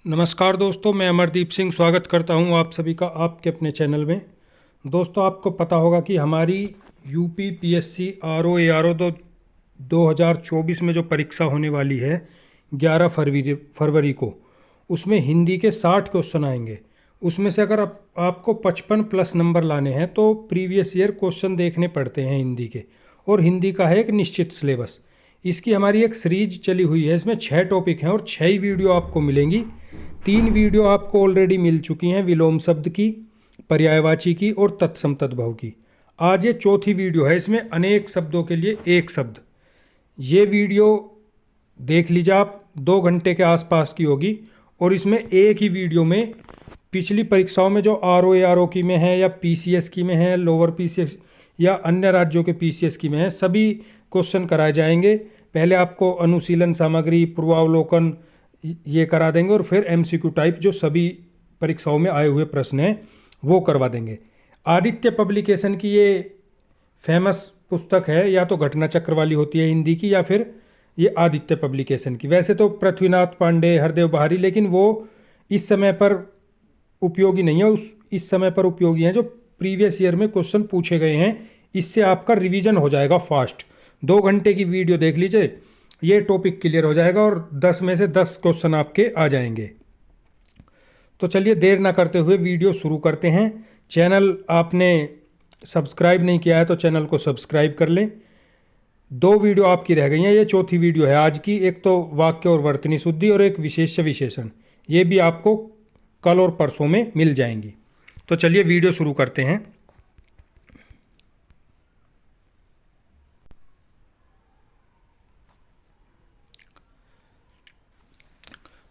नमस्कार दोस्तों, मैं अमरदीप सिंह स्वागत करता हूं आप सभी का आपके अपने चैनल में। दोस्तों, आपको पता होगा कि हमारी यूपी पीएससी आरओ 2024 में जो परीक्षा होने वाली है 11 फरवरी को, उसमें हिंदी के 60 क्वेश्चन आएंगे। उसमें से अगर आपको 55 प्लस नंबर लाने हैं तो प्रीवियस ईयर क्वेश्चन देखने पड़ते हैं हिंदी के, और हिंदी का है एक निश्चित सिलेबस। इसकी हमारी एक सीरीज चली हुई है, इसमें 6 टॉपिक हैं और 6 ही वीडियो आपको मिलेंगी। 3 वीडियो आपको ऑलरेडी मिल चुकी हैं, विलोम शब्द की, पर्यायवाची की और तत्सम तद्भव की। आज ये चौथी वीडियो है, इसमें अनेक शब्दों के लिए एक शब्द। ये वीडियो देख लीजिए आप, 2 घंटे के आसपास की होगी, और इसमें एक ही वीडियो में पिछली परीक्षाओं में जो आरओ की में है या पीसीएस की में है, लोअर पीसीएस या अन्य राज्यों के पीसीएस की में है, सभी क्वेश्चन कराए जाएंगे। पहले आपको अनुशीलन सामग्री, पूर्वावलोकन ये करा देंगे, और फिर एमसीक्यू टाइप जो सभी परीक्षाओं में आए हुए प्रश्न हैं वो करवा देंगे। आदित्य पब्लिकेशन की ये फेमस पुस्तक है, या तो घटना चक्र वाली होती है हिंदी की, या फिर ये आदित्य पब्लिकेशन की। वैसे तो पृथ्वीनाथ पांडे, हरदेव बहारी, लेकिन वो इस समय पर उपयोगी नहीं है। इस समय पर उपयोगी हैं जो प्रीवियस ईयर में क्वेश्चन पूछे गए हैं। इससे आपका रिवीजन हो जाएगा फास्ट। 2 घंटे की वीडियो देख लीजिए, ये टॉपिक क्लियर हो जाएगा और 10 में से 10 क्वेश्चन आपके आ जाएंगे। तो चलिए देर ना करते हुए वीडियो शुरू करते हैं। चैनल आपने सब्सक्राइब नहीं किया है तो चैनल को सब्सक्राइब कर लें। 2 वीडियो आपकी रह गई हैं, ये चौथी वीडियो है आज की। एक तो वाक्य और वर्तनी शुद्धि, और एक विशेष्य विशेषण। ये भी आपको कल और परसों में मिल जाएंगी। तो चलिए वीडियो शुरू करते हैं।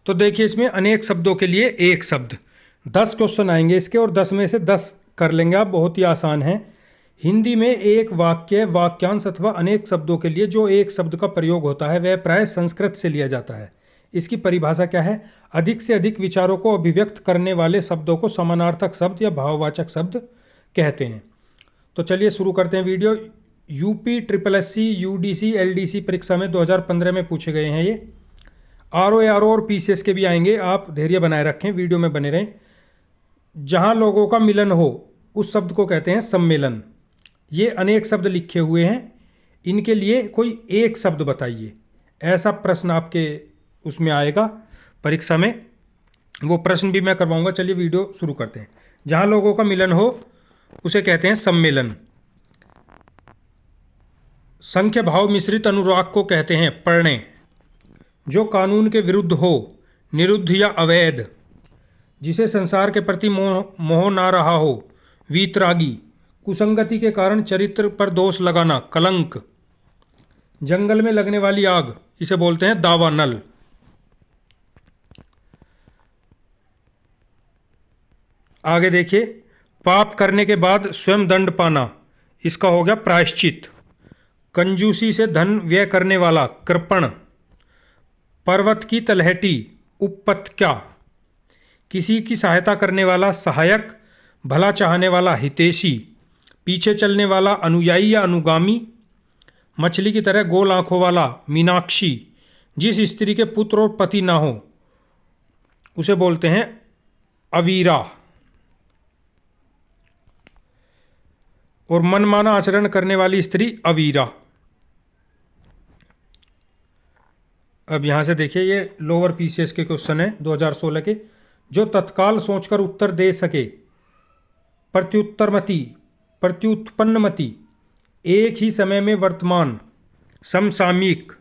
तो देखिए, इसमें अनेक शब्दों के लिए एक शब्द, 10 क्वेश्चन आएंगे इसके, और 10 में से 10 कर लेंगे आप। बहुत ही आसान है। हिंदी में एक वाक्य, वाक्यांश अथवा अनेक शब्दों के लिए जो एक शब्द का प्रयोग होता है वह प्राय संस्कृत से लिया जाता है। इसकी परिभाषा क्या है? अधिक से अधिक विचारों को अभिव्यक्त करने वाले शब्दों को समानार्थक शब्द या भाववाचक शब्द कहते हैं। तो चलिए शुरू करते हैं video. UP SSC UDC LDC परीक्षा में 2015 में पूछे गए हैं ये। आरओ और पीसीएस के भी आएंगे, आप धैर्य बनाए रखें, वीडियो में बने रहें। जहां लोगों का मिलन हो उस शब्द को कहते हैं सम्मेलन। ये अनेक शब्द लिखे हुए हैं, इनके लिए कोई एक शब्द बताइए, ऐसा प्रश्न आपके उसमें आएगा परीक्षा में। वो प्रश्न भी मैं करवाऊंगा। चलिए वीडियो शुरू करते हैं। जहां लोगों का मिलन हो उसे कहते हैं सम्मेलन। संख्य भाव मिश्रित अनुराग को कहते हैं प्रणय। जो कानून के विरुद्ध हो, निरुद्ध या अवैध, जिसे संसार के प्रति मोह ना रहा हो, वीतरागी। कुसंगति के कारण चरित्र पर दोष लगाना, कलंक। जंगल में लगने वाली आग, इसे बोलते हैं दावानल। आगे देखिए, पाप करने के बाद स्वयं दंड पाना, इसका हो गया प्रायश्चित। कंजूसी से धन व्यय करने वाला, कृपण। पर्वत की तलहटी, उपपत्या। किसी की सहायता करने वाला, सहायक। भला चाहने वाला, हितैषी। पीछे चलने वाला, अनुयायी या अनुगामी। मछली की तरह गोल आंखों वाला, मीनाक्षी। जिस स्त्री के पुत्र और पति ना हो उसे बोलते हैं अवीरा। और मनमाना आचरण करने वाली स्त्री अवीरा। अब यहाँ से देखिए, ये लोअर पीसीएस के क्वेश्चन है 2016 के। जो तत्काल सोचकर उत्तर दे सके, प्रत्युत्तरमति, प्रत्युत्पन्नमति। एक ही समय में वर्तमान, समसामयिक।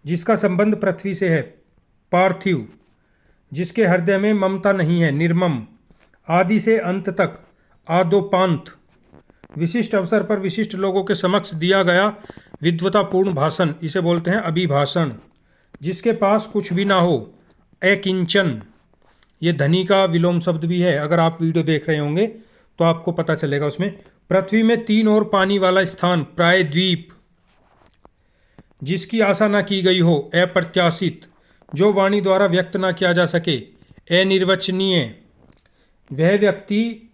जिसका संबंध पृथ्वी से है, पार्थिव। जिसके हृदय में ममता नहीं है, निर्मम। आदि से अंत तक, आदोपांत। विशिष्ट अवसर पर विशिष्ट लोगों के समक्ष दिया गया विद्वतापूर्ण भाषण, इसे बोलते हैं अभिभाषण। जिसके पास कुछ भी ना हो, अकिंचन। ये धनी का विलोम शब्द भी है, अगर आप वीडियो देख रहे होंगे तो आपको पता चलेगा उसमें। पृथ्वी में 3 ओर पानी वाला स्थान, प्रायद्वीप। जिसकी आशा ना की गई हो, अप्रत्याशित। जो वाणी द्वारा व्यक्त ना किया जा सके, अनिर्वचनीय। वह व्यक्ति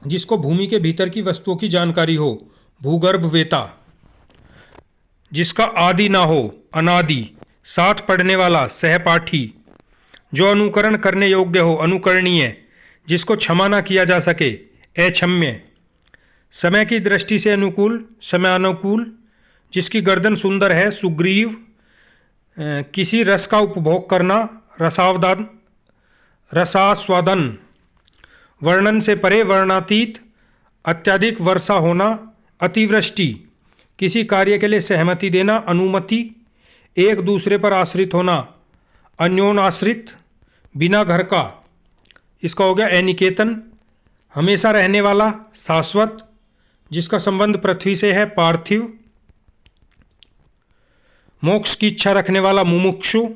जिसको भूमि के भीतर की वस्तुओं की जानकारी हो, भूगर्भवेता। जिसका आदि ना हो, अनादि। साथ पढ़ने वाला, सहपाठी। जो अनुकरण करने योग्य हो, अनुकरणीय, जिसको क्षमा न किया जा सके, अक्षम्य, समय की दृष्टि से अनुकूल, समयानुकूल, जिसकी गर्दन सुंदर है, सुग्रीव, किसी रस का उपभोग करना, रसावदान, रसास्वादन, वर्णन से परे, वर्णातीत, अत्यधिक वर्षा होना, अतिवृष्टि, किसी कार्य के लिए सहमति देना, अनुमति, एक दूसरे पर आश्रित होना, अन्योनाश्रित, बिना घर का, इसका हो गया अनिकेतन, हमेशा रहने वाला, शाश्वत, जिसका संबंध पृथ्वी से है, पार्थिव, मोक्ष की इच्छा रखने वाला, मुमुक्षु,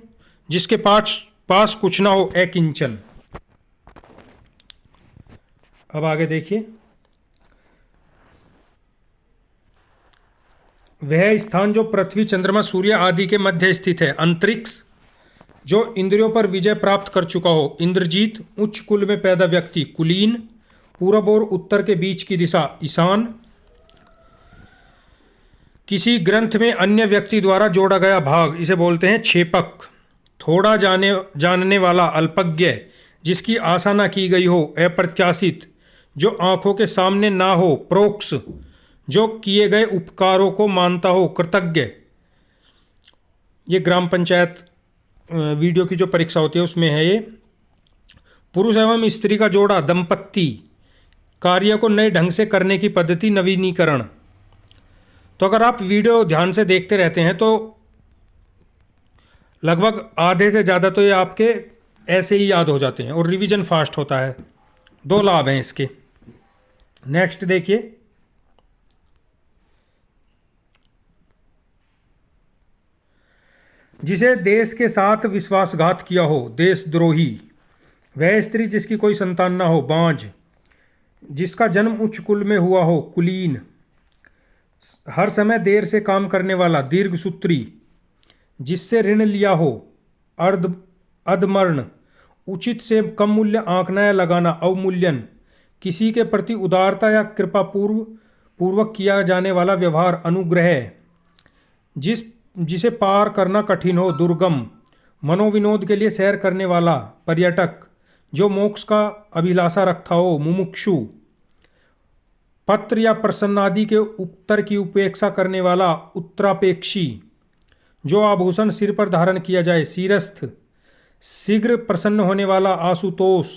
जिसके पास कुछ ना हो, अकिंचन। अब आगे देखिए, वह स्थान जो पृथ्वी, चंद्रमा, सूर्य आदि के मध्य स्थित है, अंतरिक्ष, जो इंद्रियों पर विजय प्राप्त कर चुका हो, इंद्रजीत, उच्च कुल में पैदा व्यक्ति, कुलीन, पूरब और उत्तर के बीच की दिशा, ईशान, किसी ग्रंथ में अन्य व्यक्ति द्वारा जोड़ा गया भाग, इसे बोलते हैं छेपक, थोड़ा जानने वाला, अल्पज्ञ, जिसकी आशा न की गई हो, अप्रत्याशित, जो आंखों के सामने ना हो, प्रोक्ष, जो किए गए उपकारों को मानता हो, कृतज्ञ। ये ग्राम पंचायत वीडियो की जो परीक्षा होती है उसमें है ये। पुरुष एवं स्त्री का जोड़ा, दंपत्ति, कार्य को नए ढंग से करने की पद्धति, नवीनीकरण। तो अगर आप वीडियो ध्यान से देखते रहते हैं तो लगभग आधे से ज़्यादा तो ये आपके ऐसे ही याद हो जाते हैं और रिवीजन फास्ट होता है। 2 लाभ हैं इसके। नेक्स्ट देखिए, जिसे देश के साथ विश्वासघात किया हो, देशद्रोही, वह स्त्री जिसकी कोई संतान ना हो, बांझ, जिसका जन्म उच्च कुल में हुआ हो, कुलीन, हर समय देर से काम करने वाला, दीर्घसूत्री, जिससे ऋण लिया हो, अधमर्ण, उचित से कम मूल्य आंकना या लगाना, अवमूल्यन, किसी के प्रति उदारता या कृपा पूर्वक किया जाने वाला व्यवहार, अनुग्रह, जिसे पार करना कठिन हो, दुर्गम, मनोविनोद के लिए सैर करने वाला, पर्यटक, जो मोक्ष का अभिलाषा रखता हो, मुमुक्षु, पत्र या प्रसन्न आदि के उत्तर की उपेक्षा करने वाला, उत्तरापेक्षी, जो आभूषण सिर पर धारण किया जाए, शिरस्थ, शीघ्र प्रसन्न होने वाला, आशुतोष,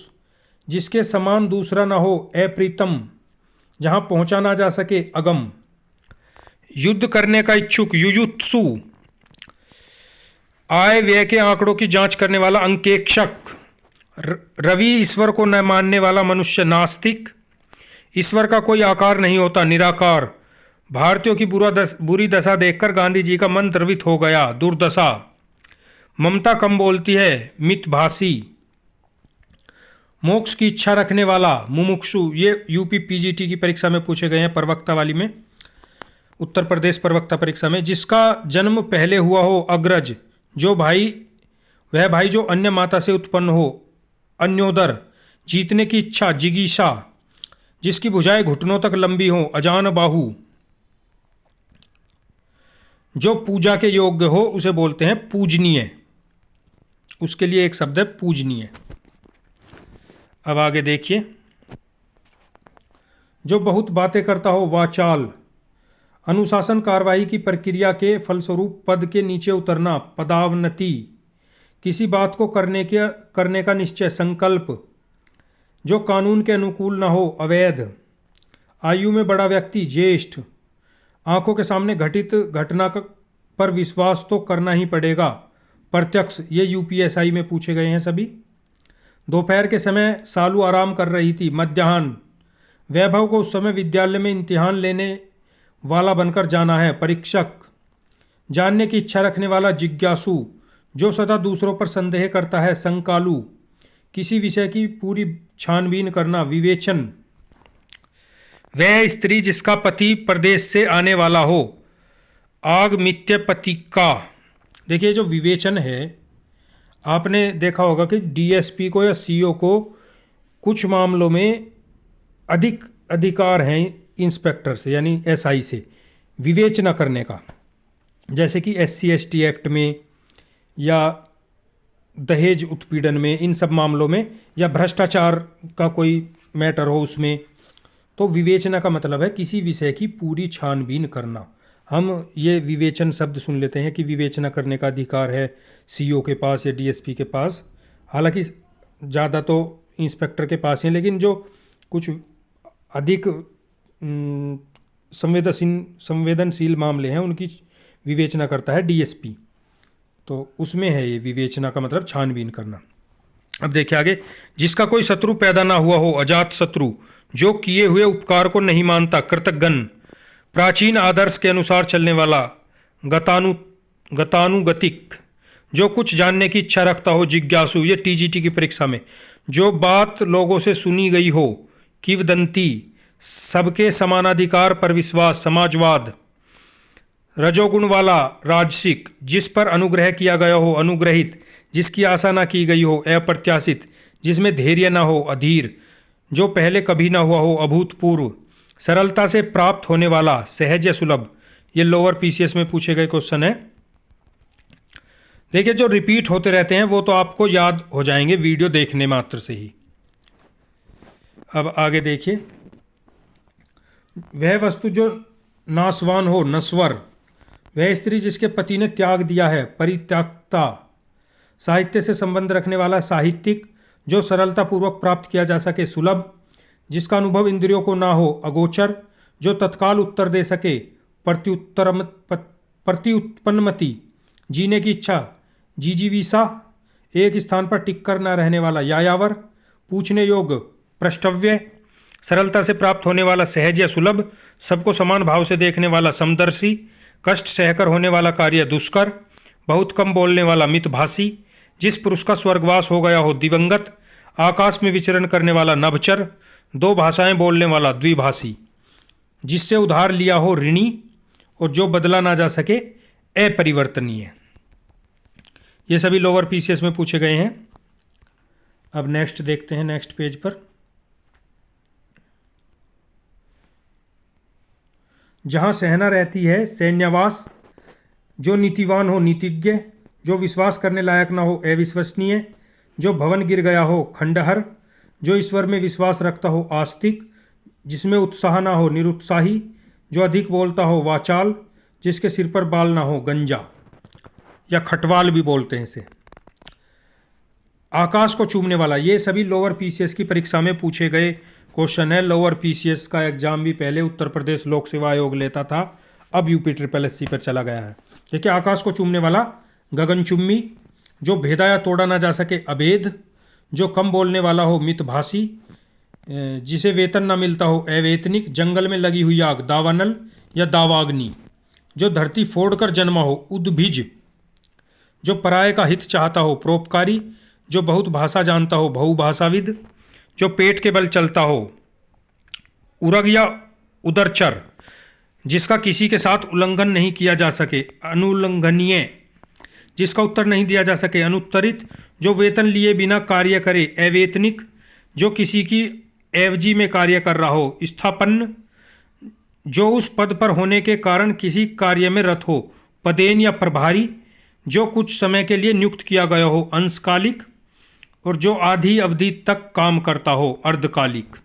जिसके समान दूसरा न हो, अप्रीतम, जहाँ पहुँचा ना जा सके, अगम, युद्ध करने का इच्छुक, युयुत्सु, आय व्यय के आंकड़ों की जांच करने वाला, अंकेक्षक, रवि, ईश्वर को न मानने वाला मनुष्य, नास्तिक, ईश्वर का कोई आकार नहीं होता, निराकार, भारतीयों की बुरी दशा देखकर गांधी जी का मन द्रवित हो गया, दुर्दशा, ममता कम बोलती है, मितभाषी, मोक्ष की इच्छा रखने वाला, मुमुक्षु। ये यूपी पीजीटी की परीक्षा में पूछे गए हैं, प्रवक्ता वाली में, उत्तर प्रदेश प्रवक्ता परीक्षा में। जिसका जन्म पहले हुआ हो, अग्रज, जो वह भाई जो अन्य माता से उत्पन्न हो, अन्योदर, जीतने की इच्छा, जिगीषा, जिसकी भुजाएं घुटनों तक लंबी हों, अजान बाहु, जो पूजा के योग्य हो उसे बोलते हैं पूजनीय, उसके लिए एक शब्द है पूजनीय। अब आगे देखिए, जो बहुत बातें करता हो, वाचाल, अनुशासन कार्रवाई की प्रक्रिया के फलस्वरूप पद के नीचे उतरना, पदावनति, किसी बात को करने का निश्चय, संकल्प, जो कानून के अनुकूल न हो, अवैध, आयु में बड़ा व्यक्ति, ज्येष्ठ, आंखों के सामने घटित घटना पर विश्वास तो करना ही पड़ेगा, प्रत्यक्ष। ये यूपीएसआई में पूछे गए हैं सभी। दोपहर के समय सालू आराम कर रही थी, मध्याह्न, वैभव को उस समय विद्यालय में इम्तिहान लेने वाला बनकर जाना है, परीक्षक, जानने की इच्छा रखने वाला, जिज्ञासु, जो सदा दूसरों पर संदेह करता है, संकालु, किसी विषय की पूरी छानबीन करना, विवेचन, वह स्त्री जिसका पति प्रदेश से आने वाला हो, आगमित्य पतिका। देखिए जो विवेचन है, आपने देखा होगा कि डीएसपी को या सीओ को कुछ मामलों में अधिक अधिकार हैं इंस्पेक्टर से यानी एसआई से विवेचना करने का, जैसे कि SC ST एक्ट में या दहेज उत्पीड़न में, इन सब मामलों में, या भ्रष्टाचार का कोई मैटर हो उसमें। तो विवेचना का मतलब है किसी विषय की पूरी छानबीन करना। हम ये विवेचन शब्द सुन लेते हैं कि विवेचना करने का अधिकार है सीओ के पास या डीएसपी के पास, हालांकि ज़्यादा तो इंस्पेक्टर के पास है, लेकिन जो कुछ अधिक संवेदनशील मामले हैं उनकी विवेचना करता है डीएसपी। तो उसमें है ये विवेचना का मतलब छानबीन करना। अब देखिए आगे, जिसका कोई शत्रु पैदा ना हुआ हो, अजात शत्रु, जो किए हुए उपकार को नहीं मानता, कृतघ्न, प्राचीन आदर्श के अनुसार चलने वाला, गतानुगतिक, जो कुछ जानने की इच्छा रखता हो, जिज्ञासु, ये टीजीटी की परीक्षा में, जो बात लोगों से सुनी गई हो, किंवदंती, सबके समानाधिकार पर विश्वास, समाजवाद, रजोगुण वाला, राजसिक, जिस पर अनुग्रह किया गया हो, अनुग्रहित, जिसकी आशा ना की गई हो, अप्रत्याशित, जिसमें धैर्य ना हो, अधीर, जो पहले कभी ना हुआ हो, अभूतपूर्व, सरलता से प्राप्त होने वाला, सहज या सुलभ। ये लोअर पीसीएस में पूछे गए क्वेश्चन है। देखिए जो रिपीट होते रहते हैं वो तो आपको याद हो जाएंगे वीडियो देखने मात्र से ही। अब आगे देखिए, वह वस्तु जो नाशवान हो, नश्वर, वह स्त्री जिसके पति ने त्याग दिया है, परित्यक्ता, साहित्य से संबंध रखने वाला, साहित्यिक, जो सरलतापूर्वक प्राप्त किया जा सके, सुलभ, जिसका अनुभव इंद्रियों को ना हो, अगोचर, जो तत्काल उत्तर दे सके, प्रत्युत्पन्नमति, जीने की इच्छा, जिजीविषा, एक स्थान पर टिक कर न रहने वाला, यायावर, पूछने योग्य, प्रष्टव्य, सरलता से प्राप्त होने वाला, सहज या सुलभ, सबको समान भाव से देखने वाला, समदर्शी, कष्ट सहकर होने वाला कार्य, दुष्कर, बहुत कम बोलने वाला, मितभाषी, जिस पुरुष का स्वर्गवास हो गया हो, दिवंगत, आकाश में विचरण करने वाला, नभचर, दो भाषाएं बोलने वाला, द्विभाषी, जिससे उधार लिया हो, ऋणी, और जो बदला ना जा सके, अपरिवर्तनीय। ये सभी लोअर पीसीएस में पूछे गए हैं। अब नेक्स्ट देखते हैं, नेक्स्ट पेज पर, जहां सहना रहती है, सैन्यवास, जो नीतिवान हो, नीतिज्ञ, जो विश्वास करने लायक ना हो, अविश्वसनीय, जो भवन गिर गया हो, खंडहर, जो ईश्वर में विश्वास रखता हो, आस्तिक, जिसमें उत्साह ना हो, निरुत्साही, जो अधिक बोलता हो, वाचाल, जिसके सिर पर बाल ना हो, गंजा, या खटवाल भी बोलते हैं इसे, आकाश को चूमने वाला। ये सभी लोअर पीसीएस की परीक्षा में पूछे गए क्वेश्चन है। लोअर पीसीएस का एग्जाम भी पहले उत्तर प्रदेश लोक सेवा आयोग लेता था, अब यूपी ट्रिपल एससी पर चला गया है। देखिए आकाश को चूमने वाला, गगनचुम्बी, जो भेदा या तोड़ा ना जा सके, अभेद, जो कम बोलने वाला हो, मितभाषी, जिसे वेतन ना मिलता हो, अवेतनिक, जंगल में लगी हुई आग, दावानल या दावाग्नि, जो धरती फोड़कर जन्मा हो, उद्भिज, जो पराये का हित चाहता हो, परोपकारी, जो बहुत भाषा जानता हो, बहुभाषाविद, जो पेट के बल चलता हो, उरग या उदरचर, जिसका किसी के साथ उल्लंघन नहीं किया जा सके, अनुल्लंघनीय, जिसका उत्तर नहीं दिया जा सके, अनुत्तरित, जो वेतन लिए बिना कार्य करे, अवेतनिक, जो किसी की एवजी में कार्य कर रहा हो, स्थापन्न, जो उस पद पर होने के कारण किसी कार्य में रत हो, पदेन या प्रभारी, जो कुछ समय के लिए नियुक्त किया गया हो, अंशकालिक, और जो आधी अवधि तक काम करता हो, अर्धकालिक।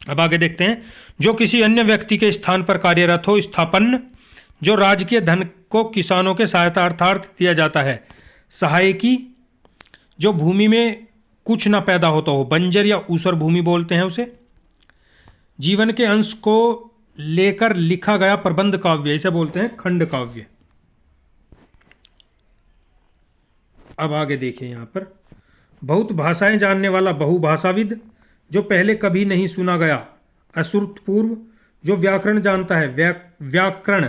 अब आगे देखते हैं, जो किसी अन्य व्यक्ति के स्थान पर कार्यरत हो, स्थापन्न, जो राजकीय धन को किसानों के सहायतार्थार्थ दिया जाता है, सहायकी, जो भूमि में कुछ ना पैदा होता हो, बंजर या ऊसर भूमि बोलते हैं उसे, जीवन के अंश को लेकर लिखा गया प्रबंध काव्य, इसे बोलते हैं खंड काव्य। अब आगे देखिए यहाँ पर, बहुत भाषाएं जानने वाला, बहुभाषाविद, जो पहले कभी नहीं सुना गया, अश्रुतपूर्व, जो व्याकरण जानता है, व्याकरण,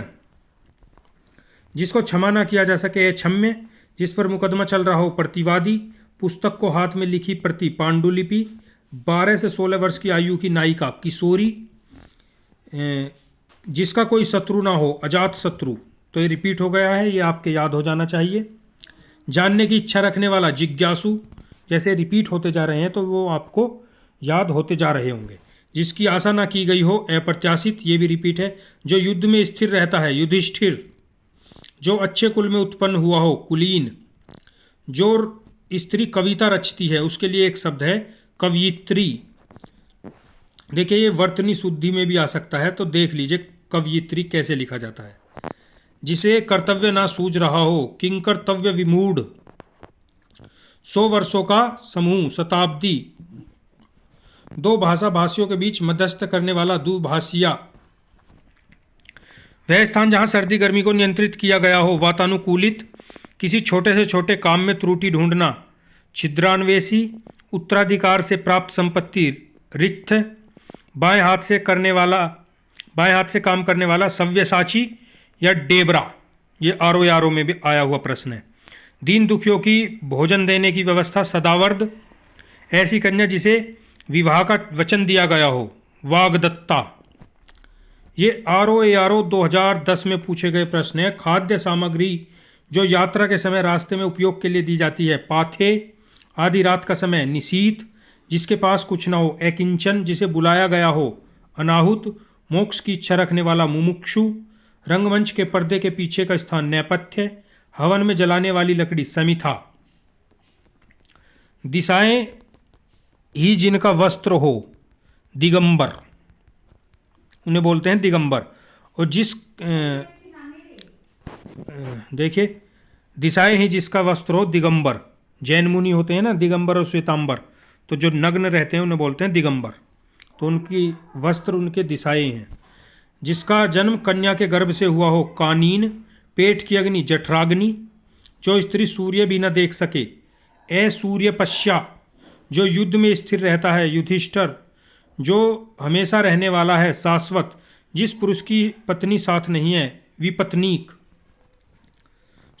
जिसको क्षमा ना किया जा सके, क्षम्य, जिस पर मुकदमा चल रहा हो, प्रतिवादी, पुस्तक को हाथ में लिखी प्रति, पांडुलिपि, 12 से 16 वर्ष की आयु की नायिका, किशोरी, जिसका कोई शत्रु ना हो, अजात शत्रु। तो ये रिपीट हो गया है, ये आपके याद हो जाना चाहिए। जानने की इच्छा रखने वाला, जिज्ञासु, जैसे रिपीट होते जा रहे हैं तो वो आपको याद होते जा रहे होंगे। जिसकी आशा ना की गई हो, अप्रत्याशित, ये भी रिपीट है। जो युद्ध में स्थिर रहता है, युधिष्ठिर, जो अच्छे कुल में उत्पन्न हुआ हो, कुलीन, जो स्त्री कविता रचती है उसके लिए एक शब्द है कवयित्री। देखिए ये वर्तनी शुद्धि में भी आ सकता है, तो देख लीजिए कवयित्री कैसे लिखा जाता है। जिसे कर्तव्य ना सूझ रहा हो, किंकर्तव्य विमूढ़, 100 वर्षों का समूह, शताब्दी, दो भाषा भाषियों के बीच मध्यस्थ करने वाला, दुभाषिया, वह स्थान जहां सर्दी गर्मी को नियंत्रित किया गया हो, वातानुकूलित, किसी छोटे से छोटे काम में त्रुटि ढूंढना, छिद्रान्वेषी, उत्तराधिकार से प्राप्त संपत्ति, रिक्त, बाएं हाथ से काम करने वाला, सव्यसाची या डेबरा, ये आरो यारो में भी आया हुआ प्रश्न है। दीन दुखियों की भोजन देने की व्यवस्था, सदावर्द, ऐसी कन्या जिसे विवाह का वचन दिया गया हो, वागदत्ता। ये आरो 2010 में पूछे गए प्रश्न है। खाद्य सामग्री जो यात्रा के समय रास्ते में उपयोग के लिए दी जाती है, पाथे, आधी रात का समय, निशीथ, जिसके पास कुछ ना हो, एकिंचन, जिसे बुलाया गया हो, अनाहुत, मोक्ष की इच्छा रखने वाला, मुमुक्षु, रंगमंच के पर्दे के पीछे का स्थान, नेपथ्य, हवन में जलाने वाली लकड़ी, समिथा। दिशाएं ही जिनका वस्त्र हो, दिगंबर, उन्हें बोलते हैं दिगंबर। और देखिए दिशाएं ही जिसका वस्त्र हो, दिगंबर। जैन मुनि होते हैं ना दिगंबर और श्वेतांबर, तो जो नग्न रहते हैं उन्हें बोलते हैं दिगंबर। तो उनकी वस्त्र उनके दिशाएं हैं। जिसका जन्म कन्या के गर्भ से हुआ हो, कानीन, पेट की अग्नि, जठराग्नि, जो स्त्री सूर्य भी न देख सके, सूर्यपश्या, जो युद्ध में स्थिर रहता है, युधिष्ठर, जो हमेशा रहने वाला है, शाश्वत, जिस पुरुष की पत्नी साथ नहीं है, विपत्नीक।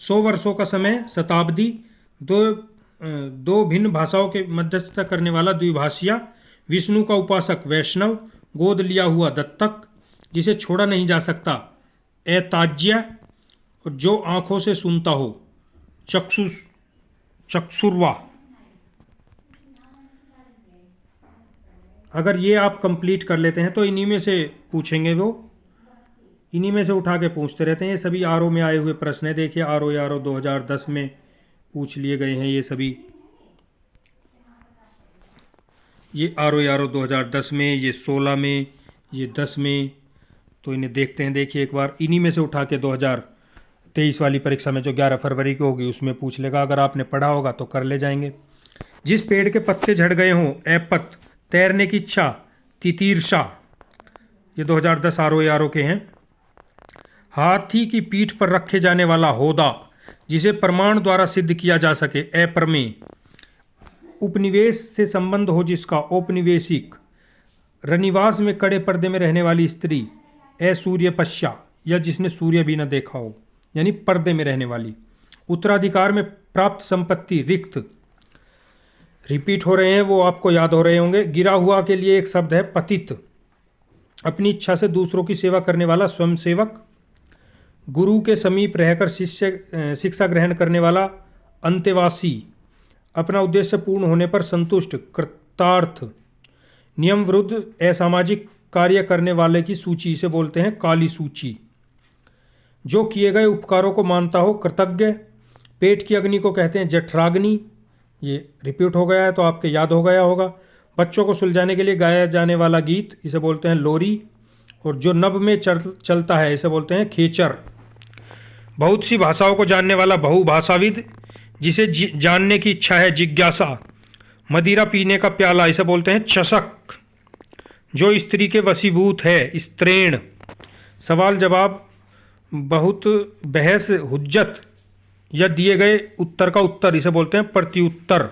100 वर्षों का समय, शताब्दी, दो भिन्न भाषाओं के मध्यस्थता करने वाला, द्विभाषिया, विष्णु का उपासक, वैष्णव, गोद लिया हुआ, दत्तक, जिसे छोड़ा नहीं जा सकता, एताज्य, जो आंखों से सुनता हो, चक्षुर्वा। अगर ये आप कंप्लीट कर लेते हैं तो इन्हीं में से पूछेंगे, वो इन्हीं में से उठा के पूछते रहते हैं। ये सभी आरओ में आए हुए प्रश्न है। देखिए आरओ 2010 में पूछ लिए गए हैं ये सभी। ये आरओ 2010 में, ये 16 में, ये 10 में, तो इन्हें देखते हैं। देखिए एक बार इन्हीं में से उठा के 2023 वाली परीक्षा में जो 11 फरवरी की होगी उसमें पूछ लेगा। अगर आपने पढ़ा होगा तो कर ले जाएंगे। जिस पेड़ के पत्ते झड़ गए हों, ऐपत, तैरने की इच्छा, तितीर्षा, ये 2010 आरओ के हैं। हाथी की पीठ पर रखे जाने वाला होदा, जिसे प्रमाण द्वारा सिद्ध किया जा सके, अप्रमेय। उपनिवेश से संबंध हो जिसका, औपनिवेशिक। रनिवास में कड़े पर्दे में रहने वाली स्त्री, असूर्यपश्या, या जिसने सूर्य भी न देखा हो, यानी पर्दे में रहने वाली। उत्तराधिकार में प्राप्त संपत्ति, रिक्त। रिपीट हो रहे हैं, वो आपको याद हो रहे होंगे। गिरा हुआ के लिए एक शब्द है पतित। अपनी इच्छा से दूसरों की सेवा करने वाला, स्वयंसेवक। गुरु के समीप रहकर शिक्षा ग्रहण करने वाला, अंतेवासी। अपना उद्देश्य पूर्ण होने पर संतुष्ट, कृतार्थ। नियम विरुद्ध असामाजिक कार्य करने वाले की सूची, इसे बोलते हैं काली सूची। जो किए गए उपकारों को मानता हो, कृतज्ञ। पेट की अग्नि को कहते हैं जठराग्नि। ये रिपीट हो गया है तो आपके याद हो गया होगा। बच्चों को सुलझाने के लिए गाया जाने वाला गीत, इसे बोलते हैं लोरी। और जो नभ में चलता है, इसे बोलते हैं खेचर। बहुत सी भाषाओं को जानने वाला, बहुभाषाविद, जिसे जानने की इच्छा है, जिज्ञासा। मदिरा पीने का प्याला, इसे बोलते हैं चषक। जो स्त्री के वशीभूत है, स्त्रीण। सवाल जवाब, बहुत बहस, हुज्जत, या दिए गए उत्तर का उत्तर, इसे बोलते हैं प्रत्युत्तर।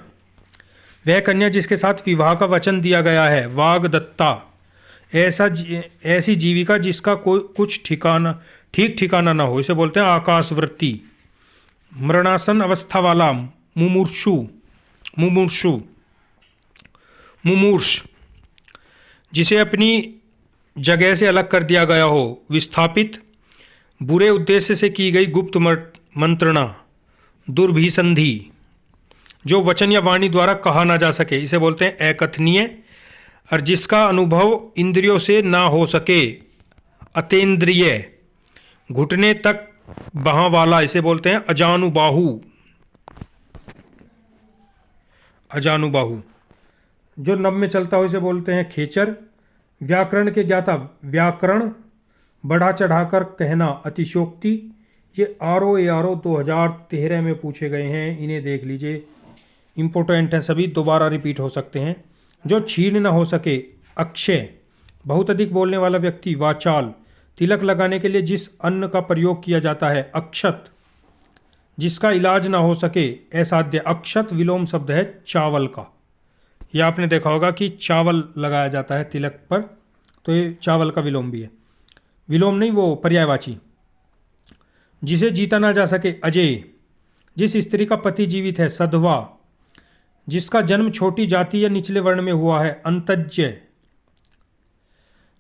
वह कन्या जिसके साथ विवाह का वचन दिया गया है, वागदत्ता। ऐसी जीविका जिसका कोई कुछ ठीक ठिकाना ना हो, इसे बोलते हैं आकाशवृत्ति। मरणासन अवस्था वाला, मुमूर्ष, जिसे अपनी जगह से अलग कर दिया गया हो, विस्थापित। बुरे उद्देश्य से की गई गुप्त मंत्रणा, दुर्भिसंधि। जो वचन या वाणी द्वारा कहा ना जा सके, इसे बोलते हैं अकथनीय। और जिसका अनुभव इंद्रियों से ना हो सके, अतेंद्रिय। घुटने तक बाह वाला, इसे बोलते हैं अजानुबाहु। अजानुबाहु। जो नभ में चलता हो इसे बोलते हैं खेचर। व्याकरण के ज्ञाता, व्याकरण बढ़ा चढ़ाकर कहना, अतिशयोक्ति। ये ROARO 2013 में पूछे गए हैं, इन्हें देख लीजिए, इंपॉर्टेंट है सभी, दोबारा रिपीट हो सकते हैं। जो छीन न हो सके, अक्षय। बहुत अधिक बोलने वाला व्यक्ति, वाचाल। तिलक लगाने के लिए जिस अन्न का प्रयोग किया जाता है, अक्षत। जिसका इलाज ना हो सके, असाध्य। अक्षत विलोम शब्द है चावल का। यह आपने देखा होगा कि चावल लगाया जाता है तिलक पर, तो ये चावल का विलोम भी है। विलोम नहीं, वो पर्यायवाची। जिसे जीता ना जा सके, अजेय। जिस स्त्री का पति जीवित है, सधवा। जिसका जन्म छोटी जाति या निचले वर्ण में हुआ है, अंतज्य।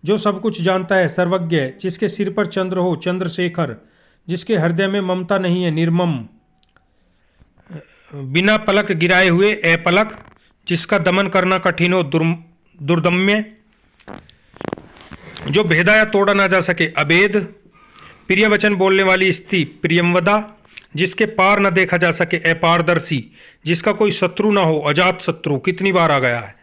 जो सब कुछ जानता है, सर्वज्ञ। जिसके सिर पर चंद्र हो, चंद्रशेखर। जिसके हृदय में ममता नहीं है, निर्मम। बिना पलक गिराए हुए, अपलक। जिसका दमन करना कठिन हो, दुर्दम्य। जो भेदा या तोड़ा ना जा सके, अभेद। प्रिय वचन बोलने वाली स्त्री, प्रियमवदा। जिसके पार न देखा जा सके, अपारदर्शी। जिसका कोई शत्रु ना हो, अजात शत्रु। कितनी बार आ गया है।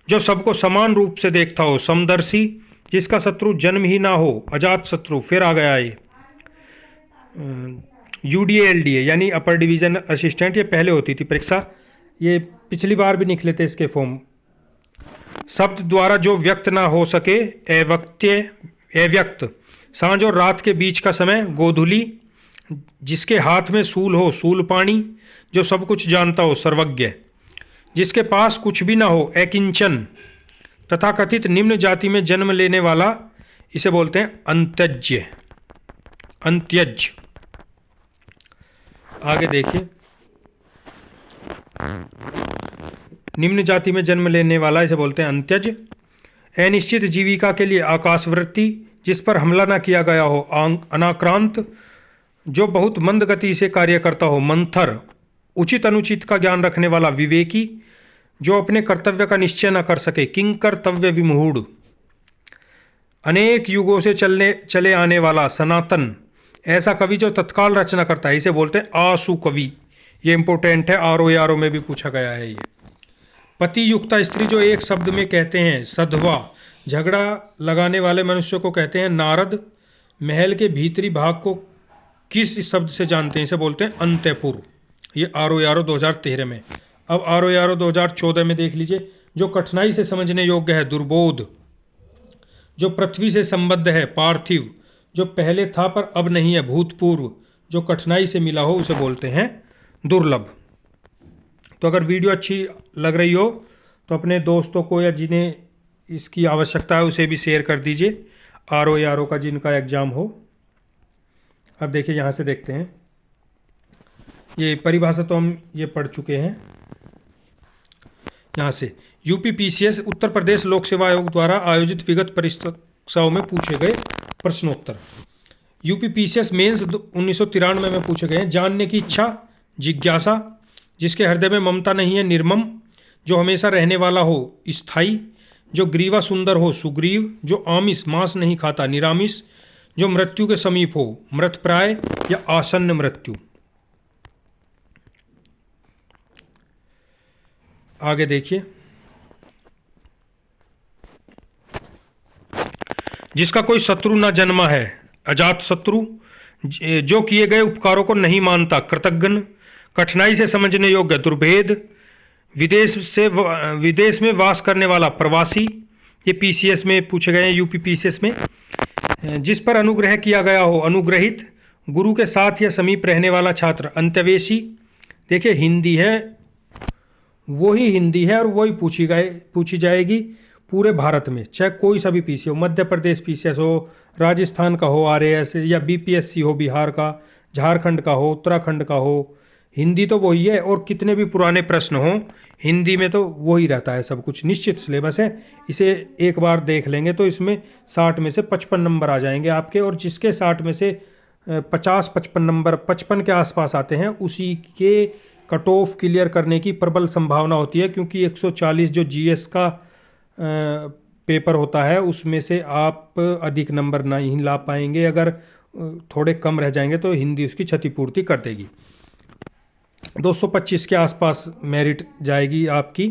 जो सबको समान रूप से देखता हो, समदर्शी। जिसका शत्रु जन्म ही ना हो, अजात शत्रु। फिर आ गया ये UDA-LDA यानी अपर डिवीजन असिस्टेंट, ये पहले होती थी परीक्षा, ये पिछली बार भी निकले थे इसके फॉर्म। शब्द द्वारा जो व्यक्त ना हो सके, अव्यक्त्य, अव्यक्त। सांझ और रात के बीच का समय, गोधूली। जिसके हाथ में सूल हो, सूलपाणी। जो सब कुछ जानता हो, सर्वज्ञ। जिसके पास कुछ भी ना हो, अकिंचन। तथाकथित निम्न जाति में जन्म लेने वाला, इसे बोलते हैं अंत्यज्य, अंत्यज। आगे देखिए, निम्न जाति में जन्म लेने वाला इसे बोलते हैं अंत्यज। अनिश्चित जीविका के लिए आकाशवृत्ति। जिस पर हमला ना किया गया हो, अनाक्रांत। जो बहुत मंद गति से कार्य करता हो, मंथर। उचित अनुचित का ज्ञान रखने वाला, विवेकी। जो अपने कर्तव्य का निश्चय न कर सके, किंकर्तव्य विमूढ़। अनेक युगों से चले आने वाला, सनातन। ऐसा कवि जो तत्काल रचना करता है, इसे बोलते हैं आसु कवि। ये इंपॉर्टेंट है, ROARO में भी पूछा गया है ये। पति युक्ता स्त्री जो एक शब्द में कहते हैं, सधवा। झगड़ा लगाने वाले मनुष्य को कहते हैं नारद। महल के भीतरी भाग को किस शब्द से जानते हैं, इसे बोलते हैं अंतःपुर। ये ROARO 2013 में। अब ROARO 2014 में देख लीजिए। जो कठिनाई से समझने योग्य है, दुर्बोध। जो पृथ्वी से संबद्ध है, पार्थिव। जो पहले था पर अब नहीं है, भूतपूर्व। जो कठिनाई से मिला हो, उसे बोलते हैं दुर्लभ। तो अगर वीडियो अच्छी लग रही हो तो अपने दोस्तों को या जिन्हें इसकी आवश्यकता है उसे भी शेयर कर दीजिए, ROARO का जिनका एग्ज़ाम हो। अब देखिए, यहाँ से देखते हैं, ये परिभाषा तो हम ये पढ़ चुके हैं। यहाँ से UPPCS उत्तर प्रदेश लोक सेवा आयोग द्वारा आयोजित विगत परीक्षाओं में पूछे गए प्रश्नोत्तर। UPPCS मेंस 1993 में पूछे गए हैं। जानने की इच्छा, जिज्ञासा। जिसके हृदय में ममता नहीं है, निर्मम। जो हमेशा रहने वाला हो, स्थायी। जो ग्रीवा सुंदर हो, सुग्रीव। जो आमिष मांस नहीं खाता, निरामिष। जो मृत्यु के समीप हो, मृतप्राय या आसन्न मृत्यु। आगे देखिए, जिसका कोई शत्रु न जन्मा है, अजात शत्रु। जो किए गए उपकारों को नहीं मानता, कृतघ्न। कठिनाई से समझने योग्य, दुर्भेद। विदेश में वास करने वाला, प्रवासी। ये PCS में पूछे गए हैं, UPPCS में। जिस पर अनुग्रह किया गया हो, अनुग्रहित। गुरु के साथ या समीप रहने वाला छात्र, अंत्यवेशी। देखिए, हिंदी है, वही हिंदी है और वही पूछी जाएगी पूरे भारत में, चाहे कोई सा भी PCS हो, मध्य प्रदेश PCS हो, राजस्थान का हो RAS, या BPSC हो बिहार का, झारखंड का हो, उत्तराखंड का हो। हिंदी तो वही है, और कितने भी पुराने प्रश्न हो हिंदी में तो वही रहता है, सब कुछ निश्चित सिलेबस है। इसे एक बार देख लेंगे तो इसमें 60 में से 55 नंबर आ जाएंगे आपके, और जिसके 60 में से 50-55 नंबर 55 के आसपास आते हैं, उसी के कट ऑफ क्लियर करने की प्रबल संभावना होती है, क्योंकि 140 जो GS का पेपर होता है उसमें से आप अधिक नंबर नहीं ला पाएंगे। अगर थोड़े कम रह जाएंगे तो हिंदी उसकी क्षतिपूर्ति कर देगी। 225 के आसपास मेरिट जाएगी आपकी,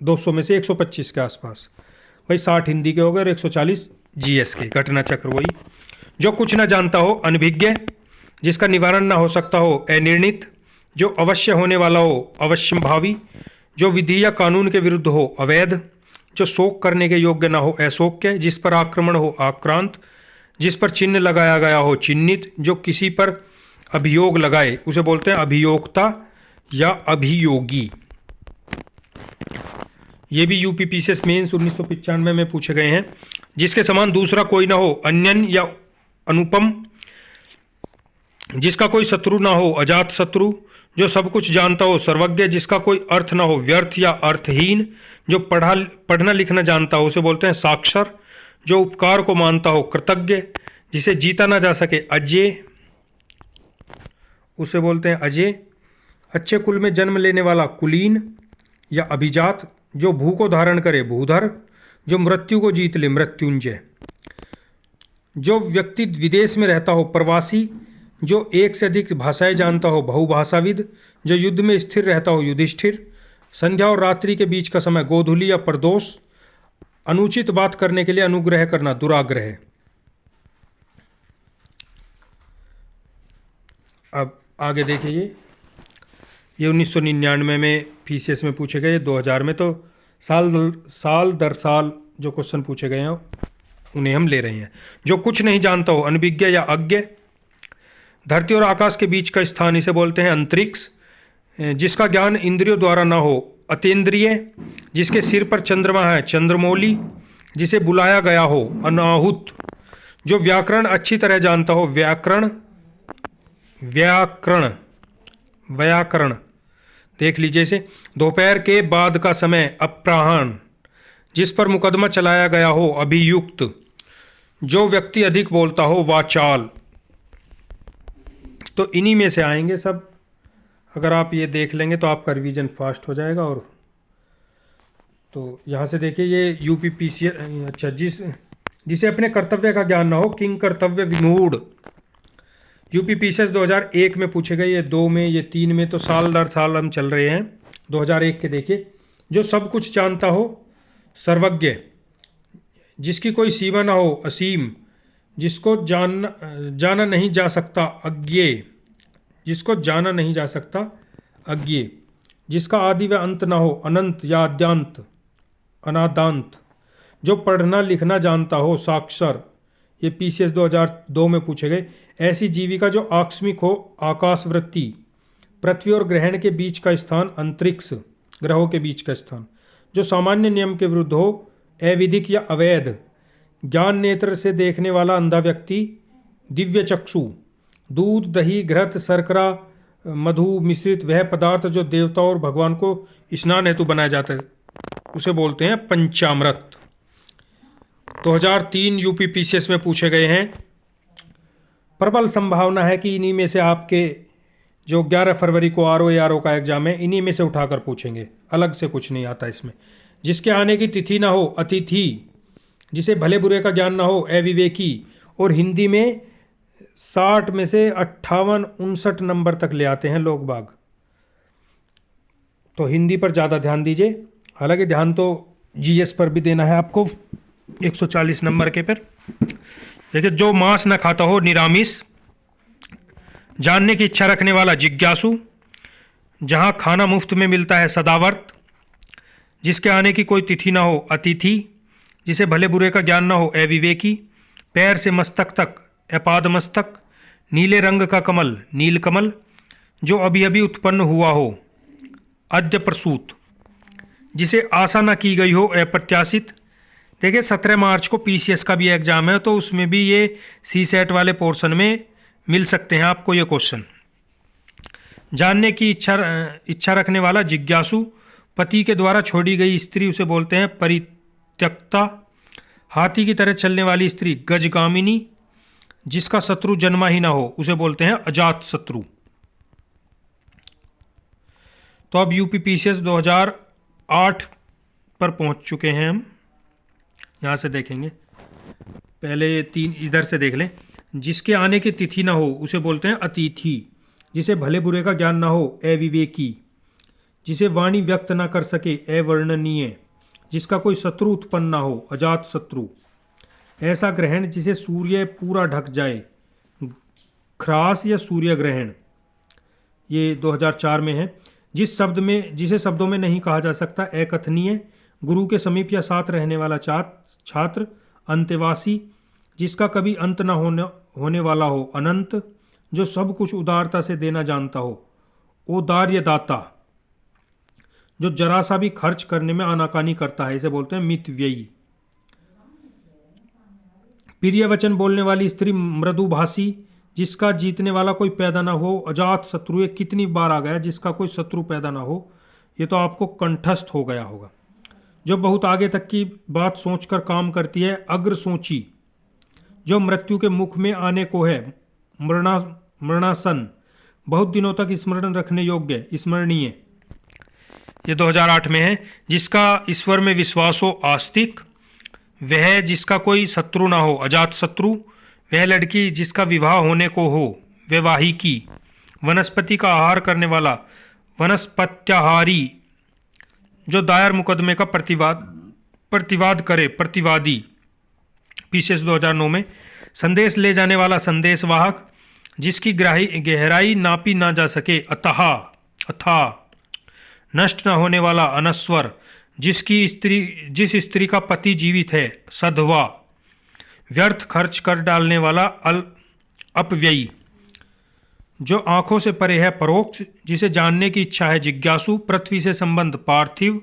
200 में से 125 के आसपास। भाई 60 हिंदी के हो गए और 140 जीएस के। घटना चक्र वही। जो कुछ ना जानता हो अनभिज्ञ, जिसका निवारण ना हो सकता हो अनिर्णित, जो अवश्य होने वाला हो अवश्यंभावी, जो विधि या कानून के विरुद्ध हो अवैध, जो शोक करने के योग्य ना हो अशोक्य, जिस पर आक्रमण हो आक्रांत, जिस पर चिन्ह लगाया गया हो चिन्हित, जो किसी पर अभियोग लगाए उसे बोलते हैं अभियोक्ता या अभियोगी। ये भी यूपीपीसीएस मेंस 1995 में पूछे गए हैं। जिसके समान दूसरा कोई ना हो अन्यन या अनुपम, जिसका कोई शत्रु ना हो अजात शत्रु, जो सब कुछ जानता हो सर्वज्ञ, जिसका कोई अर्थ ना हो व्यर्थ या अर्थहीन, जो पढ़ना लिखना जानता हो उसे बोलते हैं साक्षर, जो उपकार को मानता हो कृतज्ञ, जिसे जीता ना जा सके अजय उसे बोलते हैं अजय, अच्छे कुल में जन्म लेने वाला कुलीन या अभिजात, जो भू को धारण करे भूधर, जो मृत्यु को जीत ले मृत्युंजय, जो व्यक्ति विदेश में रहता हो प्रवासी, जो एक से अधिक भाषाएं जानता हो बहुभाषाविद, जो युद्ध में स्थिर रहता हो युधिष्ठिर, संध्या और रात्रि के बीच का समय गोधूली या प्रदोष, अनुचित बात करने के लिए अनुग्रह करना दुराग्रह। अब आगे देखिए, ये 1999 में पीसीएस में पूछे गए, 2000 में तो साल दर साल जो क्वेश्चन पूछे गए हैं उन्हें हम ले रहे हैं। जो कुछ नहीं जानता हो अनभिज्ञ या अज्ञ, धरती और आकाश के बीच का स्थान इसे बोलते हैं अंतरिक्ष, जिसका ज्ञान इंद्रियों द्वारा ना हो अतीन्द्रिय, जिसके सिर पर चंद्रमा है चंद्रमौली, जिसे बुलाया गया हो अनाहुत, जो व्याकरण अच्छी तरह जानता हो व्याकरण व्याकरण देख लीजिए इसे, दोपहर के बाद का समय अपराह्न, जिस पर मुकदमा चलाया गया हो अभियुक्त, जो व्यक्ति अधिक बोलता हो वाचाल। तो इन्हीं में से आएंगे सब। अगर आप ये देख लेंगे तो आपका रिवीजन फास्ट हो जाएगा। और तो यहाँ से देखिए, ये यूपीपीसीएस, अच्छा, जिसे अपने कर्तव्य का ज्ञान ना हो किंग कर्तव्य विमूढ़, यूपीपीसीएस 2001 में पूछे गए, ये 2 में, ये 3 में, तो साल दर साल हम चल रहे हैं। 2001 के देखिए, जो सब कुछ जानता हो सर्वज्ञ, जिसकी कोई सीमा ना हो असीम, जिसको जाना नहीं जा सकता अज्ञेय, जिसको जाना नहीं जा सकता अज्ञेय, जिसका आदि व अंत ना हो अनंत या आद्यांत अनादांत, जो पढ़ना लिखना जानता हो साक्षर, ये पीसीएस 2002 में पूछे गए। ऐसी जीविका जो आकस्मिक हो आकाशवृत्ति, पृथ्वी और ग्रहण के बीच का स्थान अंतरिक्ष, ग्रहों के बीच का स्थान, जो सामान्य नियम के विरुद्ध हो अविधिक या अवैध, ज्ञान नेत्र से देखने वाला अंधा व्यक्ति, दिव्य चक्षु, दूध दही घृत शर्करा मधु मिश्रित वह पदार्थ जो देवता और भगवान को स्नान हेतु बनाया जाता है उसे बोलते हैं पंचामृत। 2003 यूपीपीसीएस में पूछे गए हैं। प्रबल संभावना है कि इन्हीं में से आपके जो 11 फरवरी को आरओ का एग्जाम है इन्हीं में से उठाकर पूछेंगे, अलग से कुछ नहीं आता इसमें। जिसके आने की तिथि ना हो अतिथि, जिसे भले बुरे का ज्ञान ना हो अविवेकी, और हिंदी में 60 में से 58 59 नंबर तक ले आते हैं लोग बाग, तो हिंदी पर ज़्यादा ध्यान दीजिए। हालांकि ध्यान तो जीएस पर भी देना है आपको 140 नंबर के पर। देखिए, जो मांस न खाता हो निरामिष, जानने की इच्छा रखने वाला जिज्ञासु, जहां खाना मुफ्त में मिलता है सदावर्त, जिसके आने की कोई तिथि ना हो अतिथि, जिसे भले बुरे का ज्ञान ना हो अविवेकी, पैर से मस्तक तक अपाद मस्तक, नीले रंग का कमल नीलकमल, जो अभी अभी उत्पन्न हुआ हो अद्य प्रसूत, जिसे आशा न की गई हो अप्रत्याशित। देखिए 17 मार्च को पीसीएस का भी एग्जाम है, तो उसमें भी ये सीसेट वाले पोर्शन में मिल सकते हैं आपको ये क्वेश्चन। जानने की इच्छा रखने वाला जिज्ञासु, पति के द्वारा छोड़ी गई स्त्री उसे बोलते हैं परित्यक्ता, हाथी की तरह चलने वाली स्त्री गजगामिनी, जिसका शत्रु जन्मा ही ना हो उसे बोलते हैं अजात शत्रु। तो अब यूपीपीसीएस 2008 पर पहुंच चुके हैं हम। यहाँ से देखेंगे, पहले 3 इधर से देख लें। जिसके आने की तिथि ना हो उसे बोलते हैं अतिथि, जिसे भले बुरे का ज्ञान ना हो, अविवेकी। जिसे वाणी व्यक्त ना कर सके, अवर्णनीय। जिसका कोई शत्रु उत्पन्न ना हो, अजात शत्रु। ऐसा ग्रहण जिसे सूर्य पूरा ढक जाए, ख्रास या सूर्य ग्रहण। ये 2004 में है। जिसे शब्दों में नहीं कहा जा सकता, अकथनीय। गुरु के समीप या साथ रहने वाला छात्र, अंत्यवासी। जिसका कभी अंत न होने वाला हो, अनंत। जो सब कुछ उदारता से देना जानता हो, औदार्य दाता। जो जरा सा भी खर्च करने में आनाकानी करता है, इसे बोलते हैं मितव्ययी। प्रिय वचन बोलने वाली स्त्री, मृदुभाषी। जिसका जीतने वाला कोई पैदा ना हो, अजात शत्रु। ये कितनी बार आ गया, जिसका कोई शत्रु पैदा ना हो। ये तो आपको कंठस्थ हो गया होगा। जो बहुत आगे तक की बात सोचकर काम करती है, अग्र सोची। जो मृत्यु के मुख में आने को है, मरणासन। बहुत दिनों तक स्मरण रखने योग्य, स्मरणीय। ये 2008 में है। जिसका ईश्वर में विश्वास हो, आस्तिक। वह जिसका कोई शत्रु ना हो, अजात शत्रु। वह लड़की जिसका विवाह होने को हो, वैवाहिकी। वनस्पति का आहार करने वाला, वनस्पत्याहारी। जो दायर मुकदमे का प्रतिवाद करे, प्रतिवादी। पीसीएस 2009 में। संदेश ले जाने वाला, संदेशवाहक। जिसकी गहराई नापी ना जा सके, अथाह। नष्ट न होने वाला, अनस्वर। जिस स्त्री का पति जीवित है, सधवा। व्यर्थ खर्च कर डालने वाला, अपव्ययी। जो आंखों से परे है, परोक्ष। जिसे जानने की इच्छा है, जिज्ञासु। पृथ्वी से संबंध, पार्थिव।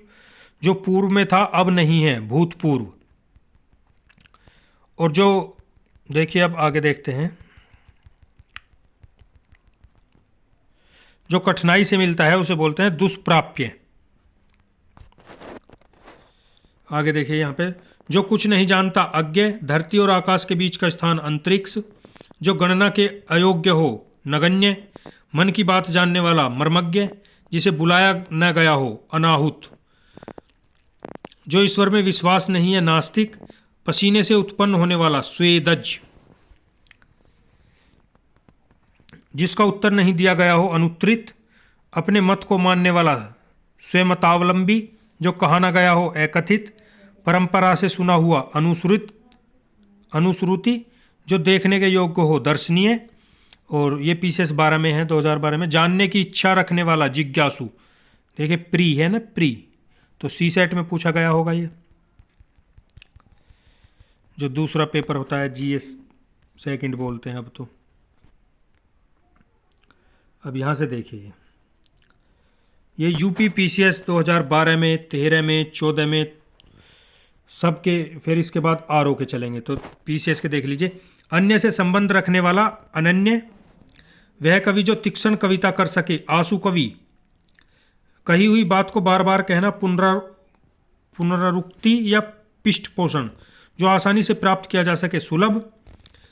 जो पूर्व में था अब नहीं है, भूतपूर्व। और जो देखिए, अब आगे देखते हैं। जो कठिनाई से मिलता है उसे बोलते हैं दुष्प्राप्य। आगे देखिए यहां पे, जो कुछ नहीं जानता, अज्ञ। धरती और आकाश के बीच का स्थान, अंतरिक्ष। जो गणना के अयोग्य हो, नगण्य। मन की बात जानने वाला, मर्मज्ञ। जिसे बुलाया न गया हो, अनाहुत। जो ईश्वर में विश्वास नहीं है, नास्तिक। पसीने से उत्पन्न होने वाला, स्वेदज। जिसका उत्तर नहीं दिया गया हो, अनुत्तरित। अपने मत को मानने वाला, स्वमतावलंबी। जो कहा ना गया हो, अकथित। परंपरा से सुना हुआ, अनुश्रुति। जो देखने के योग्य हो, दर्शनीय। और ये पीसीएस 12 में है, 2012 में। जानने की इच्छा रखने वाला, जिज्ञासु। देखिए प्री है ना, प्री। तो सी सेट में पूछा गया होगा ये। जो दूसरा पेपर होता है, जीएस सेकंड बोलते हैं अब तो। अब यहाँ से देखिए, ये यूपी पीसीएस 2012 में, 13 में, 14 में सबके। फिर इसके बाद आरओ के चलेंगे, तो पीसीएस के देख लीजिए। अन्य से संबंध रखने वाला, अनन्य। वह कवि जो तीक्ष्ण कविता कर सके, आंसू कवि। कही हुई बात को बार बार कहना, पुनरावृत्ति या पृष्ठ पोषण। जो आसानी से प्राप्त किया जा सके, सुलभ।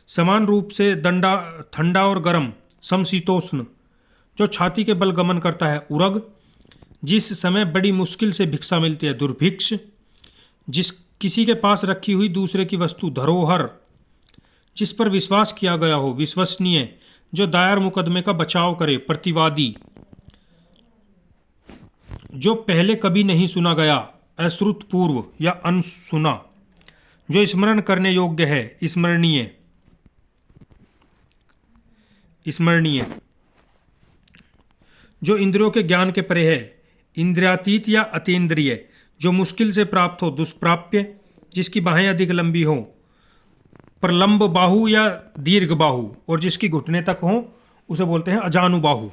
समान रूप से ठंडा और गर्म, समशीतोष्ण। जो छाती के बल गमन करता है, उरग। जिस समय बड़ी मुश्किल से भिक्षा मिलती है, दुर्भिक्ष। किसी के पास रखी हुई दूसरे की वस्तु, धरोहर। जिस पर विश्वास किया गया हो, विश्वसनीय। जो दायर मुकदमे का बचाव करे, प्रतिवादी। जो पहले कभी नहीं सुना गया, अश्रुतपूर्व या अनसुना। जो स्मरण करने योग्य है, स्मरणीय। जो इंद्रियों के ज्ञान के परे है, इंद्रियातीत या अतीन्द्रिय। जो मुश्किल से प्राप्त हो, दुष्प्राप्य। जिसकी बाहें अधिक लंबी हो, प्रलंब बाहु या दीर्घ बाहु। और जिसकी घुटने तक हो, उसे बोलते हैं अजानुबाहु।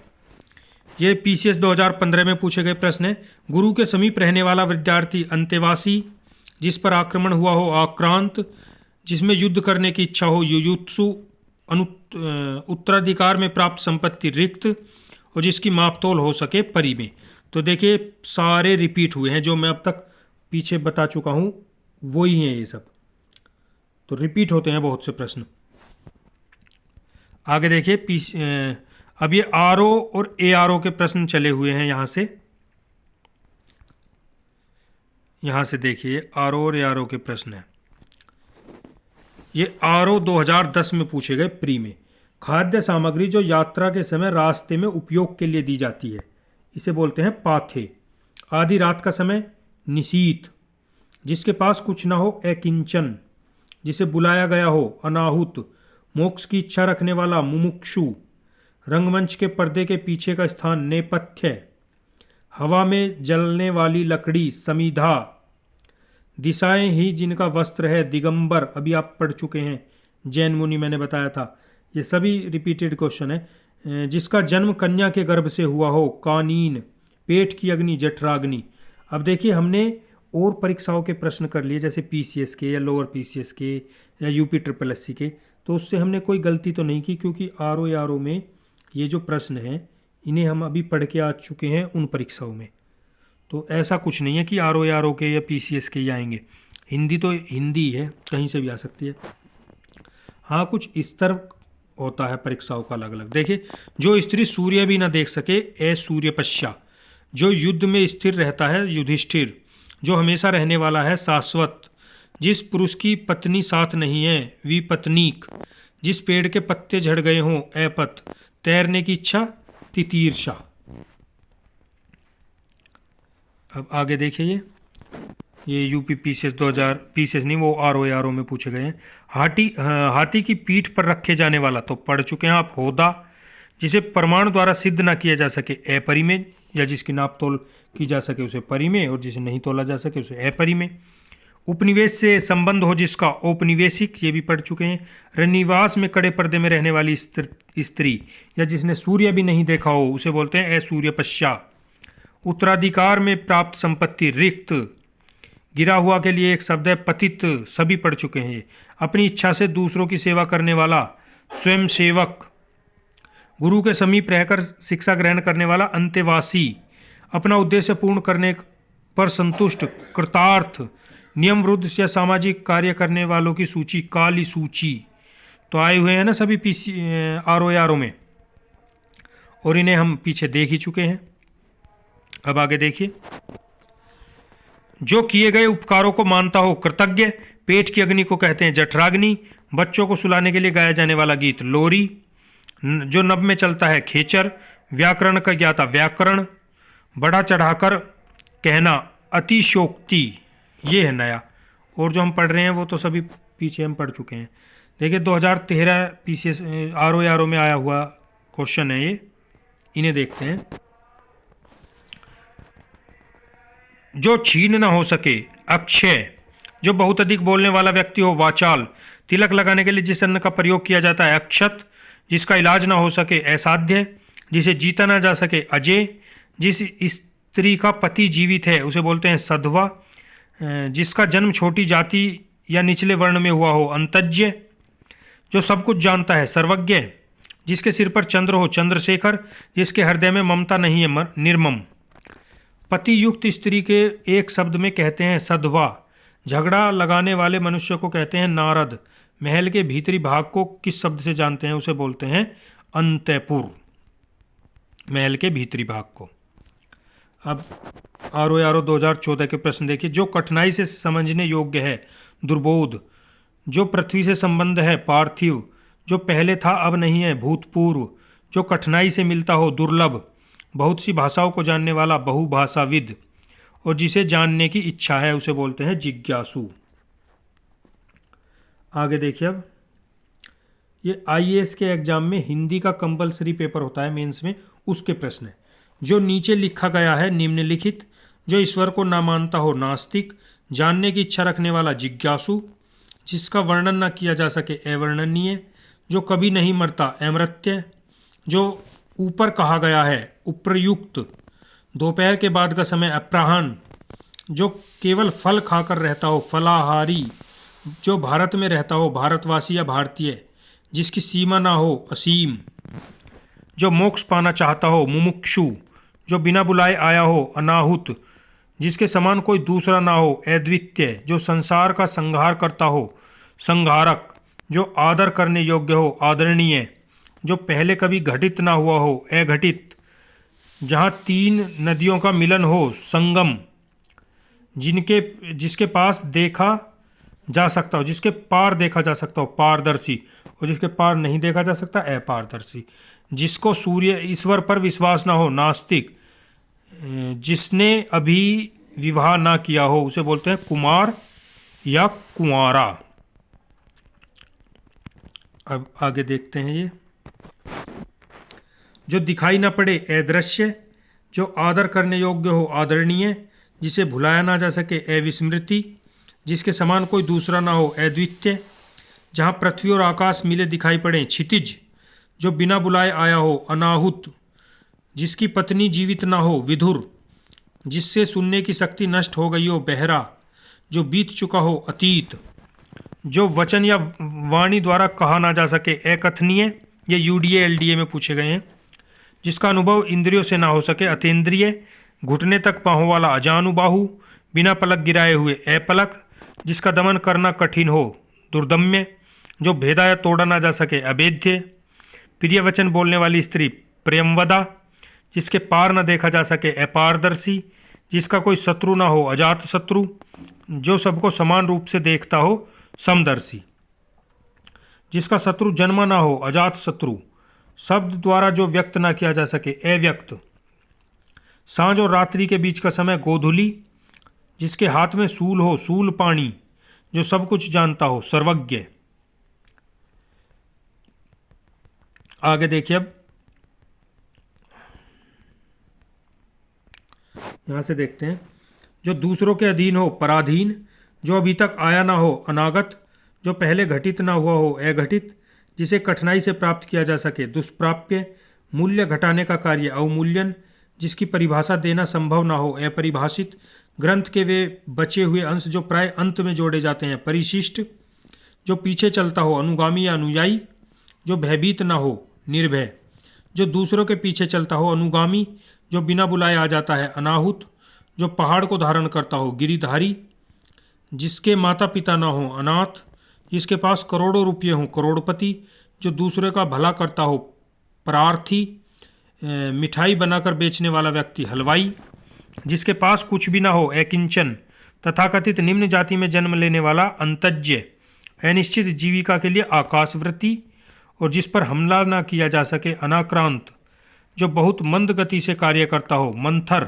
ये पीसीएस 2015 में पूछे गए प्रश्न है। गुरु के समीप रहने वाला विद्यार्थी, अंतेवासी। जिस पर आक्रमण हुआ हो, आक्रांत। जिसमें युद्ध करने की इच्छा हो, युयुत्सु। उत्तराधिकार में प्राप्त संपत्ति, रिक्त। और जिसकी मापतोल हो सके, परी में। तो देखिए सारे रिपीट हुए हैं, जो मैं अब तक पीछे बता चुका हूँ वही हैं ये सब। तो रिपीट होते हैं बहुत से प्रश्न। आगे देखिए, अब ये आरओ और एआरओ के प्रश्न चले हुए हैं। यहाँ से देखिए आरओ और एआरओ के प्रश्न हैं। ये आरओ 2010 में पूछे गए, प्री में। खाद्य सामग्री जो यात्रा के समय रास्ते में उपयोग के लिए दी जाती है, इसे बोलते हैं पाथे। आधी रात का समय निशीथ। जिसके पास कुछ ना हो अकिंचन। जिसे बुलाया गया हो अनाहुत। मोक्ष की इच्छा रखने वाला मुमुक्षु। रंगमंच के पर्दे के पीछे का स्थान नेपथ्य। हवा में जलने वाली लकड़ी समीधा। दिशाएं ही जिनका वस्त्र है दिगंबर, अभी आप पढ़ चुके हैं, जैन मुनि मैंने बताया था, ये सभी रिपीटेड क्वेश्चन है। जिसका जन्म कन्या के गर्भ से हुआ हो कानीन। पेट की अग्नि जठराग्नि। अब देखिए हमने और परीक्षाओं के प्रश्न कर लिए, जैसे पीसीएस के या लोअर पीसीएस के या यूपी ट्रिपल एससी के, तो उससे हमने कोई गलती तो नहीं की, क्योंकि आरओ में ये जो प्रश्न हैं इन्हें हम अभी पढ़ के आ चुके हैं उन परीक्षाओं में। तो ऐसा कुछ नहीं है कि आरओ के या पीसीएस के ही आएंगे। हिंदी तो हिंदी है, कहीं से भी आ सकती है। हाँ, कुछ स्तर होता है परीक्षाओं का अलग अलग। देखिए, जो स्त्री सूर्य भी ना देख सके ए सूर्यपश्या। जो युद्ध में स्थिर रहता है युधिष्ठिर। जो हमेशा रहने वाला है शाश्वत। जिस पुरुष की पत्नी साथ नहीं है विपत्नीक। जिस पेड़ के पत्ते झड़ गए हों ऐपत। तैरने की इच्छा तितीर्षा। अब आगे देखिए, ये यूपी पीसीएस 2000 पीसीएस नहीं, वो आरओ में पूछे गए हैं। हाथी की पीठ पर रखे जाने वाला तो पढ़ चुके हैं आप, होदा। जिसे प्रमाण द्वारा सिद्ध ना किया जा सके अपरिमेय, या जिसकी नाप तोल की जा सके उसे परिमेय, और जिसे नहीं तोला जा सके उसे अपरिमेय। उपनिवेश से संबंध हो जिसका औपनिवेशिक, ये भी पढ़ चुके हैं। रनिवास में कड़े पर्दे में रहने वाली स्त्री, या जिसने सूर्य भी नहीं देखा हो उसे बोलते हैं असूर्यपश्या। उत्तराधिकार में प्राप्त संपत्ति रिक्त। गिरा हुआ के लिए एक शब्द है पतित, सभी पढ़ चुके हैं ये। अपनी इच्छा से दूसरों की सेवा करने वाला स्वयं सेवक। गुरु के समीप रहकर शिक्षा ग्रहण करने वाला अंत्यवासी। अपना उद्देश्य पूर्ण करने पर संतुष्ट कृतार्थ। नियम विरुद्ध या सामाजिक कार्य करने वालों की सूची काली सूची। तो आए हुए हैं ना सभी आरओ में, और इन्हें हम पीछे देख ही चुके हैं। अब आगे देखिए, जो किए गए उपकारों को मानता हो कृतज्ञ। पेट की अग्नि को कहते हैं जठराग्नि। बच्चों को सुलाने के लिए गाया जाने वाला गीत लोरी। जो नभ में चलता है खेचर। व्याकरण का ज्ञाता व्याकरण। बढ़ा चढ़ाकर कहना अतिशोक्ति, ये है नया। और जो हम पढ़ रहे हैं वो तो सभी पीछे हम पढ़ चुके हैं। देखिए 2013 पीसीएस आरओ में आया हुआ क्वेश्चन है ये, इन्हें देखते हैं। जो छीन ना हो सके अक्षय। जो बहुत अधिक बोलने वाला व्यक्ति हो वाचाल। तिलक लगाने के लिए जिस अन्न का प्रयोग किया जाता है अक्षत। जिसका इलाज ना हो सके असाध्य। जिसे जीता ना जा सके अजय। जिस स्त्री का पति जीवित है उसे बोलते हैं सधवा। जिसका जन्म छोटी जाति या निचले वर्ण में हुआ हो अंतज्य। जो सब कुछ जानता है सर्वज्ञ। जिसके सिर पर चंद्र हो चंद्रशेखर। जिसके हृदय में ममता नहीं है निर्मम। पति युक्त स्त्री के एक शब्द में कहते हैं सधवा। झगड़ा लगाने वाले मनुष्य को कहते हैं नारद। महल के भीतरी भाग को किस शब्द से जानते हैं उसे बोलते हैं अंतपुर। महल के भीतरी भाग को। अब आरओ 2014 के प्रश्न देखिए। जो कठिनाई से समझने योग्य है दुर्बोध। जो पृथ्वी से संबंध है पार्थिव। जो पहले था अब नहीं है भूतपूर्व। जो कठिनाई से मिलता हो दुर्लभ। बहुत सी भाषाओं को जानने वाला बहुभाषाविद। और जिसे जानने की इच्छा है उसे बोलते हैं जिज्ञासु। आगे देखिए, अब ये आईएएस के एग्जाम में हिंदी का कंपलसरी पेपर होता है मेंस में, उसके प्रश्न है। जो नीचे लिखा गया है निम्नलिखित। जो ईश्वर को ना मानता हो नास्तिक। जानने की इच्छा रखने वाला जिज्ञासु। जिसका वर्णन न किया जा सके अवर्णनीय। जो कभी नहीं मरता अमर्त्य। जो ऊपर कहा गया है उपर्युक्त। दोपहर के बाद का समय अपराह्न। जो केवल फल खाकर रहता हो फलाहारी। जो भारत में रहता हो भारतवासी या भारतीय। जिसकी सीमा ना हो असीम। जो मोक्ष पाना चाहता हो मुमुक्षु। जो बिना बुलाए आया हो अनाहुत। जिसके समान कोई दूसरा ना हो अद्वितीय। जो संसार का संहार करता हो संहारक। जो आदर करने योग्य हो आदरणीय। जो पहले कभी घटित ना हुआ हो अघटित। जहाँ तीन नदियों का मिलन हो संगम। जिसके पास देखा जा सकता हो, जिसके पार देखा जा सकता हो पारदर्शी, और जिसके पार नहीं देखा जा सकता अपारदर्शी। जिसको सूर्य ईश्वर पर विश्वास ना हो नास्तिक। जिसने अभी विवाह ना किया हो उसे बोलते हैं कुमार या कुंवारा। अब आगे देखते हैं ये। जो दिखाई ना पड़े अदृश्य, जो आदर करने योग्य हो आदरणीय, जिसे भुलाया ना जा सके अविस्मृति, जिसके समान कोई दूसरा ना हो अद्वितीय, जहाँ पृथ्वी और आकाश मिले दिखाई पड़े क्षितिज, जो बिना बुलाए आया हो अनाहुत, जिसकी पत्नी जीवित ना हो विधुर, जिससे सुनने की शक्ति नष्ट हो गई हो बहरा, जो बीत चुका हो अतीत, जो वचन या वाणी द्वारा कहा ना जा सके अकथनीय, ये यूडीए एलडीए में पूछे गए हैं, जिसका अनुभव इंद्रियों से ना हो सके अतीन्द्रिय, घुटने तक पांव वाला अजानुबाहु, बिना पलक गिराए हुए अपलक, जिसका दमन करना कठिन हो दुर्दम्य, जो भेदा या तोड़ा ना जा सके अभेद्य, प्रिय वचन बोलने वाली स्त्री प्रियमवदा, जिसके पार न देखा जा सके अपारदर्शी, जिसका कोई शत्रु ना हो अजात शत्रु, जो सबको समान रूप से देखता हो समदर्शी, जिसका शत्रु जन्मा ना हो अजात शत्रु, शब्द द्वारा जो व्यक्त ना किया जा सके अव्यक्त, सांझ और रात्रि के बीच का समय गोधूली, जिसके हाथ में सूल हो सूल पाणी, जो सब कुछ जानता हो सर्वज्ञ। आगे देखिए अब यहां से देखते हैं। जो दूसरों के अधीन हो पराधीन, जो अभी तक आया ना हो अनागत, जो पहले घटित ना हुआ हो अघटित, जिसे कठिनाई से प्राप्त किया जा सके दुष्प्राप्य, मूल्य घटाने का कार्य अवमूल्यन, जिसकी परिभाषा देना संभव ना हो अपरिभाषित, ग्रंथ के वे बचे हुए अंश जो प्राय अंत में जोड़े जाते हैं परिशिष्ट, जो पीछे चलता हो अनुगामी या अनुयायी, जो भयभीत ना हो निर्भय, जो दूसरों के पीछे चलता हो अनुगामी, जो बिना बुलाए आ जाता है अनाहुत, जो पहाड़ को धारण करता हो गिरिधारी, जिसके माता पिता ना हो अनाथ, जिसके पास करोड़ों रुपये हों करोड़पति, जो दूसरे का भला करता हो परार्थी, मिठाई बनाकर बेचने वाला व्यक्ति हलवाई, जिसके पास कुछ भी ना हो अकिंचन, तथाकथित निम्न जाति में जन्म लेने वाला अंतज्य, अनिश्चित जीविका के लिए आकाशवृत्ति, और जिस पर हमला ना किया जा सके अनाक्रांत, जो बहुत मंद गति से कार्य करता हो मंथर,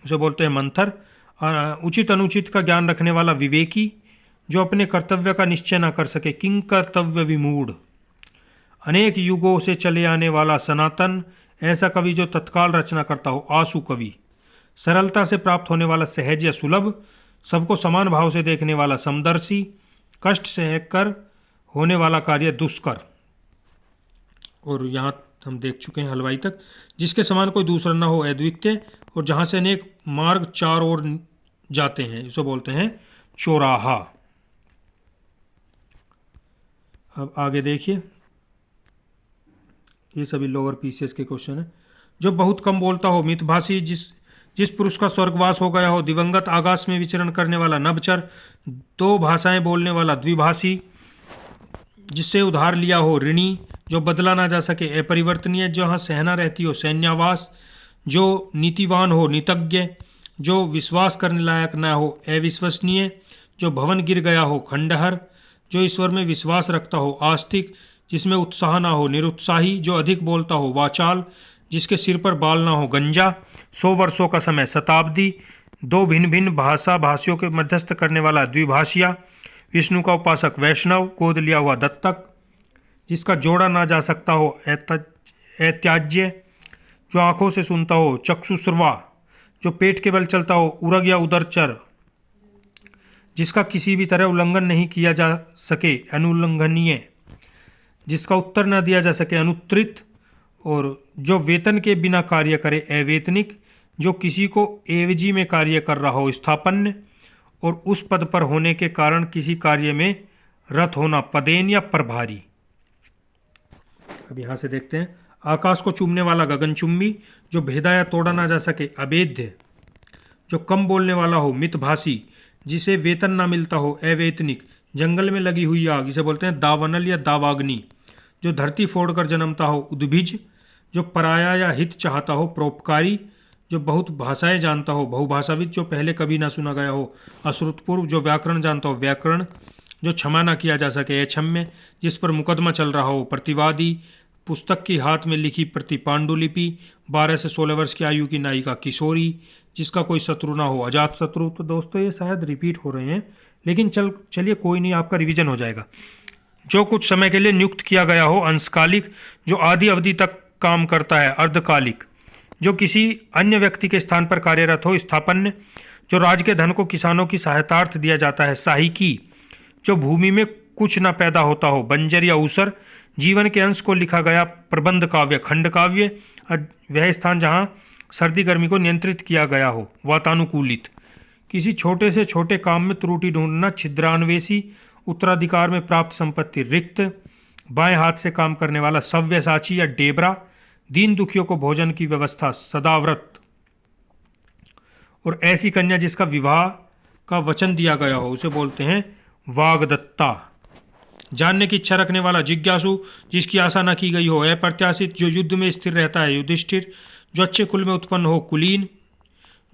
उसे बोलते हैं मंथर, उचित अनुचित का ज्ञान रखने वाला विवेकी, जो अपने कर्तव्य का निश्चय ना कर सके किंग कर्तव्य विमूढ़, अनेक युगों से चले आने वाला सनातन, ऐसा कवि जो तत्काल रचना करता हो आशु कवि, सरलता से प्राप्त होने वाला सहज या सुलभ, सबको समान भाव से देखने वाला समदर्शी, कष्ट सहकर होने वाला कार्य दुष्कर। और यहाँ हम देख चुके हैं हलवाई तक, जिसके समान कोई दूसरा न हो अद्वितीय, और जहाँ से अनेक मार्ग चार ओर जाते हैं इसे बोलते हैं चौराहा। अब आगे देखिए, ये सभी लोअर पीसीएस के क्वेश्चन है। जो बहुत कम बोलता हो मितभाषी, जिस पुरुष का स्वर्गवास हो गया हो दिवंगत, आकाश में विचरण करने वाला नभचर, दो भाषाएं बोलने वाला द्विभाषी, जिससे उधार लिया हो ऋणी, जो बदला ना जा सके अपरिवर्तनीय, जो यहाँ सहना रहती हो सैन्यावास, जो नीतिवान हो नीतज्ञ, जो विश्वास करने लायक ना हो अविश्वसनीय, जो भवन गिर गया हो खंडहर, जो ईश्वर में विश्वास रखता हो आस्तिक, जिसमें उत्साह ना हो निरुत्साही, जो अधिक बोलता हो वाचाल, जिसके सिर पर बाल ना हो गंजा, 100 वर्षों का समय शताब्दी, दो भिन्न भिन्न भाषियों के मध्यस्थ करने वाला द्विभाषिया, विष्णु का उपासक वैष्णव, गोद लिया हुआ दत्तक, जिसका जोड़ा ना जा सकता हो ऐत्याज्य, जो आंखों से सुनता हो चक्षुश्रवा, जो पेट के बल चलता हो उरग या उदरचर, जिसका किसी भी तरह उल्लंघन नहीं किया जा सके अनुल्लंघनीय, जिसका उत्तर न दिया जा सके अनुत्तरित, और जो वेतन के बिना कार्य करे अवेतनिक, जो किसी को एवजी में कार्य कर रहा हो स्थापन्य, और उस पद पर होने के कारण किसी कार्य में रत होना पदेन या प्रभारी। अब यहाँ से देखते हैं, आकाश को चूमने वाला गगनचुंबी, जो भेदा या तोड़ा ना जा सके अवेद्य, जो कम बोलने वाला हो मितभाषी, जिसे वेतन ना मिलता हो अवेतनिक, जंगल में लगी हुई आग इसे बोलते हैं दावनल या दावाग्नि, जो धरती फोड़कर जन्मता हो उद्भिज, जो पराया या हित चाहता हो परोपकारी, जो बहुत भाषाएं जानता हो, बहुभाषाविद जो पहले कभी ना सुना गया हो, अश्रुतपूर्व जो व्याकरण जानता हो, व्याकरण जो क्षमा ना किया जा सके, अक्षम्य जिस पर मुकदमा चल रहा हो, प्रतिवादी पुस्तक की हाथ में लिखी प्रति पांडुलिपि, 12 से 16 वर्ष की आयु की नायिका किशोरी जिसका कोई शत्रु ना हो, अजात शत्रु। तो दोस्तों ये शायद रिपीट हो रहे हैं, लेकिन चलिए कोई नहीं, आपका रिवीजन हो जाएगा। जो कुछ समय के लिए नियुक्त किया गया हो, अंशकालिक जो आधी अवधि तक काम करता है, अर्धकालिक जो किसी अन्य व्यक्ति के स्थान पर कार्यरत हो, स्थापन्य जो राज्य के धन को किसानों की सहायतार्थ दिया जाता है, साहिकी जो भूमि में कुछ न पैदा होता हो, बंजर या ऊसर जीवन के अंश को लिखा गया प्रबंध काव्य, खंड काव्य वह स्थान जहाँ सर्दी गर्मी को नियंत्रित किया गया हो, वातानुकूलित किसी छोटे से छोटे काम में त्रुटि ढूंढना, छिद्रान्वेषी उत्तराधिकार में प्राप्त संपत्ति, रिक्त बाएं हाथ से काम करने वाला, सव्यसाची या डेबरा दीन दुखियों को भोजन की व्यवस्था, सदाव्रत और ऐसी कन्या जिसका विवाह का वचन दिया गया हो उसे बोलते हैं वागदत्ता। जानने की इच्छा रखने वाला, जिज्ञासु जिसकी आशा न की गई हो, अप्रत्याशित जो युद्ध में स्थिर रहता है, युधिष्ठिर जो अच्छे कुल में उत्पन्न हो, कुलीन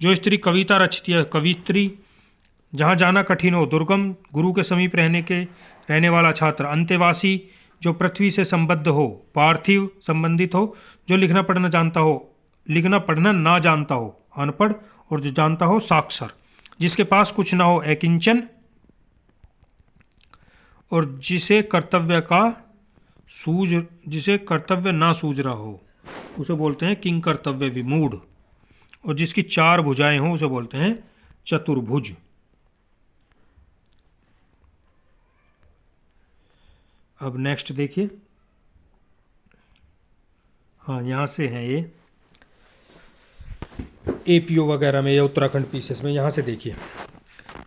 जो स्त्री कविता रचती है, कवित्री जहाँ जाना कठिन हो, दुर्गम गुरु के समीप रहने वाला छात्र, अंत्यवासी जो पृथ्वी से संबद्ध हो, पार्थिव संबंधित हो जो लिखना पढ़ना ना जानता हो, अनपढ़ और जो जानता हो साक्षर, जिसके पास कुछ ना हो, अकिंचन और जिसे कर्तव्य ना सूझ रहा हो उसे बोलते हैं किंग कर्तव्य विमूढ़, और जिसकी 4 भुजाएं हों उसे बोलते हैं चतुर्भुज। अब नेक्स्ट देखिए, हाँ यहाँ से हैं ये एपीओ वगैरह में या उत्तराखंड पीसीएस में, यहाँ से देखिए।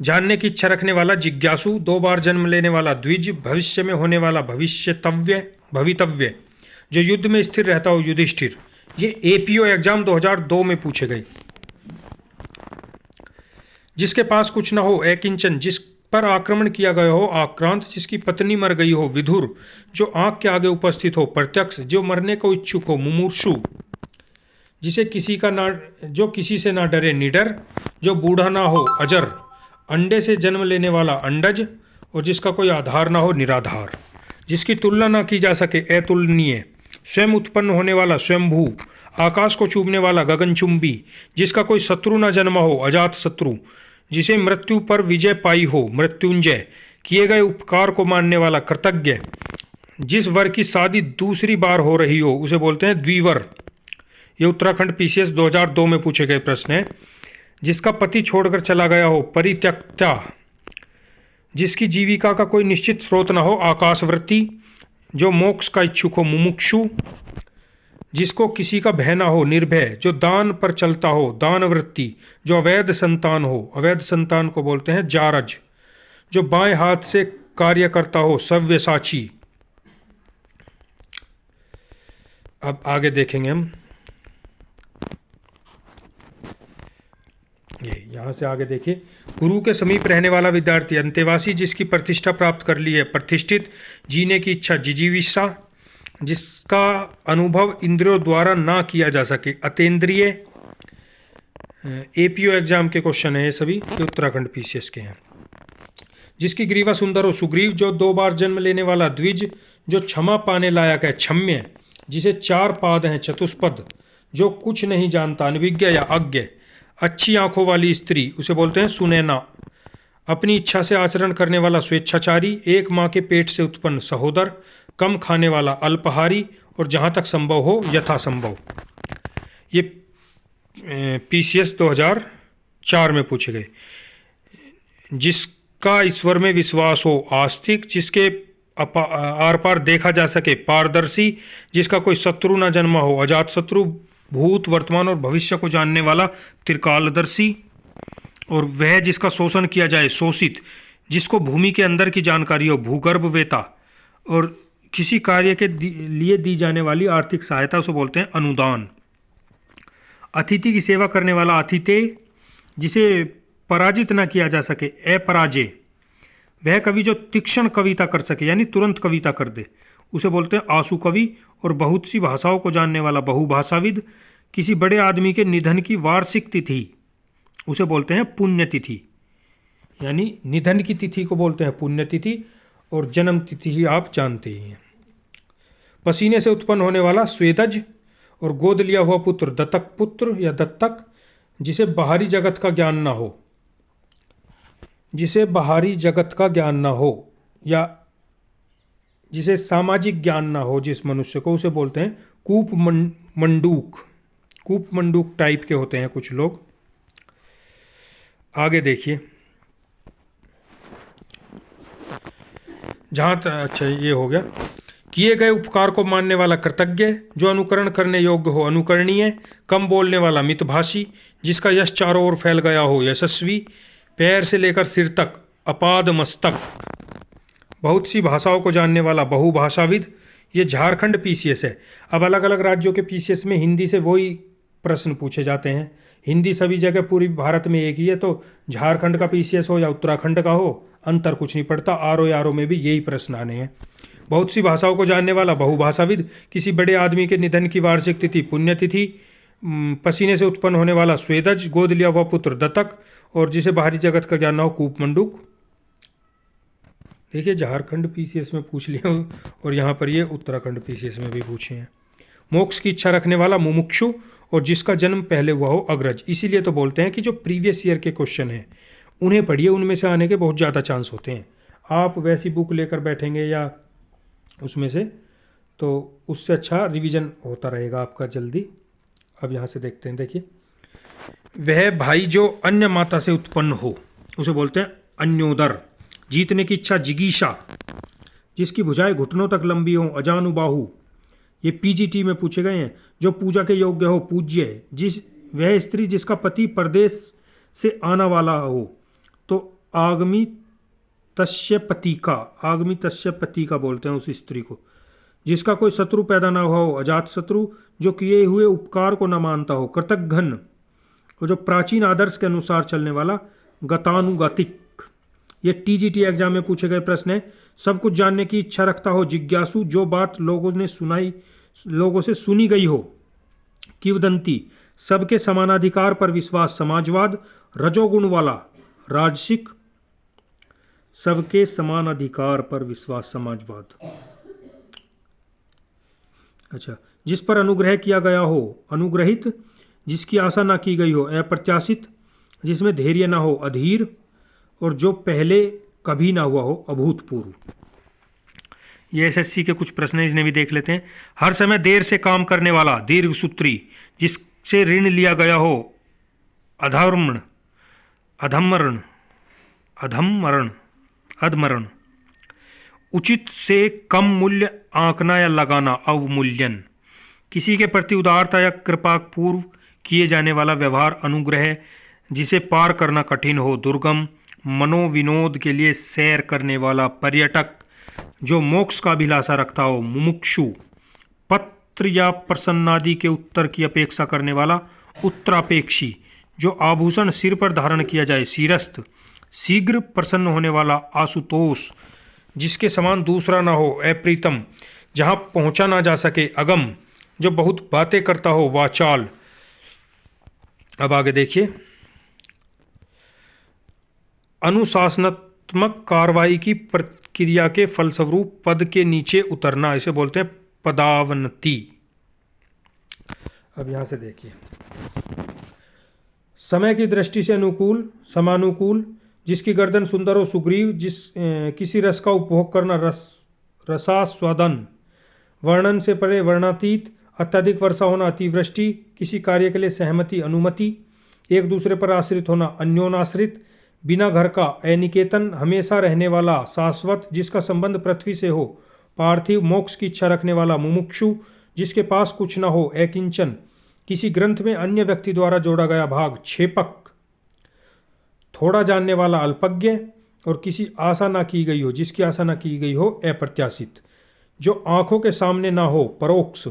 जानने की इच्छा रखने वाला, जिज्ञासु 2 बार जन्म लेने वाला, द्विज भविष्य में होने वाला, भवितव्य जो युद्ध में स्थिर रहता हो, युधिष्ठिर। ये एपीओ एग्जाम 2002 में पूछे गए। जिसके पास कुछ ना हो, अकिंचन जिस पर आक्रमण किया गया हो, आक्रांत जिसकी पत्नी मर गई हो, विधुर जो आंख के आगे उपस्थित हो, प्रत्यक्ष जो मरने को इच्छुक हो, मुमूर्षु जो किसी से ना डरे, निडर जो बूढ़ा ना हो, अजर अंडे से जन्म लेने वाला, अंडज और जिसका कोई आधार ना हो, निराधार जिसकी तुलना ना की जा सके, अतुलनीय स्वयं उत्पन्न होने वाला, स्वयंभू आकाश को चूमने वाला, गगनचुंबी जिसका कोई शत्रु ना जन्मा हो, अजात शत्रु जिसे मृत्यु पर विजय पाई हो, मृत्युंजय किए गए उपकार को मानने वाला, कृतज्ञ जिस वर की शादी दूसरी बार हो रही हो उसे बोलते हैं द्विवर। ये उत्तराखंड पीसीएस 2002 में पूछे गए प्रश्न है। जिसका पति छोड़कर चला गया हो, परित्यक्ता जिसकी जीविका का कोई निश्चित स्रोत न हो, आकाशवृत्ति जो मोक्ष का इच्छुक हो, मुमुक्षु जिसको किसी का भय ना हो, निर्भय जो दान पर चलता हो, दानवृत्ति जो अवैध संतान हो, अवैध संतान को बोलते हैं जारज जो बाएं हाथ से कार्य करता हो, सव्यसाची। अब आगे देखेंगे हम, ये यहाँ से आगे देखिए। गुरु के समीप रहने वाला विद्यार्थी, अंतेवासी जिसकी प्रतिष्ठा प्राप्त कर ली है, प्रतिष्ठित जीने की इच्छा, जिजीविषा जिसका अनुभव इंद्रियों द्वारा ना किया जा सके, अतेंद्रिय एपीओ एग्जाम के क्वेश्चन है ये सभी, ये उत्तराखंड पीसीएस के हैं। जिसकी ग्रीवा सुंदर हो, सुग्रीव जो 2 बार जन्म लेने वाला, द्विज जो क्षमा पाने लायक है, क्षम्य जिसे 4 पाद हैं, चतुष्पद जो कुछ नहीं जानता, अनभिज्ञ या अज्ञ, अच्छी आंखों वाली स्त्री उसे बोलते हैं सुनैना, अपनी इच्छा से आचरण करने वाला, स्वेच्छाचारी एक माँ के पेट से उत्पन्न, सहोदर कम खाने वाला, अल्पहारी और जहाँ तक संभव हो यथासंभव। ये पीसीएस 2004 में पूछे गए। जिसका ईश्वर में विश्वास हो, आस्तिक जिसके आर पार देखा जा सके, पारदर्शी जिसका कोई शत्रु न जन्मा हो, अजात शत्रु भूत वर्तमान और भविष्य को जानने वाला, त्रिकालदर्शी और वह जिसका शोषण किया जाए, शोषित जिसको भूमि के अंदर की जानकारी हो, भूगर्भवेता और किसी कार्य के लिए दी जाने वाली आर्थिक सहायता उसे बोलते हैं अनुदान। अतिथि की सेवा करने वाला, अतिथेय जिसे पराजित न किया जा सके, अपराजय वह कवि जो तीक्ष्ण कविता कर सके यानी तुरंत कविता कर दे उसे बोलते हैं आशु कवि, और बहुत सी भाषाओं को जानने वाला, बहुभाषाविद किसी बड़े आदमी के निधन की वार्षिक तिथि उसे बोलते हैं पुण्यतिथि, यानी निधन की तिथि को बोलते हैं पुण्यतिथि, और जन्म तिथि ही आप जानते ही हैं। पसीने से उत्पन्न होने वाला स्वेदज, और गोद लिया हुआ पुत्र दत्तक पुत्र या दत्तक, जिसे बाहरी जगत का ज्ञान ना हो, जिसे बाहरी जगत का ज्ञान ना हो या जिसे सामाजिक ज्ञान ना हो जिस मनुष्य को, उसे बोलते हैं कूप मंडूक। कूप मंडूक टाइप के होते हैं कुछ लोग। आगे देखिए, अच्छा ये हो गया। किए गए उपकार को मानने वाला कृतज्ञ, जो अनुकरण करने योग्य हो अनुकरणीय, कम बोलने वाला मितभाषी, जिसका यश चारों ओर फैल गया हो यशस्वी, पैर से लेकर सिर तक अपाद मस्तक, बहुत सी भाषाओं को जानने वाला बहुभाषाविद। ये झारखंड पीसीएस है। अब अलग अलग राज्यों के पीसीएस में हिंदी से वही प्रश्न पूछे जाते हैं। हिंदी सभी जगह पूरी भारत में एक ही है, तो झारखंड का पीसीएस हो या उत्तराखंड का हो, अंतर कुछ नहीं पड़ता। आरओ में भी यही प्रश्न आने हैं। बहुत सी भाषाओं को जानने वाला बहुभाषाविद, किसी बड़े आदमी के निधन की वार्षिक तिथि पुण्यतिथि, पसीने से उत्पन्न होने वाला स्वेदज, गोद लिया हुआ पुत्र दत्तक, और जिसे बाहरी जगत का ज्ञान ना हो कूप मंडूक। देखिए झारखंड पीसीएस में पूछ लिया, और यहाँ पर ये उत्तराखंड पीसीएस में भी पूछे हैं। मोक्ष की इच्छा रखने वाला मुमुक्षु, और जिसका जन्म पहले हुआ हो अग्रज। इसीलिए तो बोलते हैं कि जो प्रीवियस ईयर के क्वेश्चन हैं उन्हें पढ़िए, उनमें से आने के बहुत ज़्यादा चांस होते हैं। आप वैसी बुक लेकर बैठेंगे या उसमें से, तो उससे अच्छा रिवीजन होता रहेगा आपका जल्दी। अब यहाँ से देखते हैं, देखिए, वह भाई जो अन्य माता से उत्पन्न हो उसे बोलते हैं अन्योदर। जीतने की इच्छा जिगीषा, जिसकी भुजाएं घुटनों तक लंबी हो अजानुबाहु, ये पीजीटी में पूछे गए हैं। जो पूजा के योग्य हो पूज्य, वह स्त्री जिसका पति परदेश से आना वाला हो, तो आगमी तस्य पति का बोलते हैं उस स्त्री को। जिसका कोई शत्रु पैदा ना हो अजात शत्रु, जो किए हुए उपकार को न मानता हो कृतघ्न, और जो प्राचीन आदर्श के अनुसार चलने वाला गतानुगतिक। ये टीजीटी एग्जाम में पूछे गए प्रश्न है। सब कुछ जानने की इच्छा रखता हो जिज्ञासु, जो बात लोगों से सुनी गई हो किंवदंती, सबके समानाधिकार पर विश्वास समाजवाद, रजोगुण वाला राजसिक, सबके समान अधिकार पर विश्वास समाजवाद। अच्छा, जिस पर अनुग्रह किया गया हो अनुग्रहित, जिसकी आशा ना की गई हो अप्रत्याशित, जिसमें धैर्य ना हो अधीर, और जो पहले कभी ना हुआ हो अभूतपूर्व। ये एसएससी के कुछ प्रश्न हैं, इन्हें भी देख लेते हैं। हर समय देर से काम करने वाला दीर्घसूत्री, जिससे ऋण लिया गया हो अधमरण, उचित से कम मूल्य आंकना या लगाना अवमूल्यन, किसी के प्रति उदारता या कृपा पूर्व किए जाने वाला व्यवहार अनुग्रह, जिसे पार करना कठिन हो दुर्गम, मनोविनोद के लिए सैर करने वाला पर्यटक, जो मोक्ष का अभिलाषा रखता हो मुमुक्षु, पत्र या प्रसन्नादि के उत्तर की अपेक्षा करने वाला उत्तरापेक्षी, जो आभूषण सिर पर धारण किया जाए शीरस्थ, शीघ्र प्रसन्न होने वाला आशुतोष, जिसके समान दूसरा ना हो अप्रीतम, जहाँ पहुँचा ना जा सके अगम, जो बहुत बातें करता हो वाचाल। अब आगे देखिए, अनुशासनात्मक कार्रवाई की प्रक्रिया के फलस्वरूप पद के नीचे उतरना, इसे बोलते हैं पदावनति। अब यहां से देखिए, समय की दृष्टि से अनुकूल समानुकूल, जिसकी गर्दन सुंदर हो सुग्रीव, किसी रस का उपभोग करना रसास्वादन, वर्णन से परे वर्णातीत, अत्यधिक वर्षा होना अतिवृष्टि, किसी कार्य के लिए सहमति अनुमति, एक दूसरे पर आश्रित होना अन्योनाश्रित, बिना घर का अनिकेतन, हमेशा रहने वाला शाश्वत, जिसका संबंध पृथ्वी से हो पार्थिव, मोक्ष की इच्छा रखने वाला मुमुक्षु, जिसके पास कुछ न हो अकिंचन, किसी ग्रंथ में अन्य व्यक्ति द्वारा जोड़ा गया भाग क्षेपक, थोड़ा जानने वाला अल्पज्ञ, और किसी आशा ना की गई हो, जिसकी आशा ना की गई हो अप्रत्याशित, जो आंखों के सामने ना हो परोक्ष,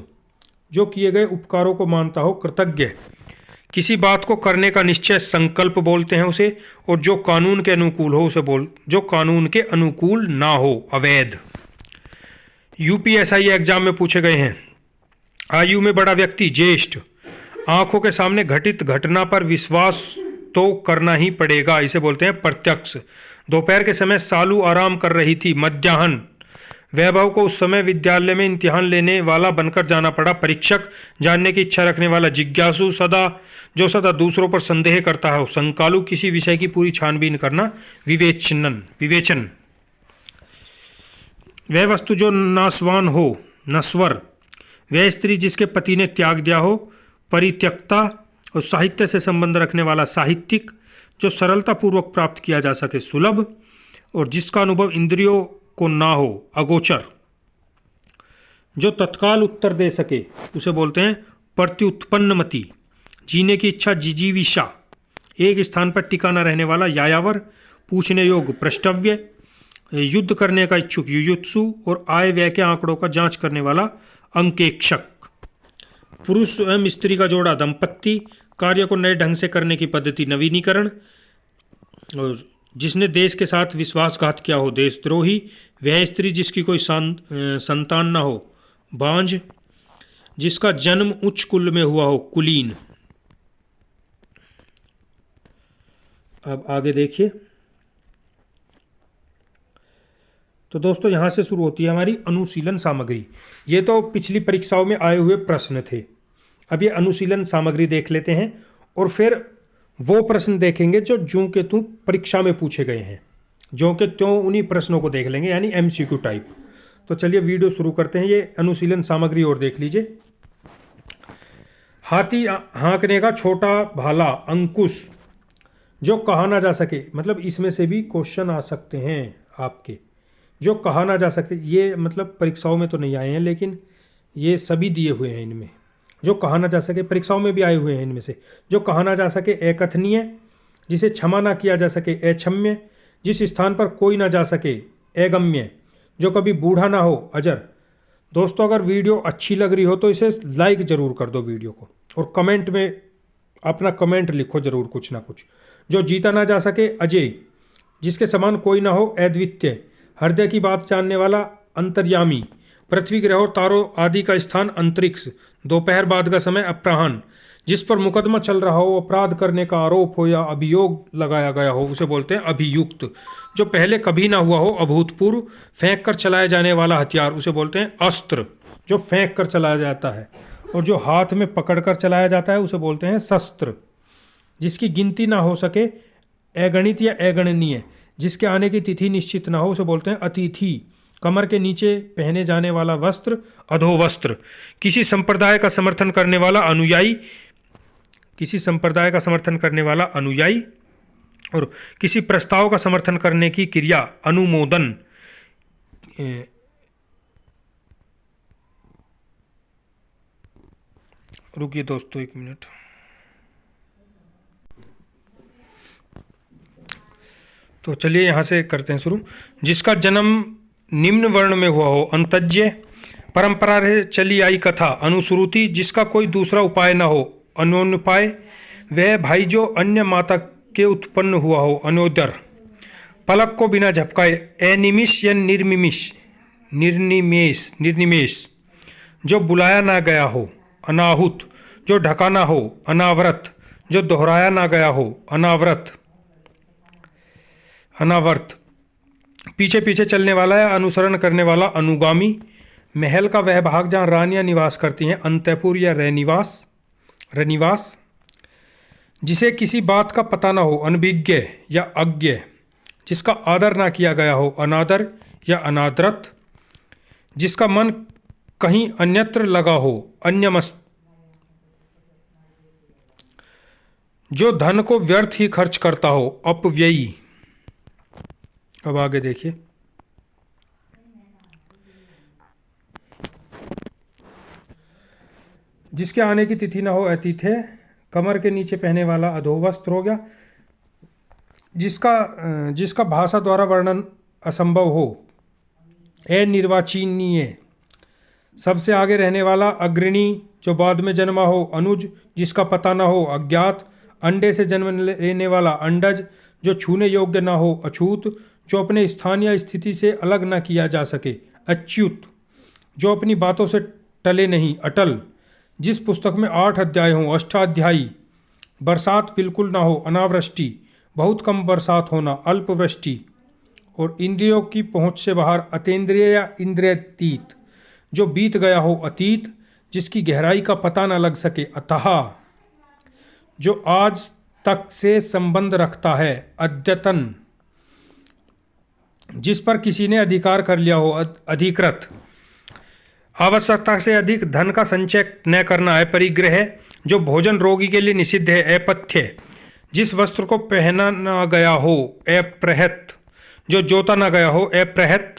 जो किए गए उपकारों को मानता हो कृतज्ञ, किसी बात को करने का निश्चय संकल्प बोलते हैं उसे, और जो कानून के अनुकूल हो उसे जो कानून के अनुकूल ना हो अवैध। यूपीएसआई एग्जाम में पूछे गए हैं। आयु में बड़ा व्यक्ति ज्येष्ठ, आंखों के सामने घटित घटना पर विश्वास तो करना ही पड़ेगा, इसे बोलते हैं प्रत्यक्ष। दोपहर के समय सालू आराम कर रही थी। मध्याह्न, वैभव को उस समय विद्यालय में इम्तिहान लेने वाला बनकर जाना पड़ा। परीक्षक, जानने की इच्छा रखने वाला। जिज्ञासु, जो सदा दूसरों पर संदेह करता है। संकालु, किसी विषय की पूरी छानबीन करना। विवेचन, वह वस्तु जो नाशवान हो। नश्वर, वह स्त्री जिसके पति ने त्याग दिया हो। परित्यक्ता, और साहित्य से संबंध रखने वाला। साहित्यिक, जो सरलतापूर्वक प्राप्त किया जा सके। सुलभ, और जिसका अनुभव इंद्रियों को ना हो। अगोचर, जो तत्काल उत्तर दे सके, उसे बोलते हैं प्रत्युत्पन्नमति। जीने की इच्छा। जिजीविषा, एक स्थान पर टिका न रहने वाला। यायावर, पूछने योग्य। प्रष्टव्य, युद्ध करने का इच्छुक। युयुत्सु, और आय व्यय के आंकड़ों का जांच करने वाला। अंकेक्षक, पुरुष एवं स्त्री का जोड़ा। दंपत्ति, कार्य को नए ढंग से करने की पद्धति। नवीनीकरण, और जिसने देश के साथ विश्वासघात किया हो। देशद्रोही, वह स्त्री जिसकी कोई संतान न हो। बांझ, जिसका जन्म उच्च कुल में हुआ हो। कुलीन। अब आगे देखिए। तो दोस्तों यहाँ से शुरू होती है हमारी अनुशीलन सामग्री। ये तो पिछली परीक्षाओं में आए हुए प्रश्न थे। अब ये अनुशीलन सामग्री देख लेते हैं और फिर वो प्रश्न देखेंगे जो ज्यों के त्यों परीक्षा में पूछे गए हैं। ज्यों के त्यों उन्हीं प्रश्नों को देख लेंगे, यानी एमसीक्यू टाइप। तो चलिए वीडियो शुरू करते हैं। ये अनुशीलन सामग्री और देख लीजिए। हाथी हाँकने का छोटा भाला। अंकुश, जो कहा ना जा सके, मतलब इसमें से भी क्वेश्चन आ सकते हैं आपके, जो कहा ना जा सकते। ये मतलब परीक्षाओं में तो नहीं आए हैं, लेकिन ये सभी दिए हुए हैं इनमें। जो कहा ना जा सके, परीक्षाओं में भी आए हुए हैं इनमें से। जो कहा ना जा सके। अकथनीय, जिसे क्षमा ना किया जा सके। अक्षम्य, जिस स्थान पर कोई ना जा सके। अगम्य, जो कभी बूढ़ा ना हो। अजर। दोस्तों अगर वीडियो अच्छी लग रही हो तो इसे लाइक ज़रूर कर दो वीडियो को, और कमेंट में अपना कमेंट लिखो ज़रूर कुछ ना कुछ। जो जीता ना जा सके। अजय, जिसके समान कोई ना हो। अद्वितीय, हृदय की बात जानने वाला। अंतर्यामी, पृथ्वी, ग्रह और तारों आदि का स्थान। अंतरिक्ष, दोपहर बाद का समय। अपराह्न, जिस पर मुकदमा चल रहा हो, अपराध करने का आरोप हो या अभियोग लगाया गया हो, उसे बोलते हैं अभियुक्त। जो पहले कभी ना हुआ हो। अभूतपूर्व, फेंक कर चलाए जाने वाला हथियार, उसे बोलते हैं अस्त्र, जो फेंक कर चलाया जाता है। और जो हाथ में पकड़ कर चलाया जाता है उसे बोलते हैं शस्त्र। जिसकी गिनती ना हो सके। अगणित या अगणनीय, जिसके आने की तिथि निश्चित ना हो, उसे बोलते हैं अतिथि। कमर के नीचे पहने जाने वाला वस्त्र। अधोवस्त्र, किसी संप्रदाय का समर्थन करने वाला। अनुयायी, किसी संप्रदाय का समर्थन करने वाला अनुयायी। और किसी प्रस्ताव का समर्थन करने की क्रिया। अनुमोदन। रुकिए दोस्तों 1 मिनट। तो चलिए यहाँ से करते हैं शुरू। जिसका जन्म निम्न वर्ण में हुआ हो। अंतज्य, परंपरा से चली आई कथा। अनुश्रुति, जिसका कोई दूसरा उपाय न हो। अन्योन्युपाय, वह भाई जो अन्य माता के उत्पन्न हुआ हो। अनोदर, पलक को बिना झपकाए। अनिमिष या निर्निमेष, जो बुलाया ना गया हो। अनाहुत, जो ढका ना हो। अनावृत, जो दोहराया ना गया हो। अनावर्त, पीछे पीछे चलने वाला या अनुसरण करने वाला। अनुगामी, महल का वह भाग जहाँ रानियां निवास करती हैं। अंतःपुर या रनिवास, जिसे किसी बात का पता ना हो। अनभिज्ञ या अज्ञ, जिसका आदर ना किया गया हो। अनादर या अनादरत, जिसका मन कहीं अन्यत्र लगा हो। अन्यमस्त, जो धन को व्यर्थ ही खर्च करता हो। अपव्ययी। अब आगे देखिए। जिसके आने की तिथि ना हो। अतिथ्य, कमर के नीचे पहने वाला। अधोवस्त्र हो गया। जिसका भाषा द्वारा वर्णन असंभव हो। अनिर्वाचनीय, सबसे आगे रहने वाला। अग्रणी, जो बाद में जन्मा हो। अनुज, जिसका पता ना हो। अज्ञात, अंडे से जन्म लेने वाला। अंडज, जो छूने योग्य ना हो। अछूत, जो अपने स्थान या स्थिति से अलग ना किया जा सके। अच्युत, जो अपनी बातों से टले नहीं। अटल, जिस पुस्तक में 8 अध्याय हों, अष्टाध्यायी, बरसात बिल्कुल ना हो, अनावृष्टि, बहुत कम बरसात होना, अल्पवृष्टि, और इंद्रियों की पहुंच से बाहर, अतीन्द्रिय या इंद्रियातीत, जो बीत गया हो, अतीत, जिसकी गहराई का पता न लग सके, अतः, जो आज तक से संबंध रखता है, अद्यतन, जिस पर किसी ने अधिकार कर लिया हो, अधिकृत, आवश्यकता से अधिक धन का संचय न करना है, परिग्रह, जो भोजन रोगी के लिए निषिद्ध है, अपथ्य, जिस वस्त्र को पहना न गया हो, अप्रहत, जो जोता न गया हो, अप्रहत,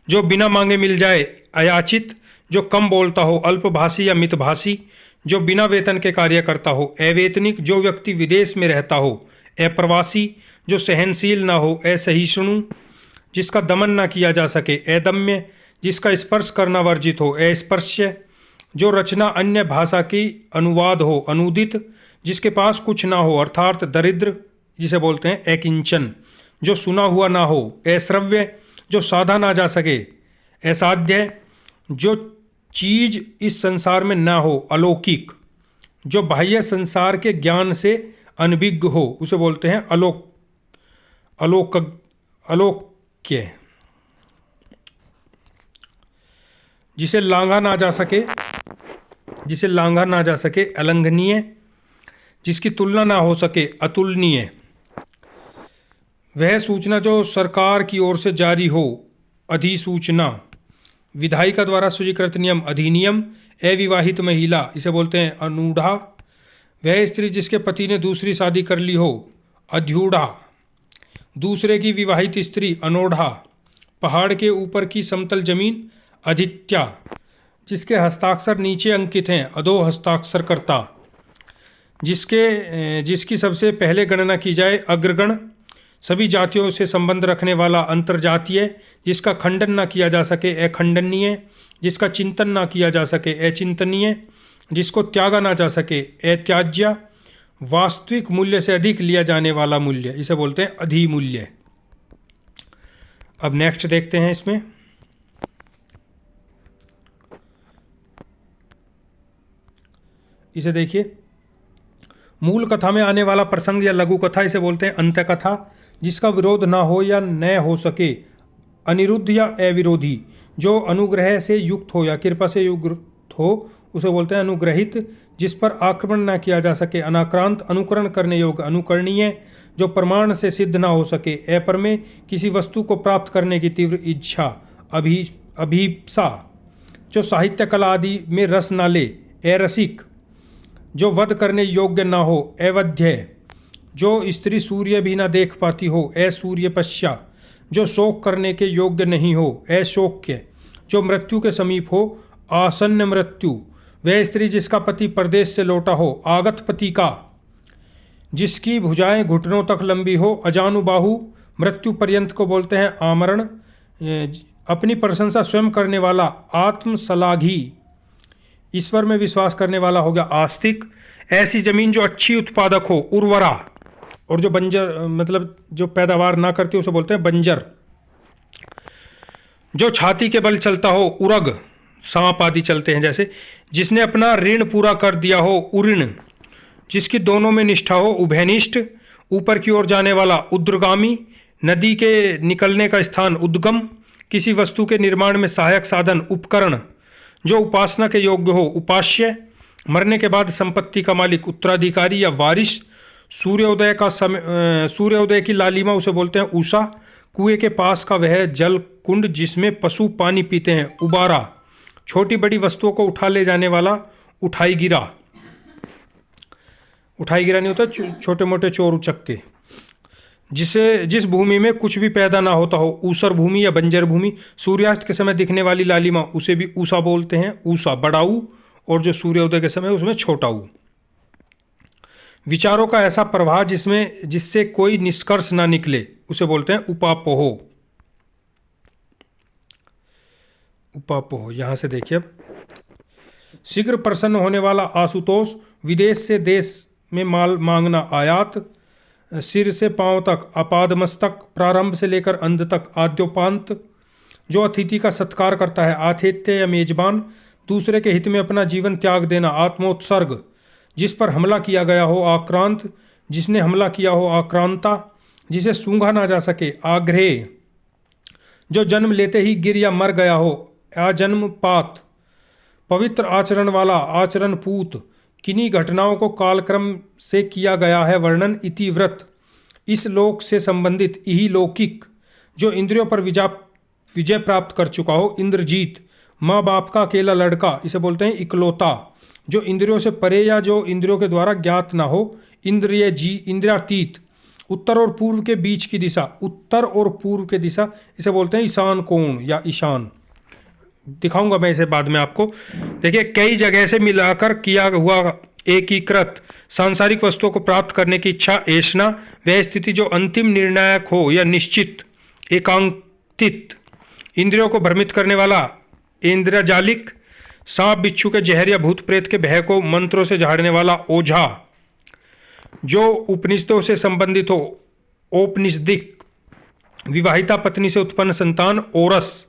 जो बिना मांगे मिल जाए, अयाचित, जो कम बोलता हो, अल्पभाषी या मितभाषी, जो बिना वेतन के कार्य करता हो, अवेतनिक, जो व्यक्ति विदेश में रहता हो, अप्रवासी, जो सहनशील न हो, असहिष्णु, जिसका दमन न किया जा सके, अदम्य, जिसका स्पर्श करना वर्जित हो, अस्पृश्य, जो रचना अन्य भाषा की अनुवाद हो, अनुदित, जिसके पास कुछ ना हो, अर्थात दरिद्र, जिसे बोलते हैं अकिंचन, जो सुना हुआ ना हो, अश्रव्य, जो साधा ना जा सके, असाध्य, जो चीज इस संसार में ना हो, अलौकिक, जो बाह्य संसार के ज्ञान से अनभिज्ञ हो, उसे बोलते हैं अलोक्य, जिसे लांघा ना जा सके, अलंघनीय, जिसकी तुलना ना हो सके, अतुलनीय, वह सूचना जो सरकार की ओर से जारी हो, अधिसूचना, विधायिका द्वारा स्वीकृत नियम, अधिनियम, अविवाहित महिला, इसे बोलते हैं अनूढ़ा, वह स्त्री जिसके पति ने दूसरी शादी कर ली हो, अध्यूढ़ा, दूसरे की विवाहित स्त्री, अनोढ़ा, पहाड़ के ऊपर की समतल जमीन, अधित्या, जिसके हस्ताक्षर नीचे अंकित हैं, अधो हस्ताक्षरकर्ता, जिसकी सबसे पहले गणना की जाए, अग्रगण, सभी जातियों से संबंध रखने वाला, अंतर्जातीय, जिसका खंडन न किया जा सके, अखंडनीय, जिसका चिंतन न किया जा सके, अचिंतनीय, जिसको त्यागा ना जा सके, अत्याज्य, वास्तविक मूल्य से अधिक लिया जाने वाला मूल्य, इसे बोलते हैं अधिमूल्य। अब नेक्स्ट देखते हैं इसमें, इसे देखिए, मूल कथा में आने वाला प्रसंग या लघु कथा, इसे बोलते हैं अंत्य कथा, जिसका विरोध ना हो या न हो सके, अनिरुद्ध या अविरोधी, जो अनुग्रह से युक्त हो या कृपा से युक्त हो, उसे बोलते हैं अनुग्रहित, जिस पर आक्रमण ना किया जा सके, अनाक्रांत, अनुकरण करने योग्य, अनुकरणीय, जो प्रमाण से सिद्ध ना हो सके, अपरमेय, किसी वस्तु को प्राप्त करने की तीव्र इच्छा, अभीप्सा, जो साहित्य कला आदि में रस ना ले, अरसिक, जो वध करने योग्य ना हो, अवध्य, जो स्त्री सूर्य भी ना देख पाती हो, असूर्यपश्या, जो शोक करने के योग्य नहीं हो, अशोक्य, जो मृत्यु के समीप हो, आसन्न मृत्यु, वह स्त्री जिसका पति परदेश से लौटा हो, आगत पति का, जिसकी भुजाएं घुटनों तक लंबी हो, अजानुबाहु, मृत्यु पर्यंत को बोलते हैं आमरण, अपनी प्रशंसा स्वयं करने वाला, आत्मसलाघी, ईश्वर में विश्वास करने वाला हो गया आस्तिक, ऐसी जमीन जो अच्छी उत्पादक हो, उर्वरा, और जो बंजर मतलब जो पैदावार ना करती उसे बोलते हैं बंजर, जो छाती के बल चलता हो, उरग, सांप आदि चलते हैं जैसे, जिसने अपना ऋण पूरा कर दिया हो, उऋण, जिसकी दोनों में निष्ठा हो, उभयनिष्ठ, ऊपर की ओर जाने वाला, उद्रगामी, नदी के निकलने का स्थान, उद्गम, किसी वस्तु के निर्माण में सहायक साधन, उपकरण, जो उपासना के योग्य हो, उपास्य, मरने के बाद संपत्ति का मालिक, उत्तराधिकारी या वारिस, सूर्योदय की लालिमा उसे बोलते हैं उषा, कुएं के पास का वह जल कुंड जिसमें पशु पानी पीते हैं, उबारा, छोटी बड़ी वस्तुओं को उठा ले जाने वाला, उठाई गिरा नहीं होता, छोटे मोटे चोर उचक्के, जिस भूमि में कुछ भी पैदा ना होता हो, ऊसर भूमि या बंजर भूमि, सूर्यास्त के समय दिखने वाली लालिमा उसे भी ऊषा बोलते हैं, ऊषा, बड़ाऊ, और जो सूर्योदय के समय उसमें छोटाऊ, विचारों का ऐसा प्रवाह जिससे कोई निष्कर्ष ना निकले, उसे बोलते हैं उपापोह। यहां से देखिए, अब शीघ्र प्रसन्न होने वाला आशुतोष, विदेश से देश में माल मांगना, आयात, सिर से पांव तक, अपादमस्तक, प्रारंभ से लेकर अंत तक, आद्योपांत, जो अतिथि का सत्कार करता है, आतिथ्य या मेजबान, दूसरे के हित में अपना जीवन त्याग देना। आत्मोत्सर्ग, जिस पर हमला किया गया हो। आक्रांत, जिसने हमला किया हो। आक्रांता, जिसे सूंघा ना जा सके। आग्रह, जो जन्म लेते ही गिर या मर गया हो। आजन्मपात, पवित्र आचरण वाला। आचरणपूत, किन्हीं घटनाओं को कालक्रम से किया गया है वर्णन। इतिव्रत, इस लोक से संबंधित। इही लौकिक, जो इंद्रियों पर विजय प्राप्त कर चुका हो। इंद्रजीत, माँ बाप का अकेला लड़का, इसे बोलते हैं इकलौता, जो इंद्रियों से परे या जो इंद्रियों के द्वारा ज्ञात ना हो। इंद्रियातीत, उत्तर और पूर्व के बीच की दिशा। उत्तर और पूर्व के दिशा, इसे बोलते हैं ईशान कोण या ईशान। दिखाऊंगा मैं इसे बाद में आपको। देखिए, कई जगह से मिलाकर किया हुआ एकीकृत, सांसारिक वस्तुओं को प्राप्त करने की इच्छा। ऐषणा, वह स्थिति जो अंतिम निर्णायक हो या निश्चित। एकांकित, इंद्रियों को भ्रमित करने वाला। इंद्रजालिक, सांप बिच्छू के जहर या भूत प्रेत के भय को मंत्रों से झाड़ने वाला। ओझा, जो उपनिषदों से संबंधित हो। औपनिषदिक, विवाहिता पत्नी से उत्पन्न संतान। ओरस,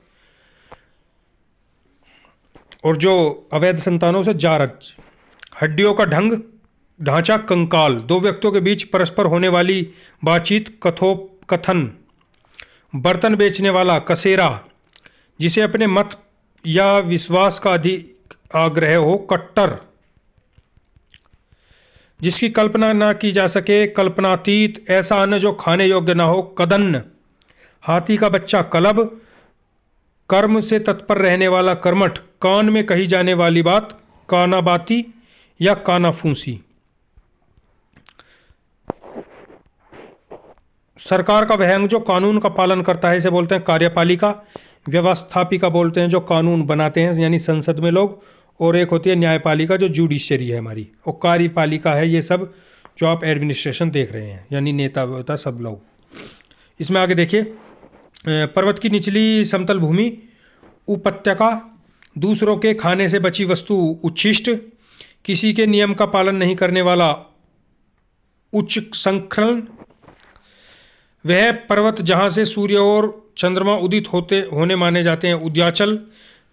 और जो अवैध संतानों से जारज। हड्डियों का ढांचा। कंकाल, दो व्यक्तियों के बीच परस्पर होने वाली बातचीत। कथोपकथन, बर्तन बेचने वाला। कसेरा, जिसे अपने मत या विश्वास का अधिक आग्रह हो। कट्टर, जिसकी कल्पना ना की जा सके। कल्पनातीत, ऐसा अन्न जो खाने योग्य ना हो। कदन्न, हाथी का बच्चा। कलब, कर्म से तत्पर रहने वाला। कर्मठ, कान में कही जाने वाली बात। कानाबाती या कानाफूसी, सरकार का वह अंग जो कानून का पालन करता है, इसे बोलते हैं कार्यपालिका। व्यवस्थापिका बोलते हैं जो कानून बनाते हैं, यानी संसद में लोग। और एक होती है न्यायपालिका, जो जुडिशरी है हमारी। और कार्यपालिका है ये सब जो आप एडमिनिस्ट्रेशन देख रहे हैं, यानी नेता वेता सब लोग। इसमें आगे देखिए, पर्वत की निचली समतल भूमि। उपत्यका, दूसरों के खाने से बची वस्तु। उच्छिष्ट, किसी के नियम का पालन नहीं करने वाला। उच्च संख्रण, वह पर्वत जहाँ से सूर्य और चंद्रमा उदित होने माने जाते हैं। उद्याचल,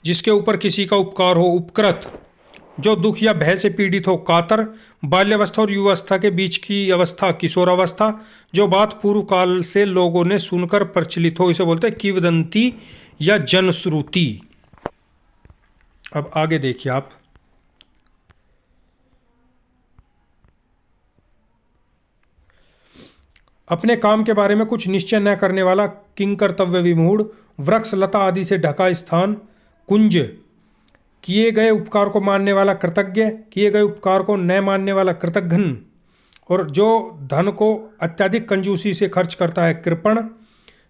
जिसके ऊपर किसी का उपकार हो। उपकृत, जो दुख या भय से पीड़ित हो। कातर, बाल्यावस्था और युवावस्था के बीच की अवस्था। किशोरावस्था, जो बात पूर्व काल से लोगों ने सुनकर प्रचलित हो, इसे बोलते हैं किंवदंती या जनश्रुति। अब आगे देखिए आप, अपने काम के बारे में कुछ निश्चय न करने वाला। किंकर्तव्य विमूढ़, वृक्ष लता आदि से ढका स्थान। कुंज, किए गए उपकार को मानने वाला। कृतज्ञ, किए गए उपकार को न मानने वाला। कृतघ्न, और जो धन को अत्यधिक कंजूसी से खर्च करता है। कृपण,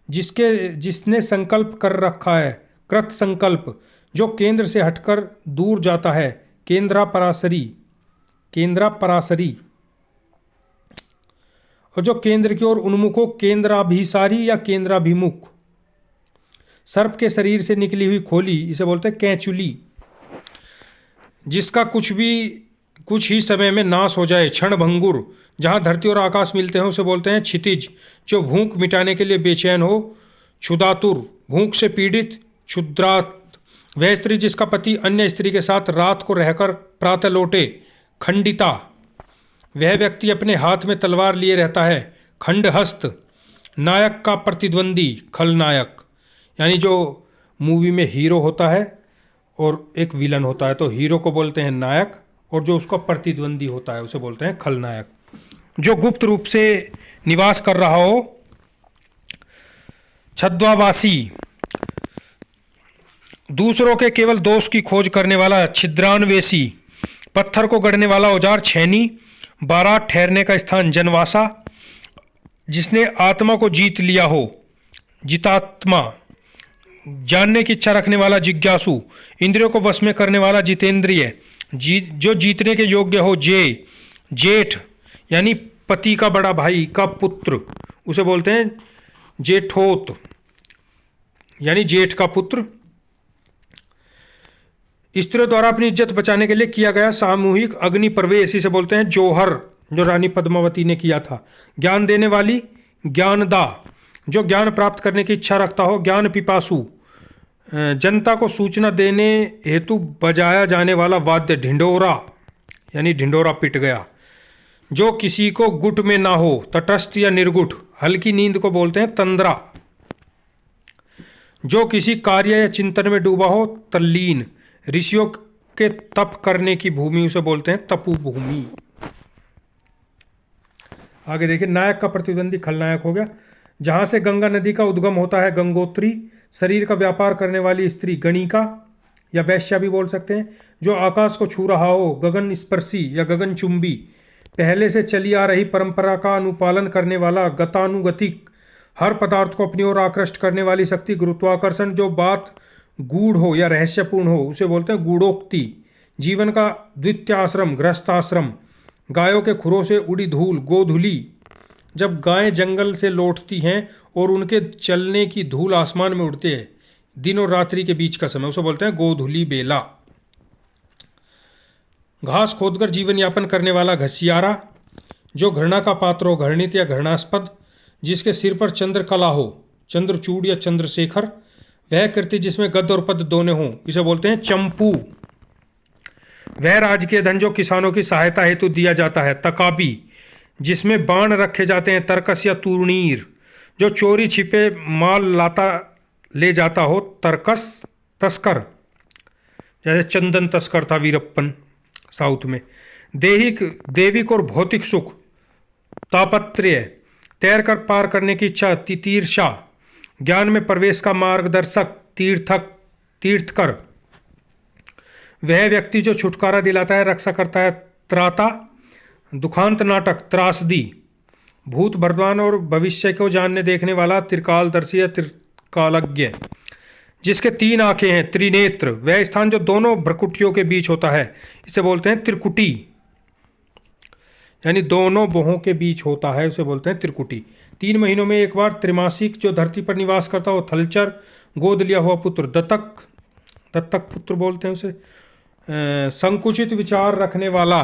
जिसने संकल्प कर रखा है। कृत संकल्प, जो केंद्र से हटकर दूर जाता है। केंद्रापरासरी, और जो केंद्र की ओर उन्मुख हो। केंद्राभिसारी या केंद्राभिमुख। सर्प के शरीर से निकली हुई खोली, इसे बोलते हैं कैंचुली। जिसका कुछ ही समय में नाश हो जाए। क्षणभंगुर, जहाँ धरती और आकाश मिलते हैं, उसे बोलते हैं क्षितिज। जो भूख मिटाने के लिए बेचैन हो। क्षुधातुर, भूख से पीड़ित। क्षुद्रात, वह स्त्री जिसका पति अन्य स्त्री के साथ रात को रहकर प्रातः लौटे। खंडिता, वह व्यक्ति अपने हाथ में तलवार लिए रहता है। खंडहस्त, नायक का प्रतिद्वंदी। खलनायक, यानी जो मूवी में हीरो होता है और एक विलन होता है, तो हीरो को बोलते हैं नायक, और जो उसका प्रतिद्वंदी होता है उसे बोलते हैं खलनायक। जो गुप्त रूप से निवास कर रहा हो। छद्मावासी, दूसरों के केवल दोष की खोज करने वाला। छिद्रान्वेषी, पत्थर को गढ़ने वाला औजार। छैनी, बारात ठहरने का स्थान। जनवासा, जिसने आत्मा को जीत लिया हो। जितात्मा, जानने की इच्छा रखने वाला। जिज्ञासु, इंद्रियों को वश में करने वाला। जितेंद्रिय, जो जीतने के योग्य हो। जेठ, यानी पति का बड़ा भाई का पुत्र, उसे बोलते हैं जेठोत, यानी जेठ का पुत्र। स्त्रियों द्वारा अपनी इज्जत बचाने के लिए किया गया सामूहिक अग्नि प्रवेश, इसे बोलते हैं जोहर, जो रानी पद्मावती ने किया था। ज्ञान देने वाली। ज्ञानदा, जो ज्ञान प्राप्त करने की इच्छा रखता हो। ज्ञान पिपासु, जनता को सूचना देने हेतु बजाया जाने वाला वाद्य ढिंढोरा, यानी ढिंढोरा पिट गया। जो किसी को गुट में ना हो, तटस्थ या निर्गुट, हल्की नींद को बोलते हैं तंद्रा। जो किसी कार्य या चिंतन में डूबा हो, तल्लीन। ऋषियों के तप करने की भूमि उसे बोलते हैं तपु भूमि। आगे देखिए, नायक का प्रतिद्वंदी खलनायक हो गया। जहां से गंगा नदी का उद्गम होता है, गंगोत्री। शरीर का व्यापार करने वाली स्त्री, गणिका या वैश्या भी बोल सकते हैं। जो आकाश को छू रहा हो, गगन स्पर्शी या गगनचुंबी। पहले से चली आ रही परंपरा का अनुपालन करने वाला, गतानुगतिक। हर पदार्थ को अपनी ओर आकृष्ट करने वाली शक्ति, गुरुत्वाकर्षण। जो बात गूढ़ हो या रहस्यपूर्ण हो, उसे बोलते हैं गूढ़ोक्ति। जीवन का द्वितीय आश्रम, गृहस्थाश्रम। गायों के खुरों से उड़ी धूल, गोधूली। जब गायें जंगल से लौटती हैं और उनके चलने की धूल आसमान में उड़ती है, दिन और रात्रि के बीच का समय, उसे बोलते हैं गोधूली बेला। घास खोदकर जीवन यापन करने वाला, घसियारा। जो घृणा का पात्र हो, घृणित या घृणास्पद। जिसके सिर पर चंद्रकला हो, चंद्रचूड़ या चंद्रशेखर। वह कृति जिसमें गद्य और पद्य दोनों हों, इसे बोलते हैं चंपू। वह राजकीय धन जो किसानों की सहायता हेतु दिया जाता है, तकाबी। जिसमें बाण रखे जाते हैं, तरकस या तूर्णीर। जो चोरी छिपे माल लाता ले जाता हो, तरकस। तस्कर, जैसे चंदन तस्कर था वीरप्पन साउथ में। देहिक, देविक और भौतिक सुख, तापत्र्य। तैर कर पार करने की इच्छा, तितीर्षा। ज्ञान में प्रवेश का मार्गदर्शक, तीर्थक, तीर्थकर। वह व्यक्ति जो छुटकारा दिलाता है, रक्षा करता है, त्राता। दुखांत नाटक, त्रासदी। भूत, वर्तमान और भविष्य को जानने देखने वाला, त्रिकालदर्शी या त्रिकालज्ञ। जिसके 3 आंखें हैं, त्रिनेत्र। वह स्थान जो दोनों भ्रकुटियों के बीच होता है, इसे बोलते हैं त्रिकुटी। यानी दोनों बोहों के बीच होता है, उसे बोलते हैं त्रिकुटी। 3 महीनों में एक बार त्रिमासिक। जो धरती पर निवास करता हो, थलचर। गोद लिया हुआ पुत्र, दत्तक, दत्तक पुत्र बोलते हैं उसे। संकुचित विचार रखने वाला,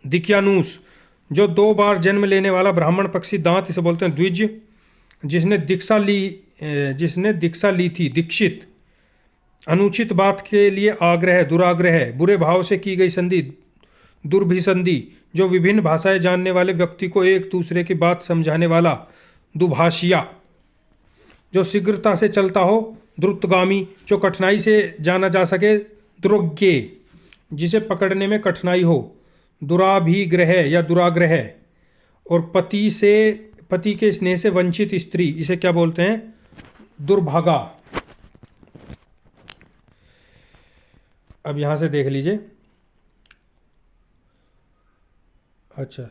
दिक्यानुस। जो 2 बार जन्म लेने वाला, ब्राह्मण पक्षी, दांत, इसे बोलते हैं द्विज। जिसने दीक्षा ली थी, दीक्षित। अनुचित बात के लिए आग्रह, दुराग्रह। बुरे भाव से की गई संधि, दुर्भिसंधि। जो विभिन्न भाषाएं जानने वाले व्यक्ति को एक दूसरे की बात समझाने वाला, दुभाषिया। जो शीघ्रता से चलता हो, द्रुतगामी। जो कठिनाई से जाना जा सके, दुर्ज्ञे। जिसे पकड़ने में कठिनाई हो, दुराभिग्रह या दुराग्रह। और पति के स्नेह से वंचित स्त्री, इसे क्या बोलते हैं, दुर्भागा। अब यहां से देख लीजिए। अच्छा,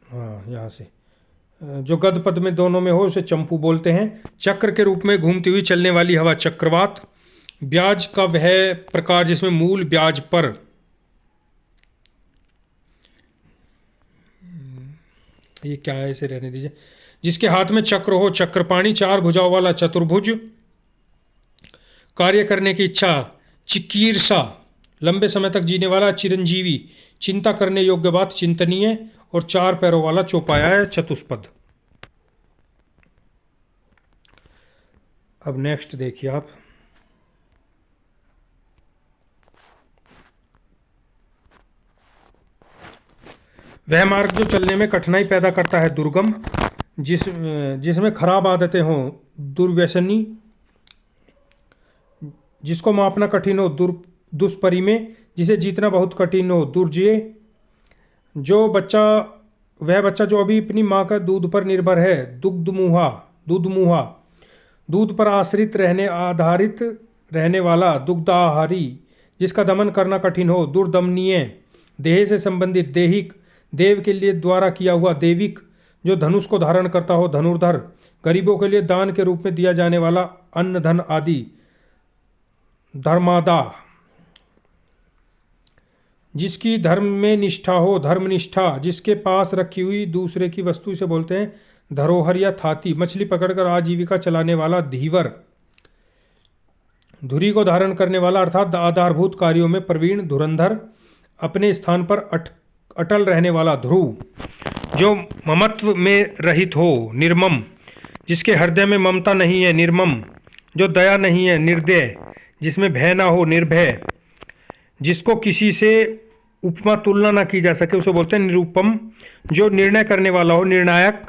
हाँ, यहाँ से जो गद पद में दोनों में हो, उसे चंपू बोलते हैं। चक्र के रूप में घूमती हुई चलने वाली हवा, चक्रवात। ब्याज का वह प्रकार जिसमें मूल ब्याज पर। ये क्या है, इसे रहने दीजिए। जिसके हाथ में चक्र हो, चक्रपाणी। 4 भुजाओं वाला, चतुर्भुज। कार्य करने की इच्छा, चिकीर्षा। लंबे समय तक जीने वाला, चिरंजीवी। चिंता करने योग्य बात, चिंतनीय। और 4 पैरों वाला, चौपाया है, चतुष्पद। अब नेक्स्ट देखिए आप। वह मार्ग जो चलने में कठिनाई पैदा करता है, दुर्गम। जिसमें खराब आदतें हों, दुर्व्यसनी। जिसको मापना कठिन हो, दुष्परिमेय। जिसे जीतना बहुत कठिन हो, दुर्जय। वह बच्चा जो अभी अपनी माँ का दूध पर निर्भर है, दुग्धमुहा। दूध पर आधारित रहने वाला, दुग्धाहारी। जिसका दमन करना कठिन हो, दुर्दमनीय। देह से संबंधित, देहिक। देव के लिए द्वारा किया हुआ, देविक। जो धनुष को धारण करता हो, धनुर्धर। गरीबों के लिए दान के रूप में दिया जाने वाला, अन्न, धन आदि, धर्मादा। जिसकी धर्म में निष्ठा हो, धर्मनिष्ठा। जिसके पास रखी हुई दूसरे की वस्तु, से बोलते हैं धरोहर या थाती। मछली पकड़कर आजीविका चलाने वाला, धीवर। धुरी को धारण करने वाला, अर्थात आधारभूत कार्यों में प्रवीण, धुरंधर। अपने स्थान पर अटल रहने वाला, ध्रुव। जो ममत्व में रहित हो, निर्मम। जिसके हृदय में ममता नहीं है, निर्मम। जो दया नहीं है, निर्दय। जिसमें भय ना हो, निर्भय। जिसको किसी से उपमा तुलना ना की जा सके, उसे बोलते हैं निरुपम। जो निर्णय करने वाला हो, निर्णायक।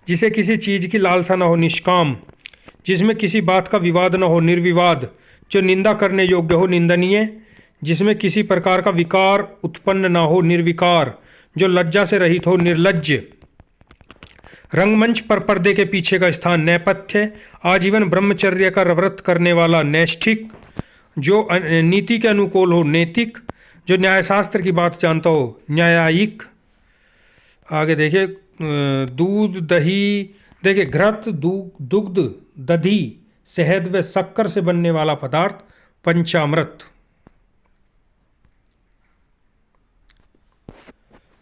जिसे किसी चीज की लालसा ना हो, निष्काम। जिसमें किसी बात का विवाद न हो, निर्विवाद। जो निंदा करने योग्य हो, निंदनीय। जिसमें किसी प्रकार का विकार उत्पन्न ना हो, निर्विकार। जो लज्जा से रहित हो, निर्लज्ज। रंगमंच पर पर्दे के पीछे का स्थान, नेपथ्य। आजीवन ब्रह्मचर्य का व्रत करने वाला, नैष्ठिक। जो नीति के अनुकूल हो, नैतिक। जो न्यायशास्त्र की बात जानता हो, न्यायिक। आगे देखिए, दूध दही, देखिए घृत, दुग्ध, दधी, शहद व शक्कर से बनने वाला पदार्थ, पंचामृत।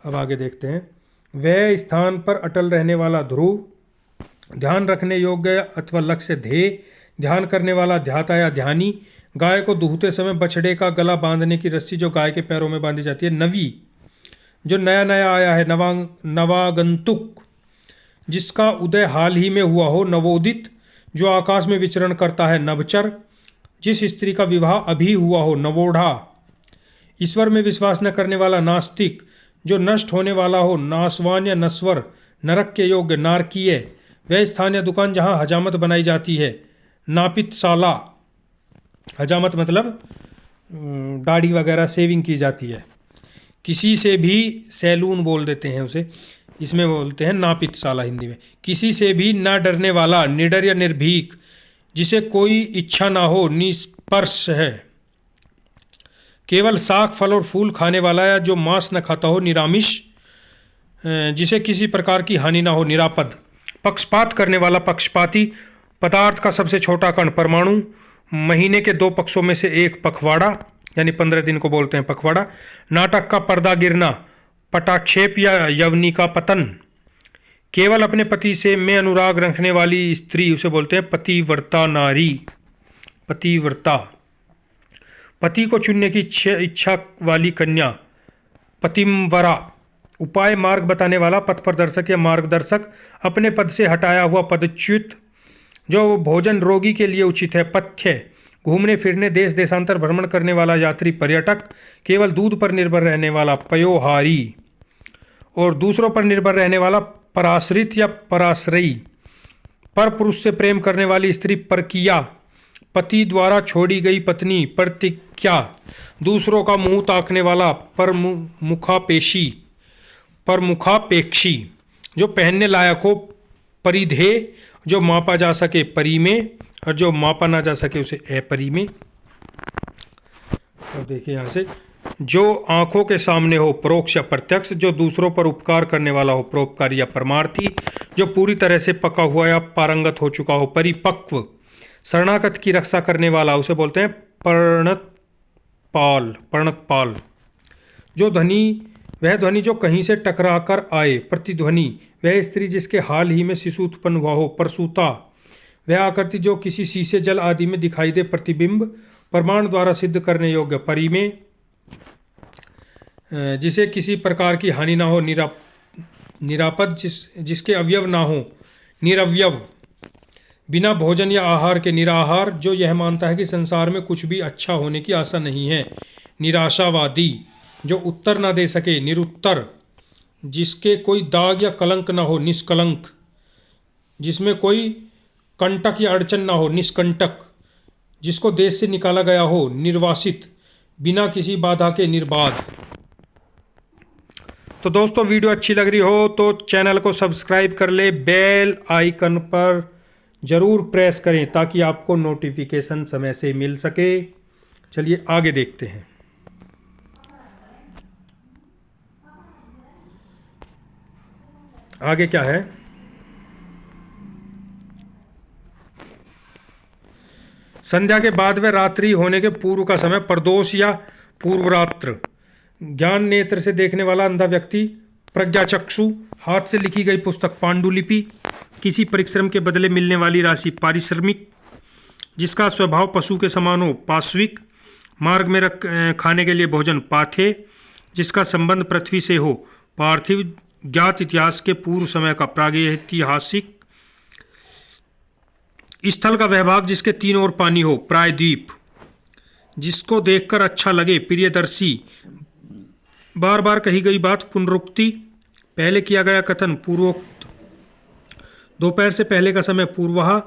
अब आगे देखते हैं, वह स्थान पर अटल रहने वाला ध्रुव। ध्यान रखने योग्य अथवा लक्ष्य, ध्येय। ध्यान करने वाला, ध्याता या ध्यानी। गाय को दूहते समय बछड़े का गला बांधने की रस्सी जो गाय के पैरों में बांधी जाती है, नवी। जो नया नया आया है, नवागंतुक। जिसका उदय हाल ही में हुआ हो, नवोदित। जो आकाश में विचरण करता है, नभचर। जिस स्त्री का विवाह अभी हुआ हो, नवोढ़ा। ईश्वर में विश्वास न करने वाला, नास्तिक। जो नष्ट होने वाला हो, नासवान या नश्वर। नरक के योग्य, नारकीय। वह स्थान या दुकान जहाँ हजामत बनाई जाती है, नापितशाला। हजामत मतलब दाढ़ी वगैरह शेविंग की जाती है। किसी से भी, सैलून बोल देते हैं उसे, इसमें बोलते हैं नापितशाला हिंदी में। किसी से भी ना डरने वाला, निडर या निर्भीक। जिसे कोई इच्छा ना हो, निष्पर्श है। केवल शाक फल और फूल खाने वाला, या जो मांस न खाता हो, निरामिष। जिसे किसी प्रकार की हानि ना हो, निरापद। पक्षपात करने वाला, पक्षपाती। पदार्थ का सबसे छोटा कण, परमाणु। महीने के 2 पक्षों में से एक, पखवाड़ा, यानी 15 दिन को बोलते हैं पखवाड़ा। नाटक का पर्दा गिरना, पटाक्षेप या यवनी का पतन। केवल अपने पति से में अनुराग रखने वाली स्त्री, उसे बोलते हैं पतिव्रता नारी, पतिव्रता। पति को चुनने की इच्छा वाली कन्या, पतिम्वरा। उपाय मार्ग बताने वाला, पथ प्रदर्शक या मार्गदर्शक। अपने पद से हटाया हुआ, पदच्युत। जो भोजन रोगी के लिए उचित है, पथ्य। घूमने फिरने, देश देशांतर भ्रमण करने वाला यात्री, पर्यटक। केवल दूध पर निर्भर रहने वाला, पयोहारी। और दूसरों पर निर्भर रहने वाला, पराश्रित या पराश्रयी। पर पुरुष से प्रेम करने वाली स्त्री, परकिया। पति द्वारा छोड़ी गई पत्नी, प्रतिज्ञा। दूसरों का मुंह ताकने वाला, परमुखापेशी, परमुखापेक्षी। जो पहनने लायक हो, परिधेय। जो मापा जा सके, परिमेय। और जो मापा ना जा सके, उसे अपरिमेय। अब देखिए यहाँ से, जो आंखों के सामने हो, परोक्ष या प्रत्यक्ष। जो दूसरों पर उपकार करने वाला हो, परोपकारी या परमार्थी। जो पूरी तरह से पका हुआ या पारंगत हो चुका हो, परिपक्व। शरणागत की रक्षा करने वाला, उसे बोलते हैं पर्णतपाल, पर्णतपाल। जो ध्वनि, वह ध्वनि जो कहीं से टकरा कर आए, प्रतिध्वनि। वह स्त्री जिसके हाल ही में शिशु उत्पन्न हुआ हो, प्रसूता। वह आकृति जो किसी शीशे, जल आदि में दिखाई दे, प्रतिबिंब। प्रमाण द्वारा सिद्ध करने योग्य, परिमेय। जिसे किसी प्रकार की हानि ना हो, निरापद। जिसके अवयव ना हो, निरवयव। बिना भोजन या आहार के, निराहार। जो यह मानता है कि संसार में कुछ भी अच्छा होने की आशा नहीं है, निराशावादी। जो उत्तर ना दे सके, निरुत्तर। जिसके कोई दाग या कलंक ना हो, निष्कलंक। जिसमें कोई कंटक या अड़चन ना हो, निष्कंटक। जिसको देश से निकाला गया हो, निर्वासित। बिना किसी बाधा के, निर्बाध। तो दोस्तों, वीडियो अच्छी लग रही हो तो चैनल को सब्सक्राइब कर ले, बेल आइकन पर जरूर प्रेस करें ताकि आपको नोटिफिकेशन समय से मिल सके। चलिए आगे देखते हैं। आगे क्या है, संध्या के बाद व रात्रि होने के पूर्व का समय, प्रदोष या पूर्वरात्र। ज्ञान नेत्र से देखने वाला अंधा व्यक्ति, प्रज्ञाचक्षु। हाथ से लिखी गई पुस्तक, पांडुलिपि। किसी परिश्रम के बदले मिलने वाली राशि, पारिश्रमिक। जिसका स्वभाव पशु के समान हो, पाश्विक। मार्ग में खाने के लिए भोजन, पाथे। जिसका संबंध पृथ्वी से हो, पार्थिव। ज्ञात इतिहास के पूर्व समय का, प्रागैतिहासिक। स्थल का वह भाग जिसके तीन ओर पानी हो, प्रायद्वीप। जिसको देखकर अच्छा लगे, प्रियदर्शी। बार बार कही गई बात, पुनरुक्ति। पहले किया गया कथन, पूर्वोक्त। दोपहर से पहले का समय, पूर्वाह।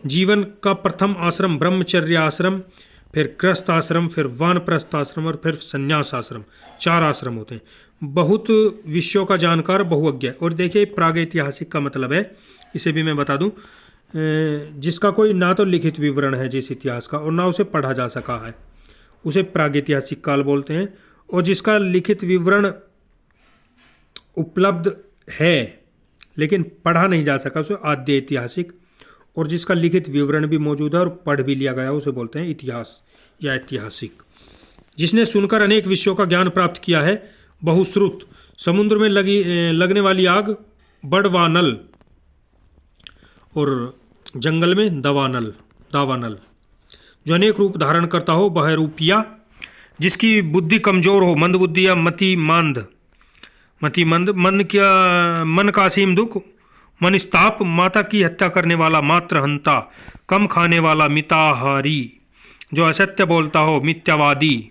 जीवन का प्रथम आश्रम ब्रह्मचर्य आश्रम, फिर गृहस्थ आश्रम, फिर वानप्रस्थ आश्रम और फिर संन्यास आश्रम। 4 आश्रम होते हैं। बहुत विषयों का जानकार, बहुज्ञ। और देखिए प्रागैतिहासिक का मतलब है, इसे भी मैं बता दूं, जिसका कोई ना तो लिखित विवरण है जिस इतिहास का और ना उसे पढ़ा जा सका है, उसे प्रागैतिहासिक काल बोलते हैं। और जिसका लिखित विवरण उपलब्ध है लेकिन पढ़ा नहीं जा सका, उसे आद्य ऐतिहासिक। और जिसका लिखित विवरण भी मौजूद है और पढ़ भी लिया गया, उसे बोलते हैं इतिहास या ऐतिहासिक। जिसने सुनकर अनेक विषयों का ज्ञान प्राप्त किया है, बहुश्रुत। समुद्र में लगने वाली आग, बड़वानल। और जंगल में दावानल। जो अनेक रूप धारण करता हो, बहरूपिया। जिसकी बुद्धि कमजोर हो, मंदबुद्धि या मतिमंद। मन का असीम दुख, मनस्ताप। माता की हत्या करने वाला, मातृहंता। कम खाने वाला, मिताहारी। जो असत्य बोलता हो, मिथ्यावादी।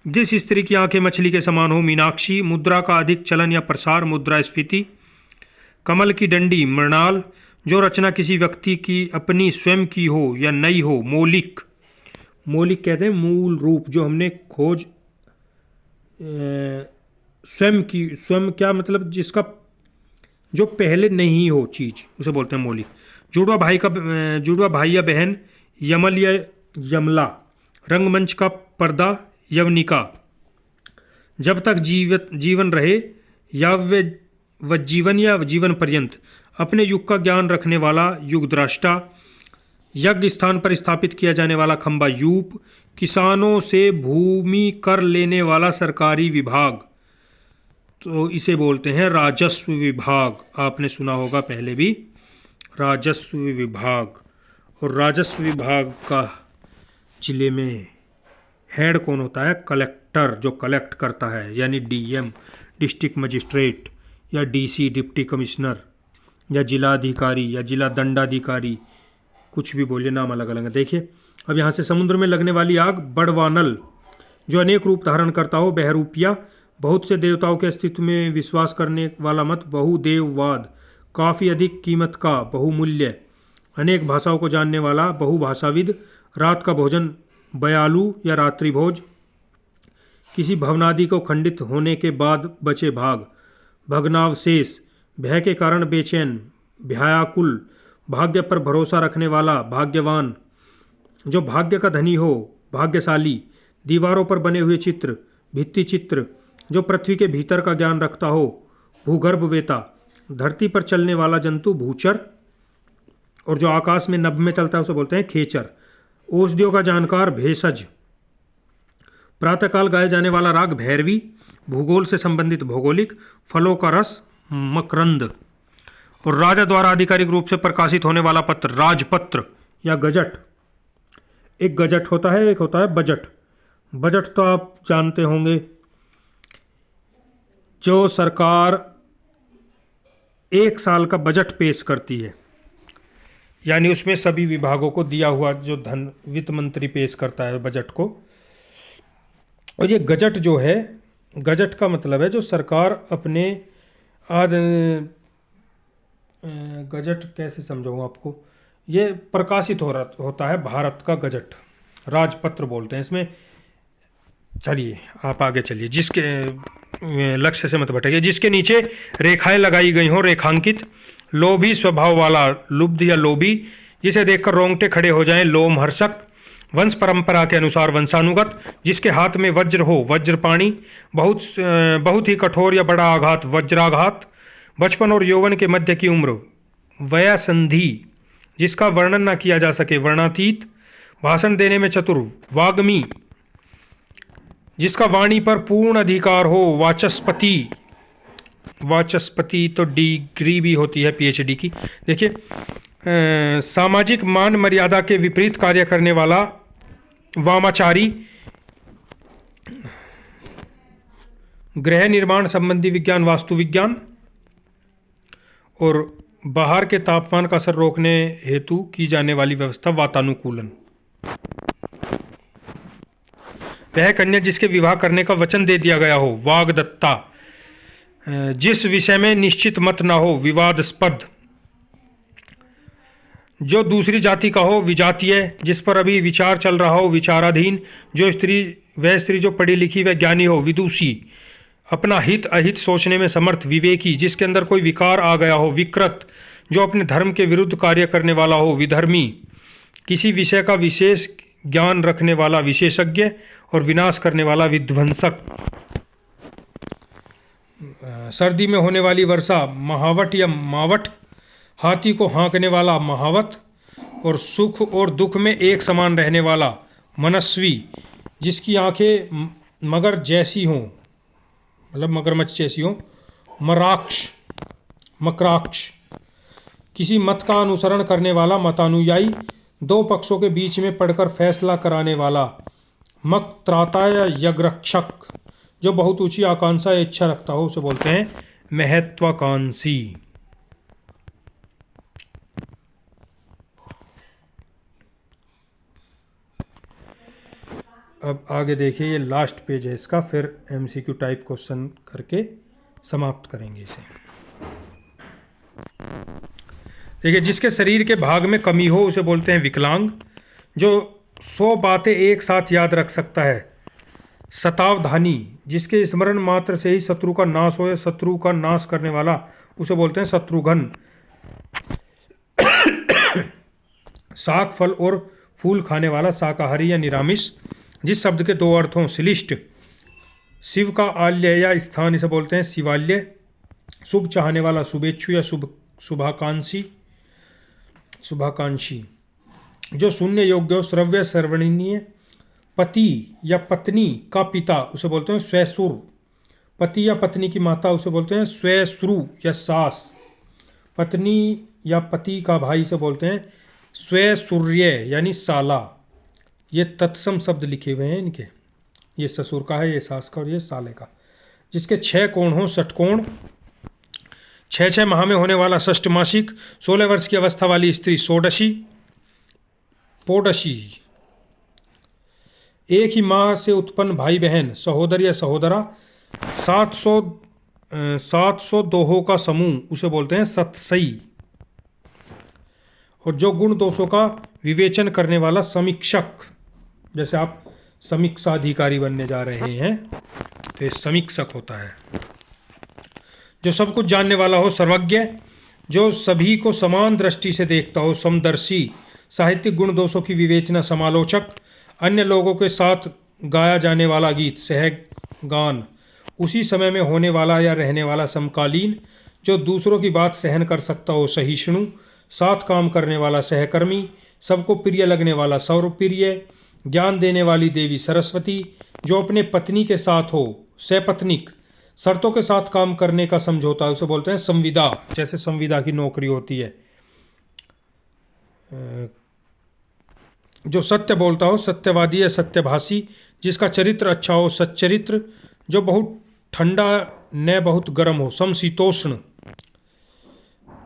जिस स्त्री की आंखें मछली के समान हो, मीनाक्षी। मुद्रा का अधिक चलन या प्रसार, मुद्रास्फीति। कमल की डंडी, मृणाल। जो रचना किसी व्यक्ति की अपनी स्वयं की हो या नई हो, मौलिक। मौलिक कहते हैं मूल रूप, जो हमने खोज स्वयं क्या मतलब, जिसका जो पहले नहीं हो चीज, उसे बोलते हैं मौलिक। जुड़वा भाई या बहन, यमल या यमला। रंगमंच का पर्दा, यवनिका। जब तक जीवन रहे, व जीवन या जीवन पर्यंत। अपने युग का ज्ञान रखने वाला, युगद्रष्टा। यज्ञ स्थान पर स्थापित किया जाने वाला खंबा, यूप। किसानों से भूमि कर लेने वाला सरकारी विभाग, तो इसे बोलते हैं राजस्व विभाग। आपने सुना होगा पहले भी, राजस्व विभाग। और राजस्व विभाग का जिले में हेड कौन होता है? कलेक्टर, जो कलेक्ट करता है, यानी डीएम, डिस्ट्रिक्ट मजिस्ट्रेट, या डीसी, डिप्टी कमिश्नर, या जिलाधिकारी, या जिला दंडाधिकारी। कुछ भी बोलिए, नाम अलग अलग है। देखिए अब यहाँ से, समुद्र में लगने वाली आग, बड़वानल। जो अनेक रूप धारण करता हो, बहरूपिया। बहुत से देवताओं के अस्तित्व में विश्वास करने वाला मत, बहुदेववाद। काफ़ी अधिक कीमत का, बहुमूल्य। अनेक भाषाओं को जानने वाला, बहुभाषाविद। रात का भोजन, बयालू या रात्रि भोज। किसी भवनादि को खंडित होने के बाद बचे भाग, भग्नावशेष। भय के कारण बेचैन, भयाकुल। भाग्य पर भरोसा रखने वाला, भाग्यवान। जो भाग्य का धनी हो, भाग्यशाली। दीवारों पर बने हुए चित्र, भित्ति चित्र। जो पृथ्वी के भीतर का ज्ञान रखता हो, भूगर्भवेता। धरती पर चलने वाला जंतु, भूचर। और जो आकाश में नभ में चलता है, उसे बोलते हैं खेचर। औषधियों का जानकार, भेषज। प्रातःकाल गाए जाने वाला राग, भैरवी। भूगोल से संबंधित, भौगोलिक। फलों का रस, मकरंद। और राजा द्वारा आधिकारिक रूप से प्रकाशित होने वाला पत्र, राजपत्र या गजट। एक गजट होता है, एक होता है बजट। बजट तो आप जानते होंगे, जो सरकार एक साल का बजट पेश करती है, यानी उसमें सभी विभागों को दिया हुआ जो धन वित्त मंत्री पेश करता है बजट को। और ये गजट जो है, गजट का मतलब है जो सरकार अपने गजट कैसे समझाऊँ आपको, ये प्रकाशित होता है भारत का गजट, राजपत्र बोलते हैं इसमें। चलिए आप आगे चलिए, जिसके लक्ष्य से मत भटकिए। जिसके नीचे रेखाएं लगाई गई हों, रेखांकित। लोभी स्वभाव वाला, लुब्ध या लोभी। जिसे देखकर रोंगटे खड़े हो जाएं, लोमहर्षक। वंश परंपरा के अनुसार वंशानुगत। जिसके हाथ में वज्र हो, वज्रपाणी। बहुत ही कठोर या बड़ा आघात, वज्राघात। बचपन और यौवन के मध्य की उम्र, वयासंधि। जिसका वर्णन न किया जा सके, वर्णातीत। भाषण देने में चतुर, वाग्मी। जिसका वाणी पर पूर्ण अधिकार हो, वाचस्पति। वाचस्पति तो डिग्री भी होती है पीएचडी की। देखिए सामाजिक मान मर्यादा के विपरीत कार्य करने वाला, वामाचारी। गृह निर्माण संबंधी विज्ञान, वास्तु विज्ञान। और बाहर के तापमान का असर रोकने हेतु की जाने वाली व्यवस्था वातानुकूलन। वह कन्या जिसके विवाह करने का वचन दे दिया गया हो, वाग्दत्ता। जिस विषय में निश्चित मत न हो, विवादास्पद। जो दूसरी जाति का हो, विजातीय। जिस पर अभी विचार चल रहा हो, विचाराधीन। वह स्त्री जो पढ़ी लिखी व ज्ञानी हो, विदुषी। अपना हित अहित सोचने में समर्थ, विवेकी। जिसके अंदर कोई विकार आ गया हो, विकृत। जो अपने धर्म के विरुद्ध कार्य करने वाला हो, विधर्मी। किसी विषय का विशेष ज्ञान रखने वाला, विशेषज्ञ। और विनाश करने वाला, विध्वंसक। सर्दी में होने वाली वर्षा, महावट या मावट। हाथी को हाँकने वाला, महावत। और सुख और दुख में एक समान रहने वाला, मनस्वी। जिसकी आंखें मगर जैसी हों, मतलब मगरमच्छ जैसी हों, मराक्ष, मकराक्ष। किसी मत का अनुसरण करने वाला, मतानुयायी। दो पक्षों के बीच में पढ़कर फैसला कराने वाला, मकत्राता या यज्ञरक्षक। जो बहुत ऊंची आकांक्षा या इच्छा रखता हो, उसे बोलते हैं महत्वाकांक्षी। अब आगे देखिए, ये लास्ट पेज है इसका, फिर एमसीक्यू टाइप क्वेश्चन करके समाप्त करेंगे इसे। देखिए, जिसके शरीर के भाग में कमी हो, उसे बोलते हैं विकलांग। जो 100 बातें एक साथ याद रख सकता है, शतावधानी। जिसके स्मरण मात्र से ही शत्रु का नाश हो या शत्रु का नाश करने वाला, उसे बोलते हैं शत्रुघ्न। शाक, फल और फूल खाने वाला, शाकाहारी या निरामिष। जिस शब्द के दो अर्थ हों, श्लिष्ट। शिव का आल्य या स्थान, इसे बोलते हैं शिवाल्य। शुभ चाहने वाला, शुभेच्छु या शुभाकांक्षी। जो सुनने योग्य हो, श्रव्य श्रवणीय। पति या पत्नी का पिता, उसे बोलते हैं स्वसुर। पति या पत्नी की माता, उसे बोलते हैं स्वश्रु या सास। पत्नी या पति का भाई से बोलते हैं स्वसूर्य यानी साला। ये तत्सम शब्द लिखे हुए हैं इनके, ये ससुर का है, ये सास का, और ये साले का। जिसके 6 कोण हों, षटकोण। 6 माह में होने वाला, षष्ठ मासिक। 16 वर्ष की अवस्था वाली स्त्री, षोडशी, पोडशी। एक ही माँ से उत्पन्न भाई बहन, सहोदर या सहोदरा। 700 दोहों का समूह, उसे बोलते हैं सतसई। और जो गुण दोषों का विवेचन करने वाला, समीक्षक। जैसे आप समीक्षाधिकारी बनने जा रहे हैं तो ये समीक्षक होता है। जो सब कुछ जानने वाला हो, सर्वज्ञ। जो सभी को समान दृष्टि से देखता हो, समदर्शी। साहित्यिक गुण दोषों की विवेचना, समालोचक। अन्य लोगों के साथ गाया जाने वाला गीत, सहगान। उसी समय में होने वाला या रहने वाला, समकालीन। जो दूसरों की बात सहन कर सकता हो, सहिष्णु। साथ काम करने वाला, सहकर्मी। सबको प्रिय लगने वाला, सर्वप्रिय। ज्ञान देने वाली देवी, सरस्वती। जो अपने पत्नी के साथ हो, सपत्नीक। शर्तों के साथ काम करने का समझौता, उसे बोलते हैं संविदा। जैसे संविदा की नौकरी होती है। जो सत्य बोलता हो, सत्यवादी या सत्यभाषी। जिसका चरित्र अच्छा हो, सच्चरित्र। जो बहुत ठंडा न बहुत गर्म हो, समशीतोष्ण।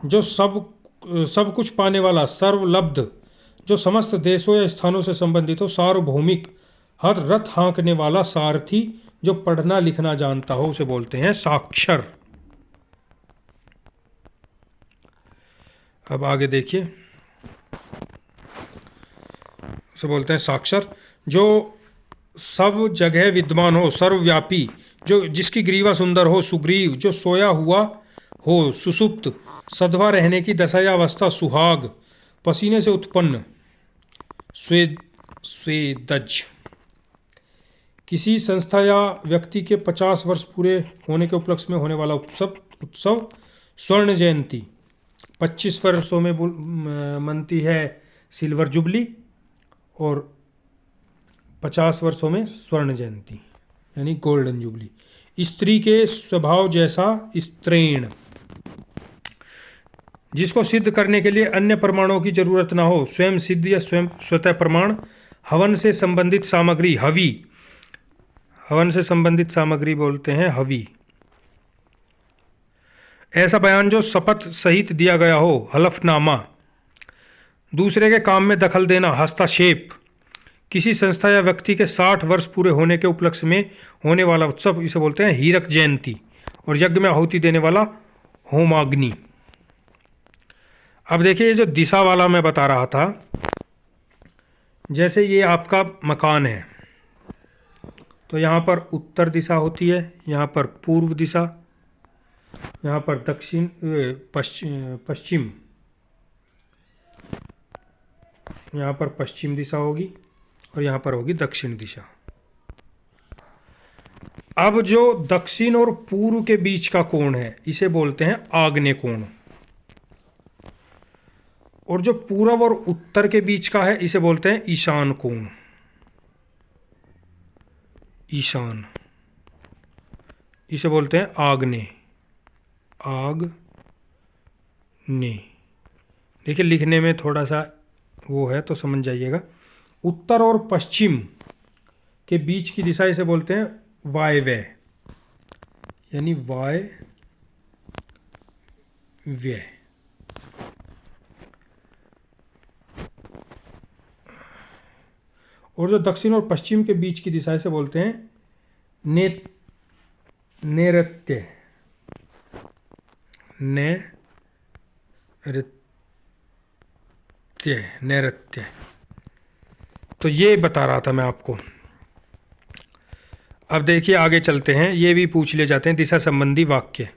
जो सब कुछ पाने वाला, सर्वलब्ध। जो समस्त देशों या स्थानों से संबंधित हो, सार्वभौमिक। हर रथ हाँकने वाला, सारथी। जो पढ़ना लिखना जानता हो, उसे बोलते हैं साक्षर। अब आगे देखिए, उसे बोलते हैं साक्षर। जो सब जगह विद्यमान हो, सर्वव्यापी। जो जिसकी ग्रीवा सुंदर हो, सुग्रीव। जो सोया हुआ हो, सुसुप्त। सधवा रहने की दशा या अवस्था, सुहाग। पसीने से उत्पन्न, स्वेदज। किसी संस्था या व्यक्ति के 50 वर्ष पूरे होने के उपलक्ष्य में होने वाला उत्सव, स्वर्ण जयंती। 25 वर्षों में मनती है सिल्वर जुबली, और 50 वर्षों में स्वर्ण जयंती यानी गोल्डन जुबली। स्त्री के स्वभाव जैसा, स्त्रीण। जिसको सिद्ध करने के लिए अन्य प्रमाणों की जरूरत ना हो, स्वयं सिद्ध या स्वयं स्वतः प्रमाण। हवन से संबंधित सामग्री, हवि। हवन से संबंधित सामग्री बोलते हैं हवि। ऐसा बयान जो शपथ सहित दिया गया हो, हलफनामा। दूसरे के काम में दखल देना, हस्तक्षेप। किसी संस्था या व्यक्ति के 60 वर्ष पूरे होने के उपलक्ष्य में होने वाला उत्सव, इसे बोलते हैं हीरक जयंती। और यज्ञ में आहुति देने वाला, होमाग्नि। अब देखिए, ये जो दिशा वाला मैं बता रहा था, जैसे ये आपका मकान है, तो यहाँ पर उत्तर दिशा होती है, यहाँ पर पूर्व दिशा, यहाँ पर दक्षिण पश्चिम, यहाँ पर पश्चिम दिशा होगी और यहाँ पर होगी दक्षिण दिशा। अब जो दक्षिण और पूर्व के बीच का कोण है, इसे बोलते हैं आग्नेय कोण। और जो पूर्व और उत्तर के बीच का है, इसे बोलते हैं ईशान कोण। ईशान, इसे बोलते हैं आग्नेय। आग्नेय। देखिए, लिखने में थोड़ा सा वो है तो समझ जाइएगा। उत्तर और पश्चिम के बीच की दिशा, इसे बोलते हैं वायव्य, यानी वायव्य। और जो दक्षिण और पश्चिम के बीच की दिशा, इसे बोलते हैं नैऋत्य। नैऋत्य। तो ये बता रहा था मैं आपको। अब देखिए, आगे चलते हैं। ये भी पूछ ले जाते हैं दिशा संबंधी वाक्य।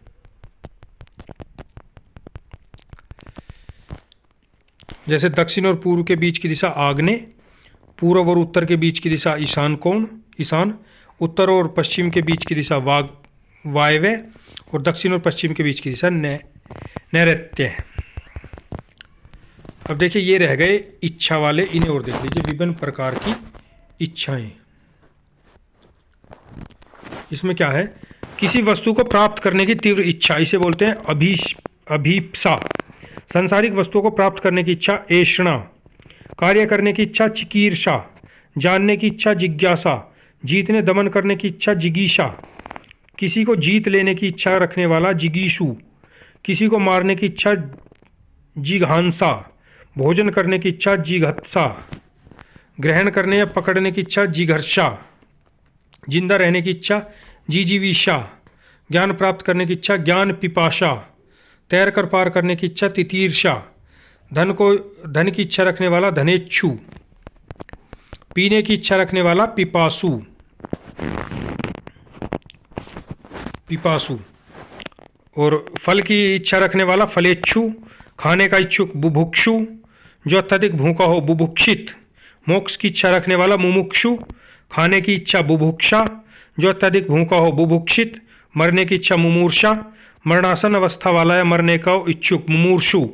जैसे दक्षिण और पूर्व के बीच की दिशा आग्नेय, पूर्व और उत्तर के बीच की दिशा ईशान कोण, ईशान, उत्तर और पश्चिम के बीच की दिशा वायव्य, और दक्षिण और पश्चिम के बीच की दिशा नैऋत्य। अब देखिए, ये रह गए इच्छा वाले, इन्हें और देख लीजिए। विभिन्न प्रकार की इच्छाएं। इसमें क्या है? किसी वस्तु को प्राप्त करने की तीव्र इच्छा, इसे बोलते हैं अभीप्सा। सांसारिक वस्तुओं को प्राप्त करने की इच्छा ऐषणा। कार्य करने की इच्छा चिकीर्षा। जानने की इच्छा जिज्ञासा। जीतने दमन करने की इच्छा जिगीषा। किसी को जीत लेने की इच्छा रखने वाला जिगीषु। किसी को मारने की इच्छा जिघांसा। भोजन करने की इच्छा जिघत्सा। ग्रहण करने या पकड़ने की इच्छा जिघर्षा। जिंदा रहने की इच्छा जिजीविषा। ज्ञान प्राप्त करने की इच्छा ज्ञान पिपाशा। तैर कर पार करने की इच्छा तितीर्षा। धन की इच्छा रखने वाला धनेच्छु। पीने की इच्छा रखने वाला पिपासु। और फल की इच्छा रखने वाला फलेच्छु। खाने का इच्छुक बुभुक्षु। जो अत्यधिक भूखा हो बुभुक्षित। मोक्ष की इच्छा रखने वाला मुमुक्षु। खाने की इच्छा बुभुक्षा। जो अत्यधिक भूखा हो बुभुक्षित। मरने की इच्छा मुमूर्षा। मरणासन अवस्था वाला या मरने का इच्छुक मुमूर्षु।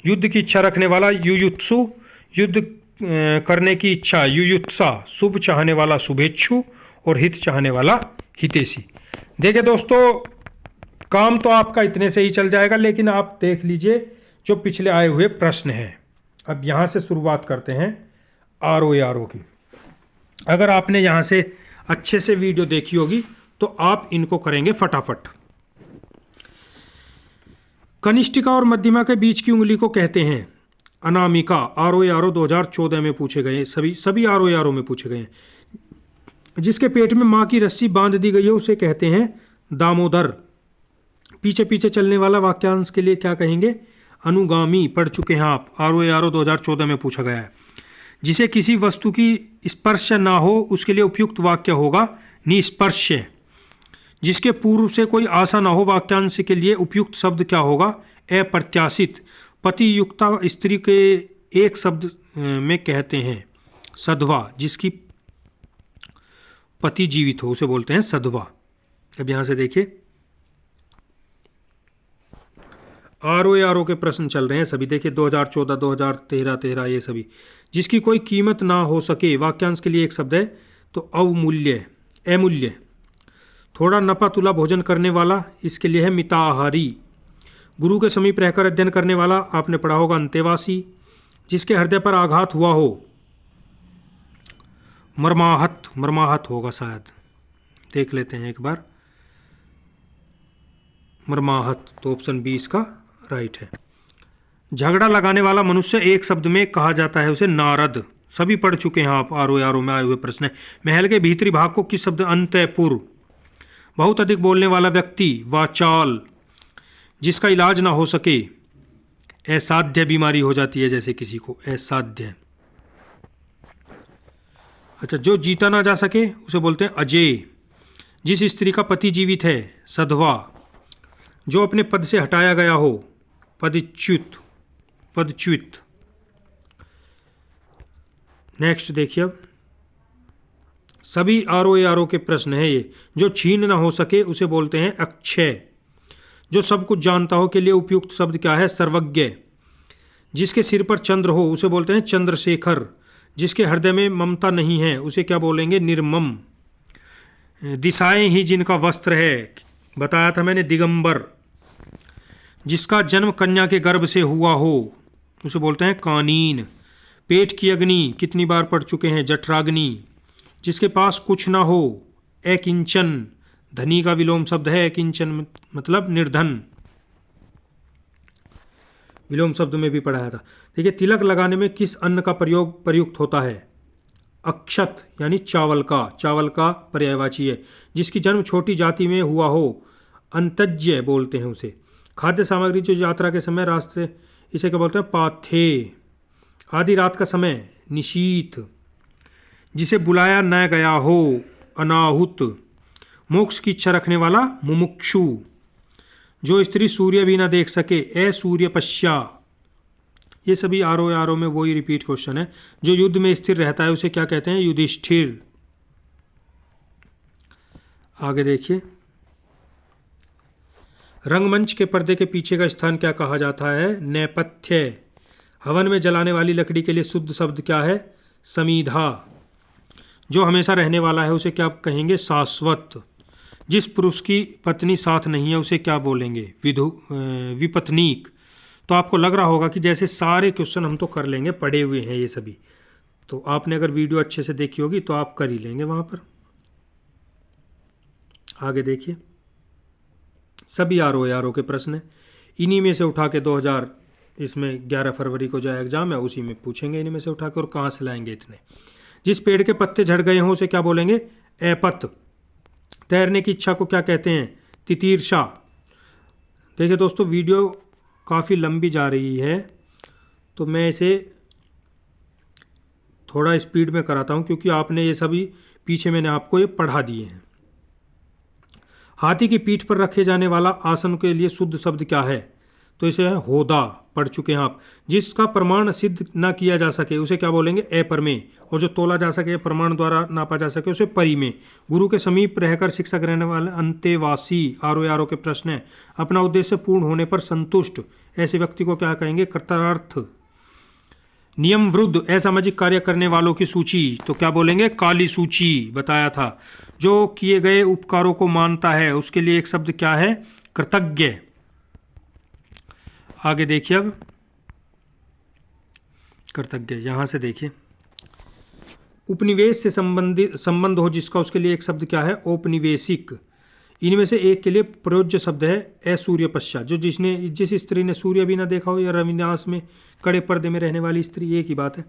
युद्ध की इच्छा रखने वाला युयुत्सु। युद्ध करने की इच्छा युयुत्सा। शुभ चाहने वाला शुभेच्छु। और हित चाहने वाला हितेशी। देखिए दोस्तों, काम तो आपका इतने से ही चल जाएगा, लेकिन आप देख लीजिए जो पिछले आए हुए प्रश्न हैं। अब यहाँ से शुरुआत करते हैं ROARO की। अगर आपने यहाँ से अच्छे से वीडियो देखी होगी तो आप इनको करेंगे फटाफट। कनिष्ठिका और मध्यमा के बीच की उंगली को कहते हैं अनामिका। ROARO 2014 में पूछे गए, सभी ROARO में पूछे गए। जिसके पेट में माँ की रस्सी बांध दी गई है उसे कहते हैं दामोदर। पीछे पीछे चलने वाला वाक्यांश के लिए क्या कहेंगे? अनुगामी। पढ़ चुके हैं आप, ROARO 2014 में पूछा गया है। जिसे किसी वस्तु की स्पर्श ना हो उसके लिए उपयुक्त वाक्य होगा निस्पर्श्य। जिसके पूर्व से कोई आशा ना हो वाक्यांश के लिए उपयुक्त शब्द क्या होगा? अप्रत्याशित। पति युक्ता स्त्री के एक शब्द में कहते हैं सधवा। जिसकी पति जीवित हो उसे बोलते हैं सधवा। अब यहां से देखिए, ROARO के प्रश्न चल रहे हैं सभी। देखिए 2014, 2013 ये सभी। जिसकी कोई कीमत ना हो सके वाक्यांश के लिए एक शब्द है तो अवमूल्य, अमूल्य। थोड़ा नपा तुला भोजन करने वाला, इसके लिए है मिताहारी। गुरु के समीप रहकर अध्ययन करने वाला, आपने पढ़ा होगा अंतेवासी। जिसके हृदय पर आघात हुआ हो, मर्माहत, मर्माहत होगा शायद, देख लेते हैं एक बार। मर्माहत, तो ऑप्शन बी इसका राइट है। झगड़ा लगाने वाला मनुष्य एक शब्द में कहा जाता है उसे नारद। सभी पढ़ चुके हैं आप, आरो में आए हुए प्रश्न है। महल के भीतरी भाग को किस शब्द, अंतःपुर। बहुत अधिक बोलने वाला व्यक्ति वाचाल। जिसका इलाज ना हो सके, असाध्य बीमारी हो जाती है जैसे किसी को, असाध्य। अच्छा, जो जीता ना जा सके उसे बोलते हैं अजेय। जिस स्त्री का पति जीवित है, सधवा। जो अपने पद से हटाया गया हो, पदच्युत, पदच्युत। नेक्स्ट देखिए, अब सभी आरो के प्रश्न है ये। जो छीन ना हो सके उसे बोलते हैं अक्षय। जो सब कुछ जानता हो के लिए उपयुक्त शब्द क्या है, सर्वज्ञ। जिसके सिर पर चंद्र हो उसे बोलते हैं चंद्रशेखर। जिसके हृदय में ममता नहीं है उसे क्या बोलेंगे, निर्मम। दिशाएं ही जिनका वस्त्र है, बताया था मैंने, दिगंबर। जिसका जन्म कन्या के गर्भ से हुआ हो उसे बोलते हैं कानीन। पेट की अग्नि कितनी बार पढ़ चुके हैं, जठराग्नि। जिसके पास कुछ ना हो, अकिंचन। धनी का विलोम शब्द है अकिंचन, मतलब निर्धन। विलोम शब्द में भी पढ़ाया था। देखिए, तिलक लगाने में किस अन्न का प्रयोग प्रयुक्त होता है, अक्षत यानी चावल का। चावल का पर्यायवाची है। जिसकी जन्म छोटी जाति में हुआ हो, अंतज्य बोलते हैं उसे। खाद्य सामग्री जो यात्रा के समय रास्ते, इसे क्या बोलते हैं, पाथे। आधी रात का समय, निशीथ। जिसे बुलाया न गया हो, अनाहुत। मोक्ष की इच्छा रखने वाला, मुमुक्षु। जो स्त्री सूर्य भी ना देख सके, असूर्यपश्या। ये सभी आरो में वही रिपीट क्वेश्चन है। जो युद्ध में स्थिर रहता है उसे क्या कहते हैं, युधिष्ठिर। आगे देखिए, रंगमंच के पर्दे के पीछे का स्थान क्या कहा जाता है, नेपथ्य। हवन में जलाने वाली लकड़ी के लिए शुद्ध शब्द क्या है, समीधा। जो हमेशा रहने वाला है उसे क्या कहेंगे, शाश्वत। जिस पुरुष की पत्नी साथ नहीं है उसे क्या बोलेंगे, विपत्नीक। तो आपको लग रहा होगा कि जैसे सारे क्वेश्चन हम तो कर लेंगे, पढ़े हुए हैं ये सभी। तो आपने अगर वीडियो अच्छे से देखी होगी तो आप कर ही लेंगे वहाँ पर। आगे देखिए, सभी आरो के प्रश्न है। इन्हीं में से उठा के 2000 इसमें 11 फरवरी को जो एग्जाम है उसी में पूछेंगे इन्हीं में से उठा के, और कहाँ से लाएंगे इतने। जिस पेड़ के पत्ते झड़ गए हों उसे क्या बोलेंगे, अपत। तैरने की इच्छा को क्या कहते हैं, तितीर्षा। देखिए दोस्तों, वीडियो काफ़ी लंबी जा रही है तो मैं इसे थोड़ा स्पीड में कराता हूँ, क्योंकि आपने ये सभी पीछे मैंने आपको ये पढ़ा दिए हैं। हाथी की पीठ पर रखे जाने वाला आसन के लिए शुद्ध शब्द क्या है, तो इसे है होदा। पढ़ चुके हैं आप। जिसका प्रमाण सिद्ध ना किया जा सके उसे क्या बोलेंगे, अपरमेय। और जो तोला जा सके, प्रमाण द्वारा नापा जा सके उसे परिमेय। गुरु के समीप रहकर शिक्षा ग्रहण वाले अंतेवासी। आरो के प्रश्न है। अपना उद्देश्य पूर्ण होने पर संतुष्ट, ऐसे व्यक्ति को क्या कहेंगे, कृतार्थ। नियम विरुद्ध असामाजिक कार्य करने वालों की सूची, तो क्या बोलेंगे, काली सूची। बताया था। जो किए गए उपकारों को मानता है उसके लिए एक शब्द क्या है, कृतज्ञ। आगे देखिए, अब कृतज्ञ, यहां से देखिए, उपनिवेश से संबंध हो जिसका, उसके लिए एक शब्द क्या है, औपनिवेशिक। इनमें से एक के लिए प्रयोज्य शब्द है असूर्यपश्या। जो जिस स्त्री ने सूर्य भी ना देखा हो, या रविनाश में कड़े पर्दे में रहने वाली स्त्री, एक ही बात है।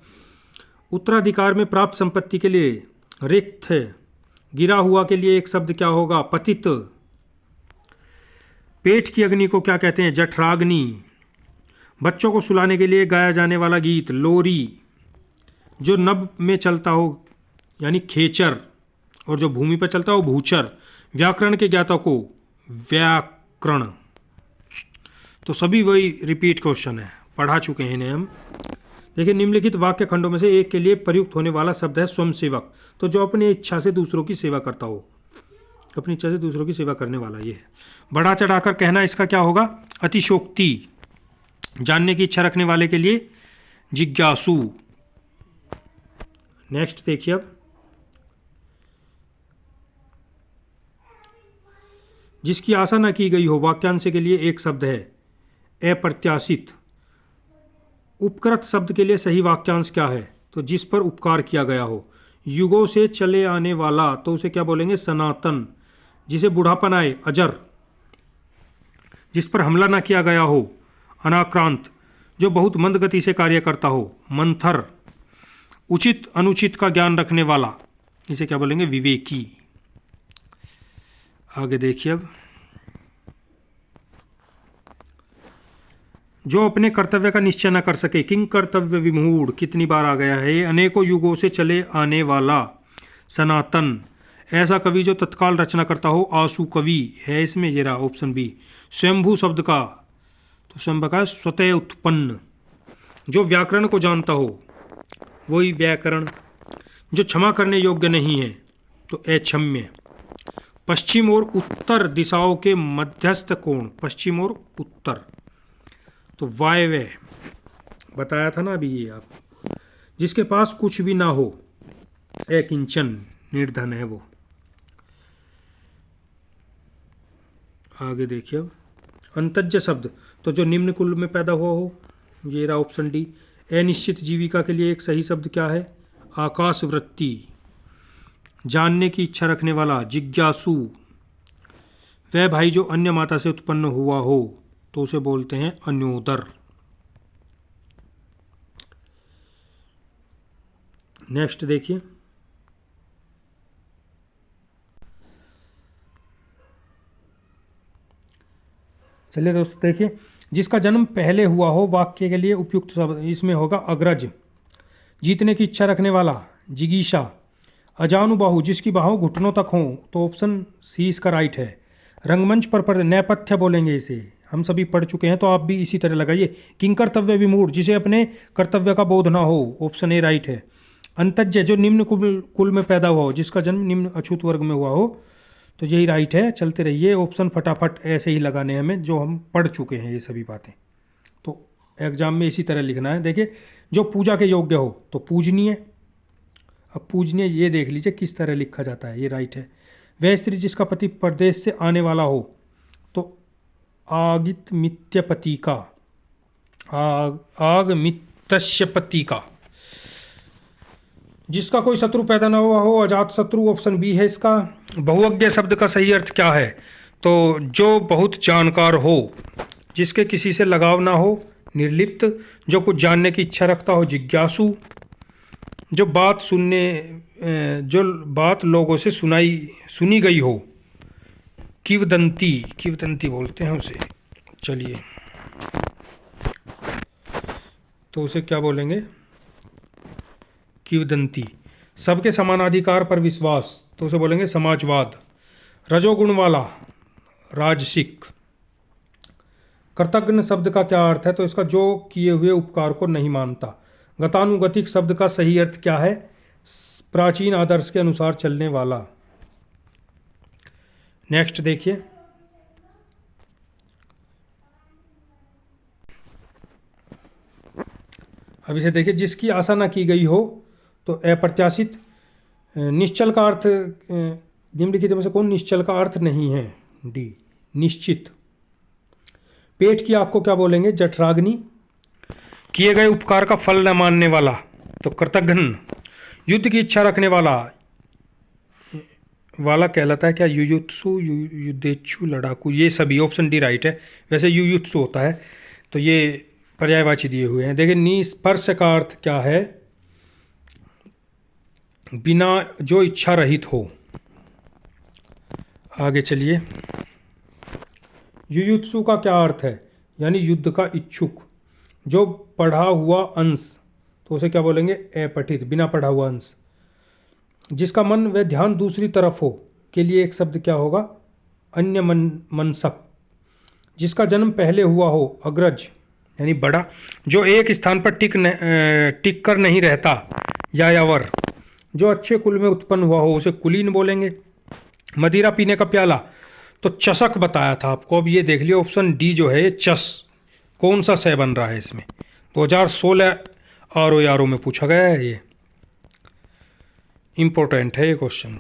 उत्तराधिकार में प्राप्त संपत्ति के लिए रिक्त है। गिरा हुआ के लिए एक शब्द क्या होगा, पतित। पेट की अग्नि को क्या कहते हैं, जठराग्नि। बच्चों को सुलाने के लिए गाया जाने वाला गीत, लोरी। जो नभ में चलता हो यानी खेचर, और जो भूमि पर चलता हो, भूचर। व्याकरण के ज्ञाता को व्याकरण। तो सभी वही रिपीट क्वेश्चन है, पढ़ा चुके हैं इन्हें हम। देखिए, निम्नलिखित वाक्य खंडों में से एक के लिए प्रयुक्त होने वाला शब्द है स्वयंसेवक। तो जो अपनी इच्छा से दूसरों की सेवा करता हो, अपनी इच्छा से दूसरों की सेवा करने वाला ये है। बढ़ा चढ़ाकर कहना, इसका क्या होगा, अतिशोक्ति। जानने की इच्छा रखने वाले के लिए जिज्ञासु। नेक्स्ट देखिए, अब जिसकी आशा न की गई हो, वाक्यांश के लिए एक शब्द है अप्रत्याशित। उपकृत शब्द के लिए सही वाक्यांश क्या है, तो जिस पर उपकार किया गया हो। युगों से चले आने वाला, तो उसे क्या बोलेंगे, सनातन। जिसे बुढ़ापन आए, अजर। जिस पर हमला ना किया गया हो। अनाक्रांत, जो बहुत मंद गति से कार्य करता हो। मंथर, उचित अनुचित का ज्ञान रखने वाला, इसे क्या बोलेंगे? विवेकी। आगे देखिए अब, जो अपने कर्तव्य का निश्चय न कर सके। किंग कर्तव्य विमूढ़, कितनी बार आ गया है। अनेकों युगों से चले आने वाला। सनातन, ऐसा कवि जो तत्काल रचना करता हो। आसु कवि है इसमें, ये रहा ऑप्शन बी। स्वयंभू शब्द का, तो स्वयं का स्वतः उत्पन्न, जो व्याकरण को जानता हो, वही व्याकरण। जो क्षमा करने योग्य नहीं है, तो अक्षम्य। पश्चिम और उत्तर दिशाओं के मध्यस्थ कोण, पश्चिम और उत्तर, तो वायव्य। बताया था ना अभी ये आप। जिसके पास कुछ भी ना हो, अकिंचन, निर्धन है वो। आगे देखिए अब, अंतज्य शब्द, तो जो निम्न कुल में पैदा हुआ हो, ये रहा ऑप्शन डी। अनिश्चित जीविका के लिए एक सही शब्द क्या है? आकाशवृत्ति। जानने की इच्छा रखने वाला, जिज्ञासु। वह भाई जो अन्य माता से उत्पन्न हुआ हो, तो उसे बोलते हैं अन्योदर। नेक्स्ट देखिए, चलिए दोस्तों देखिए, जिसका जन्म पहले हुआ हो, वाक्य के लिए उपयुक्त शब्द इसमें होगा अग्रज। जीतने की इच्छा रखने वाला, जिगीषा। अजानुबाहु, जिसकी बाहों घुटनों तक हों, तो ऑप्शन सी इसका राइट है। रंगमंच पर नेपथ्य बोलेंगे इसे, हम सभी पढ़ चुके हैं, तो आप भी इसी तरह लगाइए। किंग कर्तव्य विमूढ़, जिसे अपने कर्तव्य का बोध ना हो, ऑप्शन ए राइट है। अंतज्य, जो निम्न कुल में पैदा हुआ हो, जिसका जन्म निम्न अछूत वर्ग में हुआ हो, तो यही राइट है। चलते रहिए, ऑप्शन फटाफट ऐसे ही लगाने हमें, जो हम पढ़ चुके हैं ये सभी बातें, तो एग्जाम में इसी तरह लिखना है। देखिए, जो पूजा के योग्य हो, तो पूजनीय। अब पूजनीय ये देख लीजिए किस तरह लिखा जाता है, ये राइट है। वह स्त्री जिसका पति परदेश से आने वाला हो, तो आगितमित्यपति का, आगमित्यपति का। जिसका कोई शत्रु पैदा न हुआ हो, अजात शत्रु, ऑप्शन बी है इसका। बहुअज्ञ शब्द का सही अर्थ क्या है? तो जो बहुत जानकार हो, जिसके किसी से लगाव ना हो, निर्लिप्त। जो कुछ जानने की इच्छा रखता हो, जिज्ञासु। जो बात लोगों से सुनी गई हो, किवदंती, किवदंती बोलते हैं उसे। चलिए, तो उसे क्या बोलेंगे? किवदंती। सबके समानाधिकार पर विश्वास, तो उसे बोलेंगे समाजवाद। रजोगुण वाला, राजसिक। कृतज्ञ शब्द का क्या अर्थ है? तो इसका जो किए हुए उपकार को नहीं मानता। गतानुगतिक शब्द का सही अर्थ क्या है? प्राचीन आदर्श के अनुसार चलने वाला। नेक्स्ट देखिए, अब इसे देखिए, जिसकी आशा ना की गई हो, तो अप्रत्याशित। निश्चल का अर्थ, निम्नलिखित में से कौन निश्चल का अर्थ नहीं है? डी, निश्चित। पेट की आग को क्या बोलेंगे? जठराग्नि। किए गए उपकार का फल न मानने वाला, तो कृतघ्न। युद्ध की इच्छा रखने वाला कहलाता है क्या? युयुत्सु, युद्धेच्छु, लड़ाकू, ये सभी। ऑप्शन डी राइट है। वैसे युयुत्सु होता है, तो ये पर्यायवाची दिए हुए हैं। देखिए, निस्पर्श का अर्थ क्या है? बिना, जो इच्छा रहित हो। आगे चलिए, युयुत्सु का क्या अर्थ है? यानी युद्ध का इच्छुक। जो पढ़ा हुआ अंश, तो उसे क्या बोलेंगे? अपठित, बिना पढ़ा हुआ अंश। जिसका मन व ध्यान दूसरी तरफ हो, के लिए एक शब्द क्या होगा? अन्य मनसक। जिसका जन्म पहले हुआ हो, अग्रज, यानी बड़ा। जो एक स्थान पर टिक कर नहीं रहता, यायावर। जो अच्छे कुल में उत्पन्न हुआ हो, उसे कुलीन बोलेंगे। मदिरा पीने का प्याला, तो चषक बताया था आपको। अब ये देख लियो, ऑप्शन डी जो है, ये चष, कौन सा सह बन रहा है इसमें? 2016 आर में पूछा गया है, ये इंपॉर्टेंट है ये क्वेश्चन।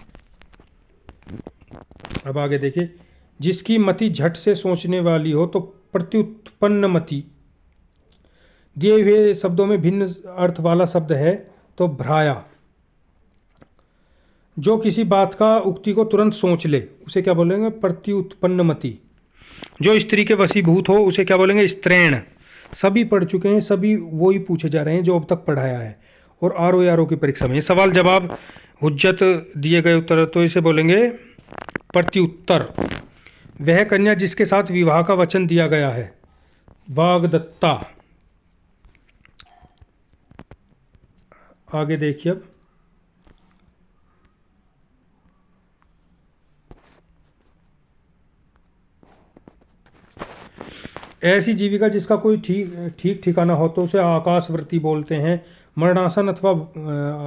अब आगे देखिए, जिसकी मति झट से सोचने वाली हो, तो प्रत्युत्पन्न मति। दिए हुए शब्दों में भिन्न अर्थ वाला शब्द है, तो भ्राया। जो किसी बात का उक्ति को तुरंत सोच ले, उसे क्या बोलेंगे? प्रत्युत्पन्न मति। जो स्त्री के वशीभूत हो उसे क्या बोलेंगे? स्त्रैण। सभी पढ़ चुके हैं, सभी वही पूछे जा रहे हैं जो अब तक पढ़ाया है। और RO की परीक्षा में सवाल जवाब हुज्जत दिए गए उत्तर, तो इसे बोलेंगे प्रत्युत्तर। वह कन्या जिसके साथ विवाह का वचन दिया गया है, वाग्दत्ता। आगे देखिए अब, ऐसी जीविका जिसका कोई ठीक ठिकाना हो तो उसे आकाशवृत्ति बोलते हैं। मरणासन अथवा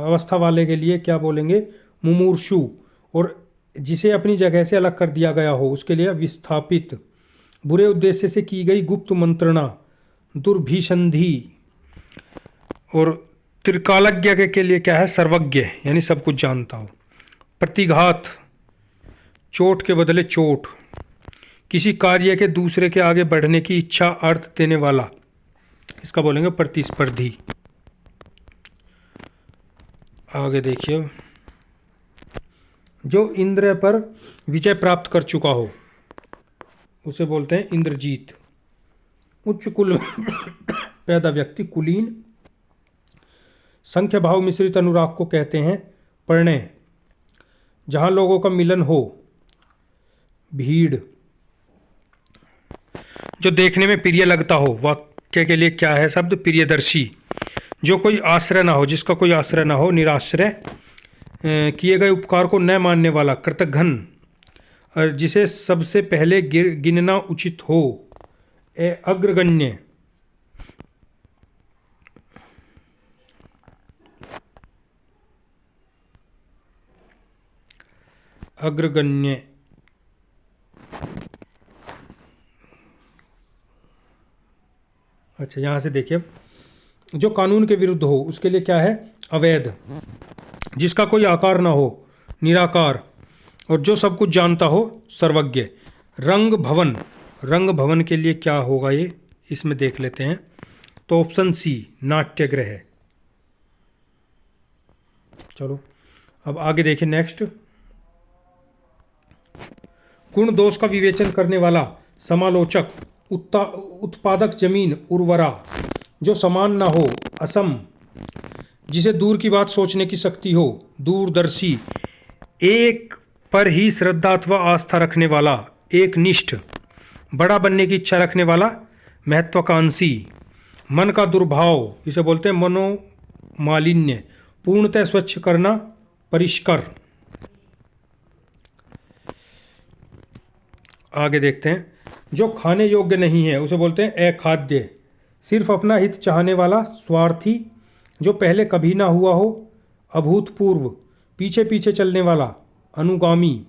अवस्था वाले के लिए क्या बोलेंगे? मुमूर्षु। और जिसे अपनी जगह से अलग कर दिया गया हो उसके लिए विस्थापित। बुरे उद्देश्य से की गई गुप्त मंत्रणा, दुर्भिसंधि। और त्रिकालज्ञ के लिए क्या है? सर्वज्ञ, यानी सब कुछ जानता हो। प्रतिघात, चोट के बदले चोट। किसी कार्य के दूसरे के आगे बढ़ने की इच्छा, अर्थ देने वाला, इसका बोलेंगे प्रतिस्पर्धी। आगे देखिए, जो इंद्र पर विजय प्राप्त कर चुका हो उसे बोलते हैं इंद्रजीत। उच्च कुल पैदा व्यक्ति, कुलीन। संख्य भाव मिश्रित अनुराग को कहते हैं प्रणय। जहां लोगों का मिलन हो, भीड़। जो देखने में प्रिय लगता हो, वाक्य के लिए क्या है शब्द? प्रियदर्शी। जो कोई आश्रय ना हो, जिसका कोई आश्रय ना हो, निराश्रय। किए गए उपकार को न मानने वाला, कृतघ्न। और जिसे सबसे पहले गिनना उचित हो, अग्रगण्य। अग्रगण्य। अच्छा, यहाँ से देखिए, जो कानून के विरुद्ध हो उसके लिए क्या है? अवैध। जिसका कोई आकार ना हो, निराकार। और जो सब कुछ जानता हो, सर्वज्ञ। रंग भवन। रंग भवन के लिए क्या होगा ये, इसमें देख लेते हैं। तो ऑप्शन सी, नाट्यगृह। चलो अब आगे देखिए नेक्स्ट। गुण दोष का विवेचन करने वाला, समालोचक। उत्पादक जमीन, उर्वरा। जो समान ना हो, असम। जिसे दूर की बात सोचने की शक्ति हो, दूरदर्शी। एक पर ही श्रद्धा अथवा आस्था रखने वाला, एक निष्ठ। बड़ा बनने की इच्छा रखने वाला, महत्वाकांक्षी। मन का दुर्भाव, इसे बोलते हैं मनोमालिन्य। पूर्णतः स्वच्छ करना, परिष्कार। आगे देखते हैं, जो खाने योग्य नहीं है उसे बोलते हैं अखाद्य। सिर्फ अपना हित चाहने वाला, स्वार्थी। जो पहले कभी ना हुआ हो, अभूतपूर्व। पीछे पीछे चलने वाला, अनुगामी।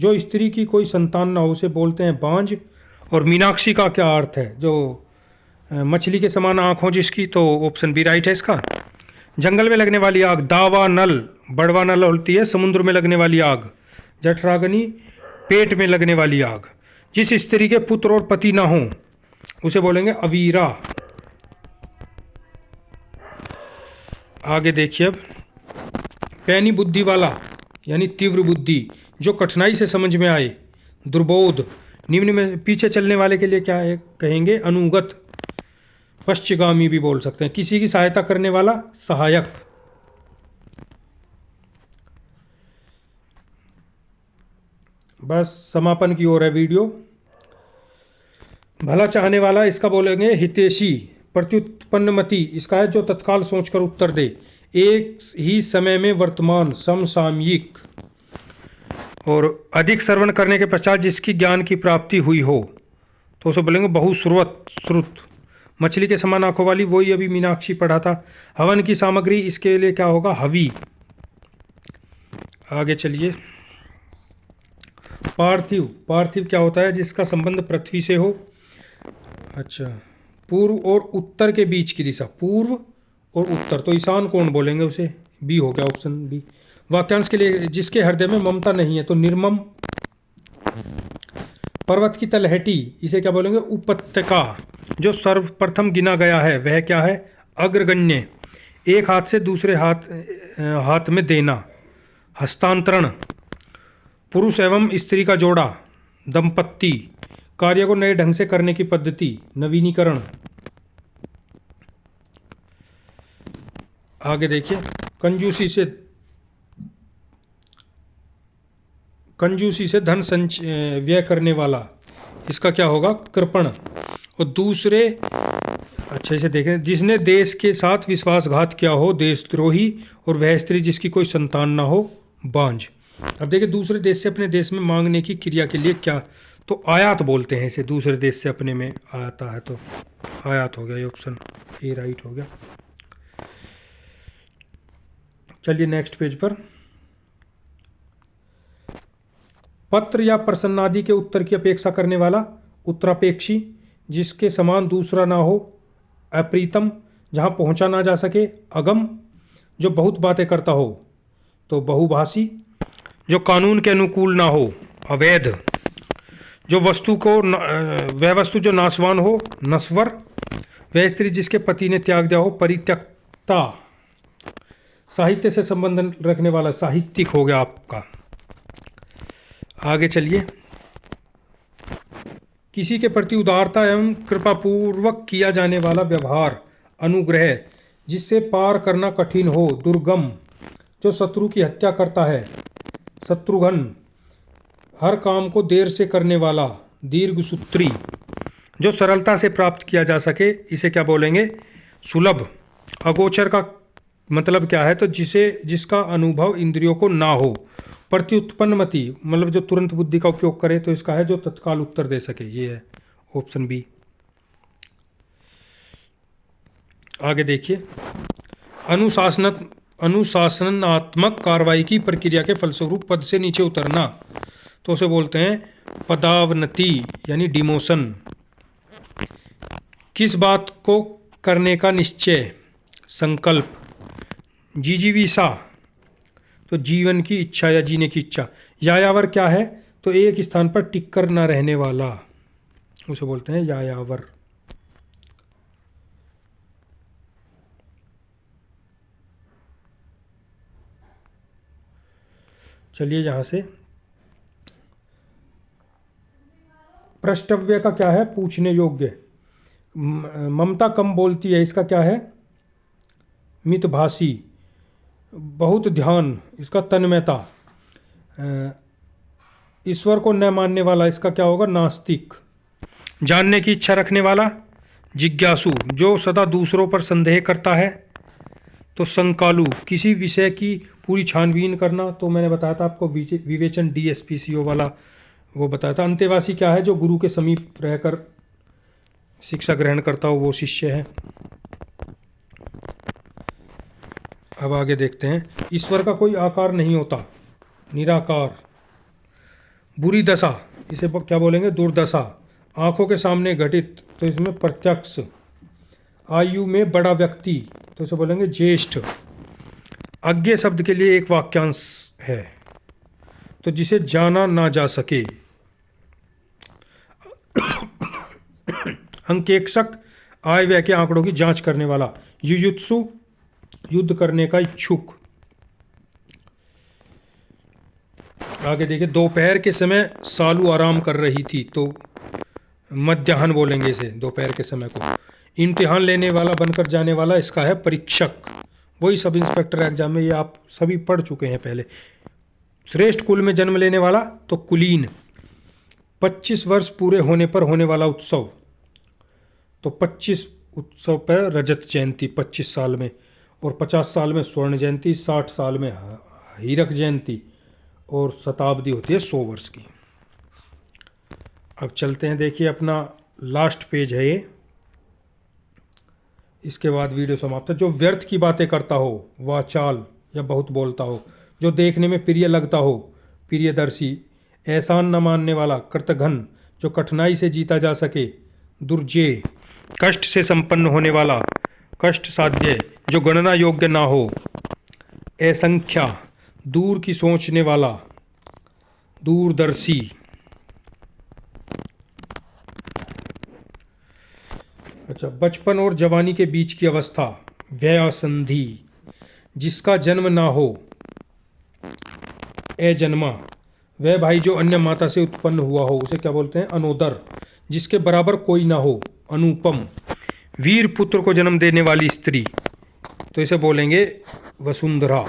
जो स्त्री की कोई संतान ना हो उसे बोलते हैं बांझ। और मीनाक्षी का क्या अर्थ है? जो मछली के समान आँख हो जिसकी, तो ऑप्शन बी राइट है इसका। जंगल में लगने वाली आग, दावा नल। बड़वा नल होती है समुद्र में लगने वाली आग। जठराग्नि, पेट में लगने वाली आग। जिस स्त्री के पुत्र और पति ना हो उसे बोलेंगे अवीरा। आगे देखिए अब, पैनी बुद्धि वाला यानी तीव्र बुद्धि। जो कठिनाई से समझ में आए, दुर्बोध। निम्न में पीछे चलने वाले के लिए क्या है कहेंगे? अनुगत। पश्चिगामी भी बोल सकते हैं। किसी की सहायता करने वाला, सहायक। बस समापन की ओर है वीडियो। भला चाहने वाला, इसका बोलेंगे हितैषी। प्रत्युत्पन्नमति, इसका है जो तत्काल सोचकर उत्तर दे। एक ही समय में वर्तमान, समसामयिक। और अधिक श्रवण करने के पश्चात जिसकी ज्ञान की प्राप्ति हुई हो तो उसे बोलेंगे बहुश्रुत। मछली के समान आंखों वाली, वही अभी मीनाक्षी पढ़ा था। हवन की सामग्री, इसके लिए क्या होगा? हवी। आगे चलिए, पार्थिव। पार्थिव क्या होता है? जिसका संबंध पृथ्वी से हो। अच्छा, पूर्व और उत्तर के बीच की दिशा, पूर्व और उत्तर, तो ईशान कौन बोलेंगे उसे? बी हो गया, ऑप्शन बी। वाक्यांश के लिए, जिसके हृदय में ममता नहीं है तो निर्मम। पर्वत की तलहटी, इसे क्या बोलेंगे? उपत्यका। जो सर्वप्रथम गिना गया है वह क्या है? अग्रगण्य। एक हाथ से दूसरे हाथ में देना, हस्तांतरण। पुरुष एवं स्त्री का जोड़ा, दंपत्ति। कार्य को नए ढंग से करने की पद्धति, नवीनीकरण। आगे देखिए, कंजूसी से धन व्यय करने वाला, इसका क्या होगा? कृपण। और दूसरे, अच्छे से देखें, जिसने देश के साथ विश्वासघात किया हो, देशद्रोही। और वह स्त्री जिसकी कोई संतान ना हो, बांझ। अब देखिए, दूसरे देश से अपने देश में मांगने की क्रिया के लिए क्या, तो आयात बोलते हैं इसे। दूसरे देश से अपने में आता है तो आयात हो गया, ये ऑप्शन ए राइट हो गया। चलिए नेक्स्ट पेज पर। पत्र या प्रसन्नादि के उत्तर की अपेक्षा करने वाला, उत्तरापेक्षी। जिसके समान दूसरा ना हो, अप्रीतम। जहाँ पहुँचा ना जा सके, अगम। जो बहुत बातें करता हो, तो बहुभाषी। जो कानून के अनुकूल ना हो, अवैध। जो वह वस्तु जो नाशवान हो, नश्वर। वह स्त्री जिसके पति ने त्याग दिया हो, परित्यक्ता। साहित्य से संबंध रखने वाला, साहित्यिक हो गया आपका। आगे चलिए। किसी के प्रति उदारता एवं कृपापूर्वक किया जाने वाला व्यवहार, अनुग्रह। जिससे पार करना कठिन हो, दुर्गम। जो शत्रु की हत्या करता है, शत्रुघ्न। हर काम को देर से करने वाला, दीर्घसूत्री। जो सरलता से प्राप्त किया जा सके, इसे क्या बोलेंगे? सुलभ। अगोचर का मतलब क्या है? तो जिसका अनुभव इंद्रियों को ना हो। प्रत्युत्पन्नमति, मतलब जो तुरंत बुद्धि का उपयोग करे, तो इसका है जो तत्काल उत्तर दे सके, ये है ऑप्शन बी। आगे देखिए, अनुशासनात्मक कार्रवाई की प्रक्रिया के फलस्वरूप पद से नीचे उतरना, तो उसे बोलते हैं पदावनति, यानी डिमोशन। किस बात को करने का निश्चय, संकल्प। जिजीविषा, तो जीवन की इच्छा या जीने की इच्छा। यायावर क्या है? तो एक स्थान पर टिक कर न रहने वाला, उसे बोलते हैं यायावर। चलिए यहां से, प्रष्टव्य का क्या है? पूछने योग्य। ममता कम बोलती है, इसका क्या है? मितभाषी। बहुत ध्यान, इसका तन्मयता। ईश्वर को न मानने वाला, इसका क्या होगा? नास्तिक। जानने की इच्छा रखने वाला, जिज्ञासु। जो सदा दूसरों पर संदेह करता है, तो संकालु। किसी विषय की पूरी छानबीन करना, तो मैंने बताया था आपको विवेचन, DSPCO वाला वो बताया था। अंतेवासी क्या है? जो गुरु के समीप रहकर शिक्षा ग्रहण करता हो, वो शिष्य है। अब आगे देखते हैं। ईश्वर का कोई आकार नहीं होता, निराकार। बुरी दशा, इसे क्या बोलेंगे? दुर्दशा। आंखों के सामने घटित, तो इसमें प्रत्यक्ष। आयु में बड़ा व्यक्ति, तो इसे बोलेंगे ज्येष्ठ। अज्ञेय शब्द के लिए एक वाक्यांश है, तो जिसे जाना ना जा सके। अंकेक्षक, आय व्यय के आंकड़ों की जांच करने वाला। युयुत्सु, युद्ध करने का इच्छुक। आगे देखिए, दोपहर के समय सालू आराम कर रही थी, तो मध्याह्न बोलेंगे इसे, दोपहर के समय को। इम्तिहान लेने वाला, बनकर जाने वाला, इसका है परीक्षक। वही सब इंस्पेक्टर एग्जाम में, ये आप सभी पढ़ चुके हैं पहले। श्रेष्ठ कुल में जन्म लेने वाला, तो कुलीन। 25 वर्ष पूरे होने पर होने वाला उत्सव, तो 25 उत्सव पर रजत जयंती 25 साल में, और 50 साल में स्वर्ण जयंती, 60 साल में हीरक जयंती, और शताब्दी होती है 100 वर्ष की। अब चलते हैं, देखिए अपना लास्ट पेज है ये, इसके बाद वीडियो समाप्त है। जो व्यर्थ की बातें करता हो, वाचाल या बहुत बोलता हो। जो देखने में प्रिय लगता हो, प्रियदर्शी। एहसान न मानने वाला, कृतघ्न। जो कठिनाई से जीता जा सके, दुर्जेय। कष्ट से संपन्न होने वाला, कष्ट साध्य। जो गणना योग्य ना हो, असंख्या। दूर की सोचने वाला, दूरदर्शी। अच्छा, बचपन और जवानी के बीच की अवस्था, व्यसंधि। जिसका जन्म ना हो, अजन्मा। वह भाई जो अन्य माता से उत्पन्न हुआ हो, उसे क्या बोलते हैं? अनोदर। जिसके बराबर कोई ना हो, अनुपम, वीर पुत्र को जन्म देने वाली स्त्री, तो इसे बोलेंगे वसुंधरा।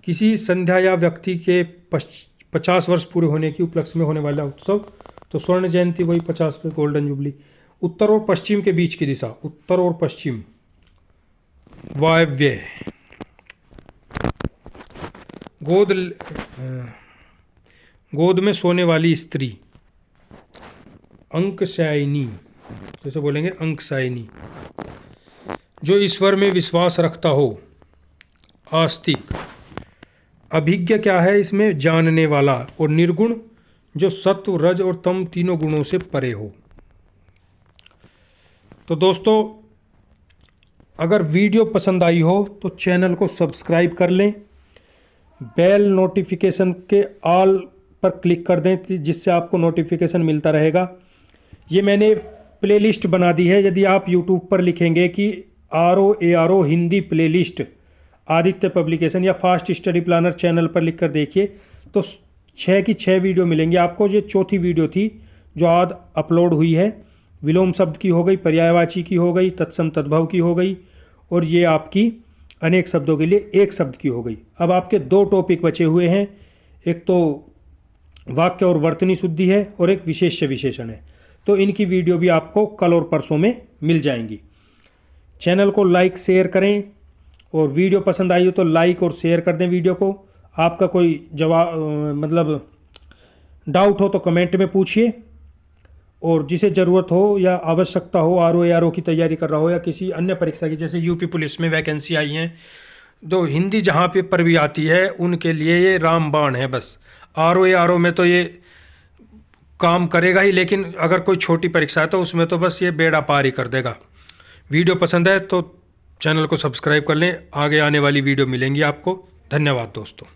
किसी संध्या या व्यक्ति के 50 वर्ष पूरे होने की उपलक्ष्य में होने वाला उत्सव, तो स्वर्ण जयंती, वही 50वें गोल्डन जुबली। उत्तर और पश्चिम के बीच की दिशा, उत्तर और पश्चिम, वायव्य। गोद में सोने वाली स्त्री, अंकशायिनी, जैसे बोलेंगे अंकशायिनी। जो ईश्वर में विश्वास रखता हो, आस्तिक। अभिज्ञ क्या है इसमें, जानने वाला। और निर्गुण, जो सत्व, रज और तम तीनों गुणों से परे हो। तो दोस्तों, अगर वीडियो पसंद आई हो तो चैनल को सब्सक्राइब कर लें, बेल नोटिफिकेशन के ऑल पर क्लिक कर दें, जिससे आपको नोटिफिकेशन मिलता रहेगा। ये मैंने प्लेलिस्ट बना दी है, यदि आप यूट्यूब पर लिखेंगे कि ROARO Hindi playlist Aditya publication या फास्ट स्टडी प्लानर चैनल पर लिखकर देखिए, तो 6 की 6 वीडियो मिलेंगी आपको। ये चौथी वीडियो थी जो आज अपलोड हुई है। विलोम शब्द की हो गई, पर्यायवाची की हो गई, तत्सम तद्भव की हो गई, और ये आपकी अनेक शब्दों के लिए एक शब्द की हो गई। अब आपके 2 टॉपिक बचे हुए हैं, एक तो वाक्य और वर्तनी शुद्धि है और एक विशेष्य विशेषण है। तो इनकी वीडियो भी आपको कल और परसों में मिल जाएंगी। चैनल को लाइक शेयर करें, और वीडियो पसंद आई हो तो लाइक और शेयर कर दें वीडियो को। आपका कोई जवाब डाउट हो तो कमेंट में पूछिए, और जिसे ज़रूरत हो या आवश्यकता हो, ROARO की तैयारी कर रहा हो या किसी अन्य परीक्षा की, जैसे यूपी पुलिस में वैकेंसी आई हैं, तो हिंदी जहाँ पे पर भी आती है उनके लिए ये रामबाण है बस। ROARO में तो ये काम करेगा ही, लेकिन अगर कोई छोटी परीक्षा है तो उसमें तो बस ये बेड़ा पार ही कर देगा। वीडियो पसंद है तो चैनल को सब्सक्राइब कर लें, आगे आने वाली वीडियो मिलेंगी आपको। धन्यवाद दोस्तों।